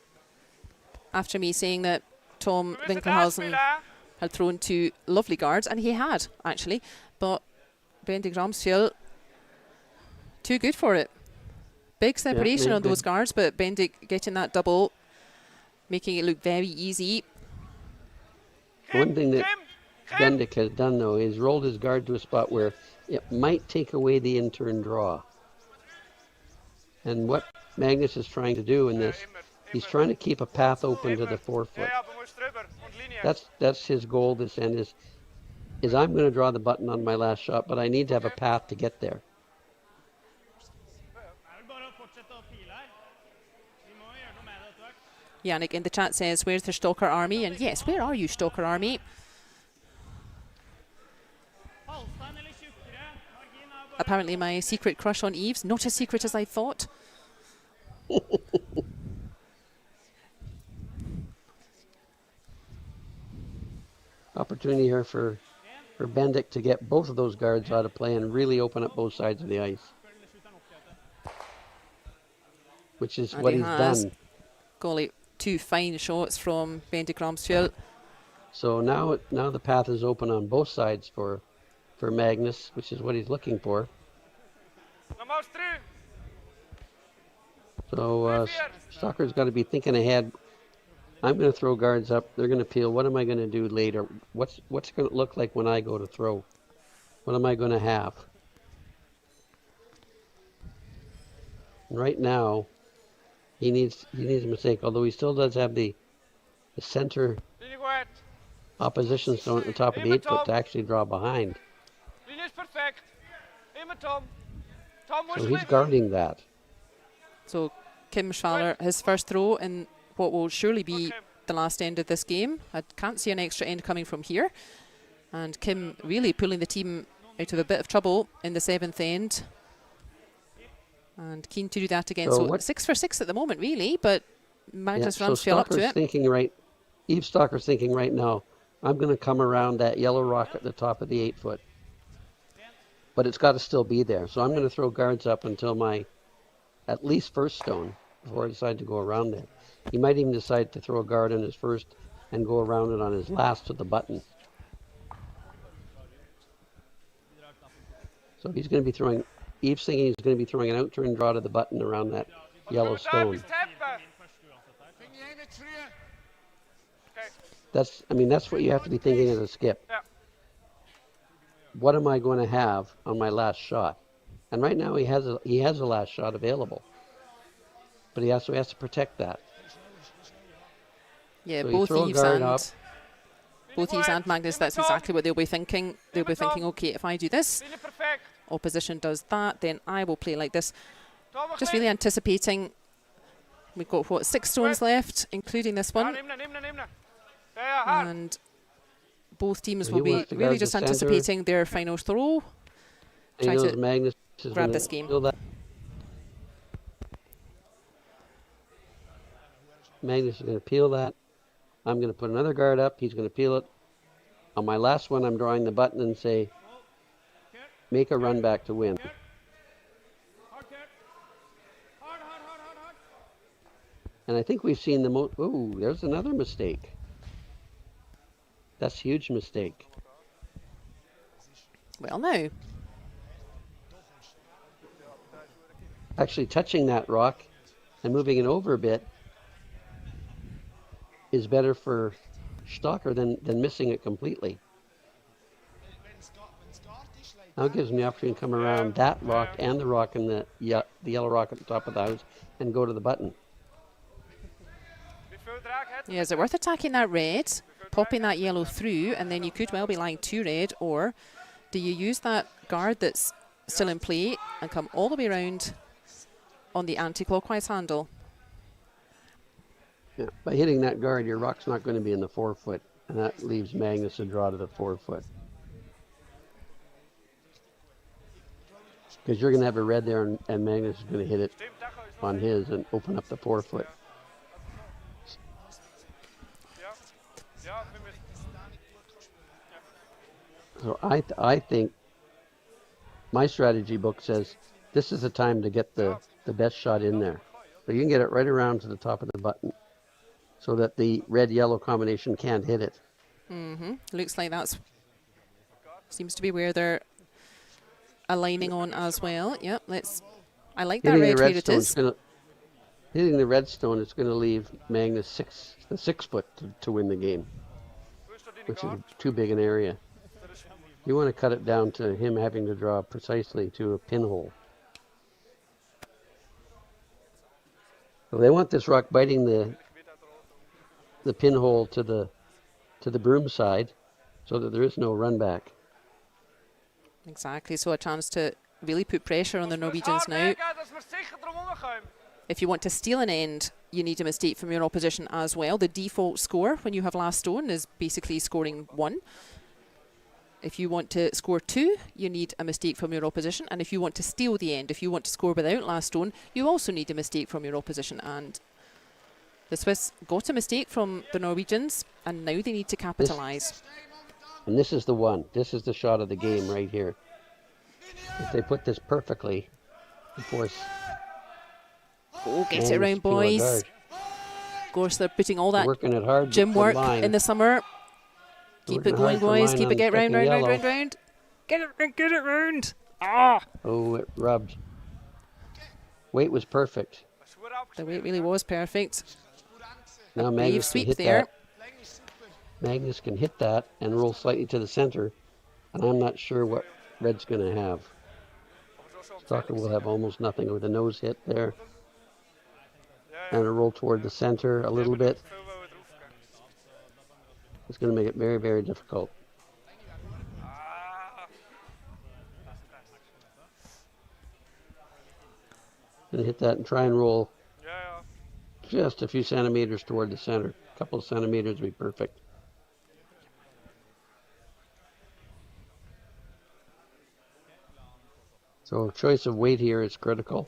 After me saying that Tom Winkelhausen had thrown 2 lovely guards, and he had, actually, but Bendik Ramsfjell, too good for it. Big separation on those guards, but Bendik getting that double, making it look very easy. One thing that Bendik has done, though, is rolled his guard to a spot where it might take away the in-turn draw. And what Magnus is trying to do in this, he's trying to keep a path open to the forefoot. That's his goal this end is I'm going to draw the button on my last shot, but I need to have a path to get there. Yannick in the chat says, where's the Stalker Army? And yes, where are you, Stalker Army? Apparently my secret crush on Eve's, not as secret as I thought. Opportunity here for Bendik to get both of those guards out of play and really open up both sides of the ice. Which is what he's done. Golly, 2 fine shots from Bendik Ramsfjell. So now the path is open on both sides for Magnus, which is what he's looking for. So Stalker's got to be thinking ahead. I'm going to throw guards up. They're going to peel. What am I going to do later? What's it going to look like when I go to throw? What am I going to have? And right now, he needs a mistake. Although he still does have the center opposition stone at the top of the 8-foot to actually draw behind. So he's guarding that. So Kim Schwaller, his first throw in what will surely be the last end of this game. I can't see an extra end coming from here. And Kim really pulling the team out of a bit of trouble in the 7th end. And keen to do that again. So So 6 for 6 at the moment, really, but Magnus Ramsfjell up to Stalker's it. thinking Eve Stalker's thinking right now, I'm going to come around that yellow rock at the top of the 8 foot. But it's got to still be there. So I'm going to throw guards up until my at least first stone before I decide to go around there. He might even decide to throw a guard on his first and go around it on his last to the button. So he's going to be throwing, Eve's thinking he's going to be throwing an out-turn draw to the button around that yellow stone. That's what you have to be thinking as a skip. What am I going to have on my last shot? And right now he has a last shot available. But he also has to protect that. Yeah, So both Eves and Magnus, that's exactly what they'll be thinking. They'll be thinking, okay, if I do this, opposition does that, then I will play like this. Just really anticipating. We've got, what, 6 stones left, including this one. And both teams will be really just anticipating their final throw. Try to Magnus grab this game. Magnus is going to peel that. I'm going to put another guard up. He's going to peel it. On my last one, I'm drawing the button and say, make a run back to win. And I think we've seen the most. Ooh, there's another mistake. That's a huge mistake. Well, no. Actually, touching that rock and moving it over a bit is better for Stalker than missing it completely. Now it gives me the opportunity to come around that rock and the rock in the yellow rock at the top of the house and go to the button. Yeah, is it worth attacking that red, popping that yellow through, and then you could well be lying 2 red, or do you use that guard that's still in play and come all the way around on the anti-clockwise handle? Yeah, by hitting that guard, your rock's not going to be in the 4 foot, and that leaves Magnus a draw to the 4 foot. Because you're going to have a red there, and Magnus is going to hit it on his and open up the 4 foot. So I think my strategy book says this is the time to get the best shot in there. So you can get it right around to the top of the button so that the red-yellow combination can't hit it. Looks like that's seems to be where they're aligning on as well. Yep, I like that red here it is. Hitting the red stone is going to leave Magnus the 6 foot to win the game, which is too big an area. You want to cut it down to him having to draw precisely to a pinhole. So they want this rock biting the pinhole to the broom side so that there is no run back. Exactly, so a chance to really put pressure on the Norwegians now. If you want to steal an end, you need a mistake from your opposition as well. The default score when you have last stone is basically scoring 1. If you want to score 2, you need a mistake from your opposition. And if you want to steal the end, if you want to score without last stone, you also need a mistake from your opposition. And the Swiss got a mistake from the Norwegians, and now they need to capitalise. And this is the one. This is the shot of the game right here. If they put this perfectly, of course. Oh, get it around, boys. Of course, they're putting all that working it hard gym work in the summer. Keep it going, boys. Keep it. Get round. Get it round. Ah! Oh, it rubbed. Weight was perfect. The weight really was perfect. Now Magnus can hit that. Magnus can hit that and roll slightly to the center, and I'm not sure what red's going to have. Stalker will have almost nothing with a nose hit there, and a roll toward the center a little bit. It's going to make it very, very difficult. Going to hit that and try and roll just a few centimeters toward the center. A couple of centimeters would be perfect. So choice of weight here is critical.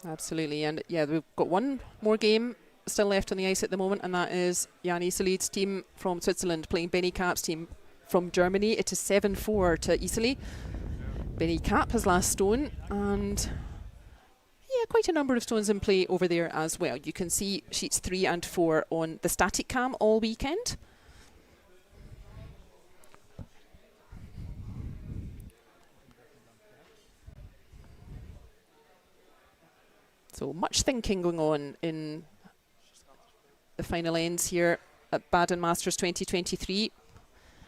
Absolutely, and yeah, we've got one more game still left on the ice at the moment, and that is Jan Iselid's team from Switzerland playing Benny Kapp's team from Germany. It is 7-4 to Iseli. Benny Kapp has last stone, and yeah, quite a number of stones in play over there as well. You can see sheets 3 and 4 on the static cam all weekend. So much thinking going on in the final ends here at Baden Masters 2023.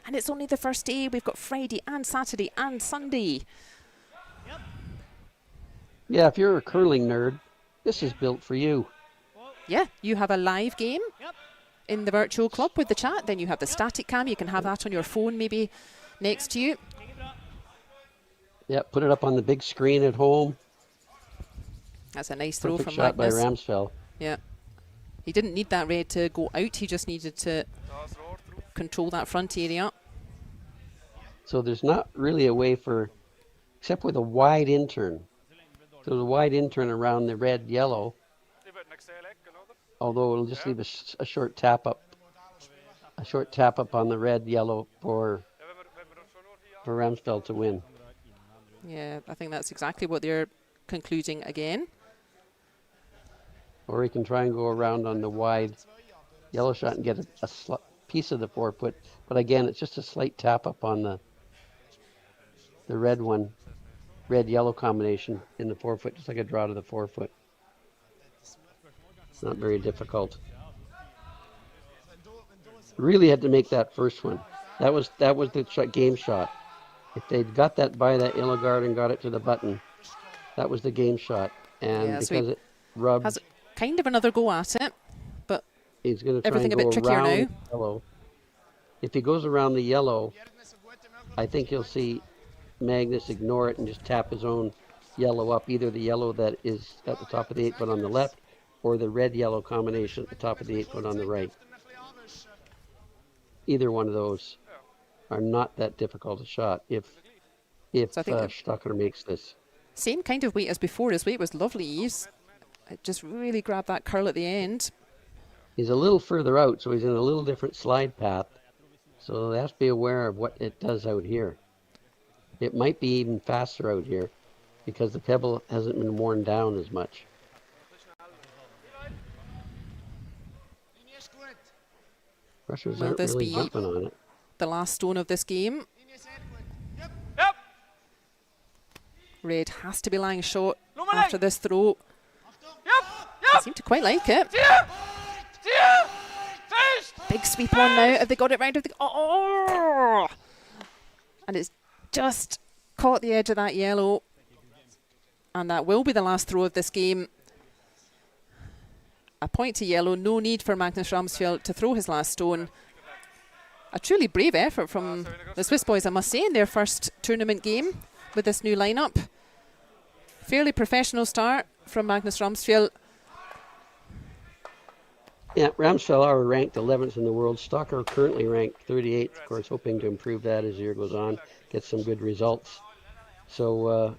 And it's only the first day. We've got Friday and Saturday and Sunday. Yeah, if you're a curling nerd, this is built for you. Yeah, you have a live game in the virtual club with the chat. Then you have the static cam. You can have that on your phone maybe next to you. Yeah, put it up on the big screen at home. That's a nice throw Perfect from shot Magnus. by Ramsfjell. Yeah. He didn't need that red to go out. He just needed to control that front area. So there's not really a way for, except with a wide intern. So the wide intern around the red yellow, although it'll just leave a short tap up on the red yellow for Ramsfjell to win. Yeah, I think that's exactly what they're concluding again. Or he can try and go around on the wide yellow shot and get a piece of the forefoot. But again, it's just a slight tap up on the red one, red-yellow combination in the forefoot, just like a draw to the forefoot. It's not very difficult. Really had to make that first one. That was the game shot. If they'd got that by that yellow guard and got it to the button, that was the game shot. And yeah, because it rubbed, has kind of another go at it, but he's going to try everything and a go bit trickier around now. yellow. If he goes around the yellow, I think you'll see Magnus ignore it and just tap his own yellow up, either the yellow that is at the top of the 8-foot on the left or the red-yellow combination at the top of the 8-foot on the right. Either one of those are not that difficult a shot if So I think Stocker makes this. Same kind of weight as before. His weight was lovely. It just really grabbed that curl at the end. He's a little further out, so he's in a little different slide path. So they have to be aware of what it does out here. It might be even faster out here because the pebble hasn't been worn down as much. Russians aren't really jumping on it. The last stone of this game. Red has to be lying short after this throw. They seem to quite like it. Big sweep on now. Have they got it round? Oh! And it's just caught the edge of that yellow. And that will be the last throw of this game. A point to yellow. No need for Magnus Ramsfjell to throw his last stone. A truly brave effort from the Swiss boys, I must say, in their first tournament game with this new lineup. Fairly professional start from Magnus Ramsfjell. Yeah, Ramsfjell are ranked 11th in the world. Stocker currently ranked 38th, of course, hoping to improve that as the year goes on, get some good results. So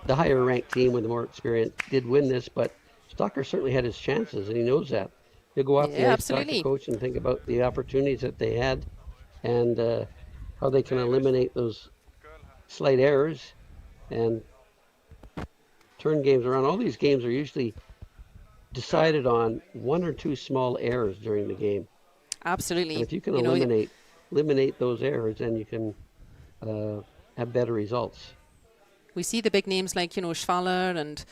the higher ranked team with the more experience did win this, but Stocker certainly had his chances, and he knows that. He'll go off the ice, talk to the coach, and think about the opportunities that they had and how they can eliminate those slight errors and turn games around. All these games are usually decided on one or two small errors during the game. Absolutely. And if you can eliminate those errors, then you can have better results. We see the big names like, Schwaller and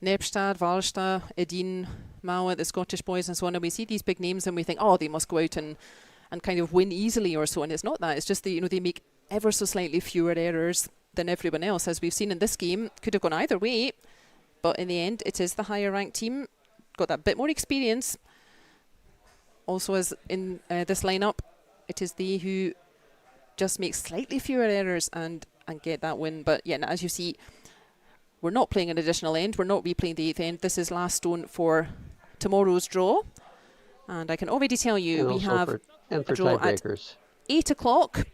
Nepstad, Wallstad, Edin, Mauer, the Scottish boys and so on, and we see these big names and we think, oh, they must go out and kind of win easily or so, and it's not that. It's just that, they make ever so slightly fewer errors than everyone else, as we've seen in this game. Could have gone either way, but in the end, it is the higher ranked team. Got that bit more experience. Also, as in this lineup, it is they who just make slightly fewer errors and get that win. But yeah, as you see, we're not playing an additional end. We're not replaying the 8th end. This is last stone for tomorrow's draw. And I can already tell you, we have a draw at 8 o'clock.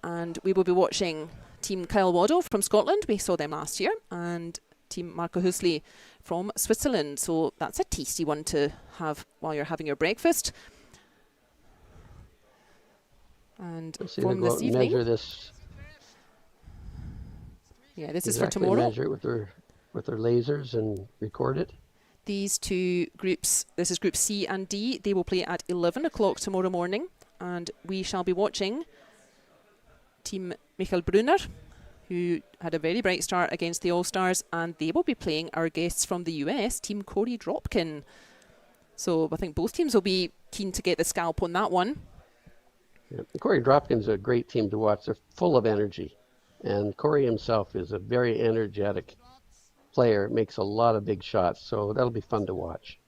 And we will be watching Team Kyle Waddell from Scotland. We saw them last year. And Team Marco Hösli from Switzerland. So that's a tasty one to have while you're having your breakfast. And from this evening, measure this. Yeah, this is for tomorrow. Measure it with their lasers and record it. These two groups, this is Group C and D, they will play at 11 o'clock tomorrow morning, and we shall be watching Team Michael Brunner, who had a very bright start against the All-Stars, and they will be playing our guests from the US, Team Corey Dropkin. So I think both teams will be keen to get the scalp on that one. Yeah, Corey Dropkin's a great team to watch. They're full of energy, and Corey himself is a very energetic player, makes a lot of big shots, so that'll be fun to watch.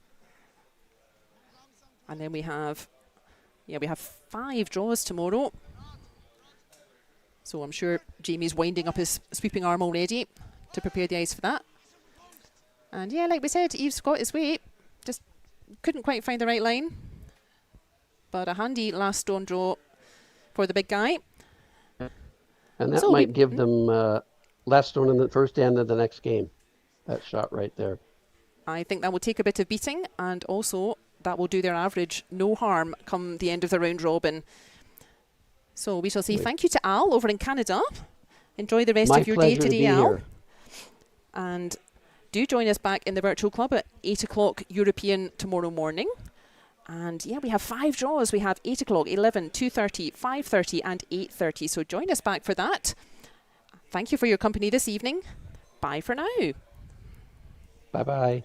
And then we have 5 draws tomorrow. So I'm sure Jamie's winding up his sweeping arm already to prepare the ice for that. And yeah, like we said, Eve's got his way. Just couldn't quite find the right line. But a handy last stone draw for the big guy. And that might give them last stone in the first end of the next game. That shot right there. I think that will take a bit of beating, and also that will do their average no harm come the end of the round robin. So we shall say thank you to Al over in Canada. Enjoy the rest of your day today, Al. And do join us back in the virtual club at 8 o'clock European tomorrow morning. And yeah, we have 5 draws. We have 8 o'clock, 11, 2:30, 5:30 and 8:30. So join us back for that. Thank you for your company this evening. Bye for now. Bye-bye.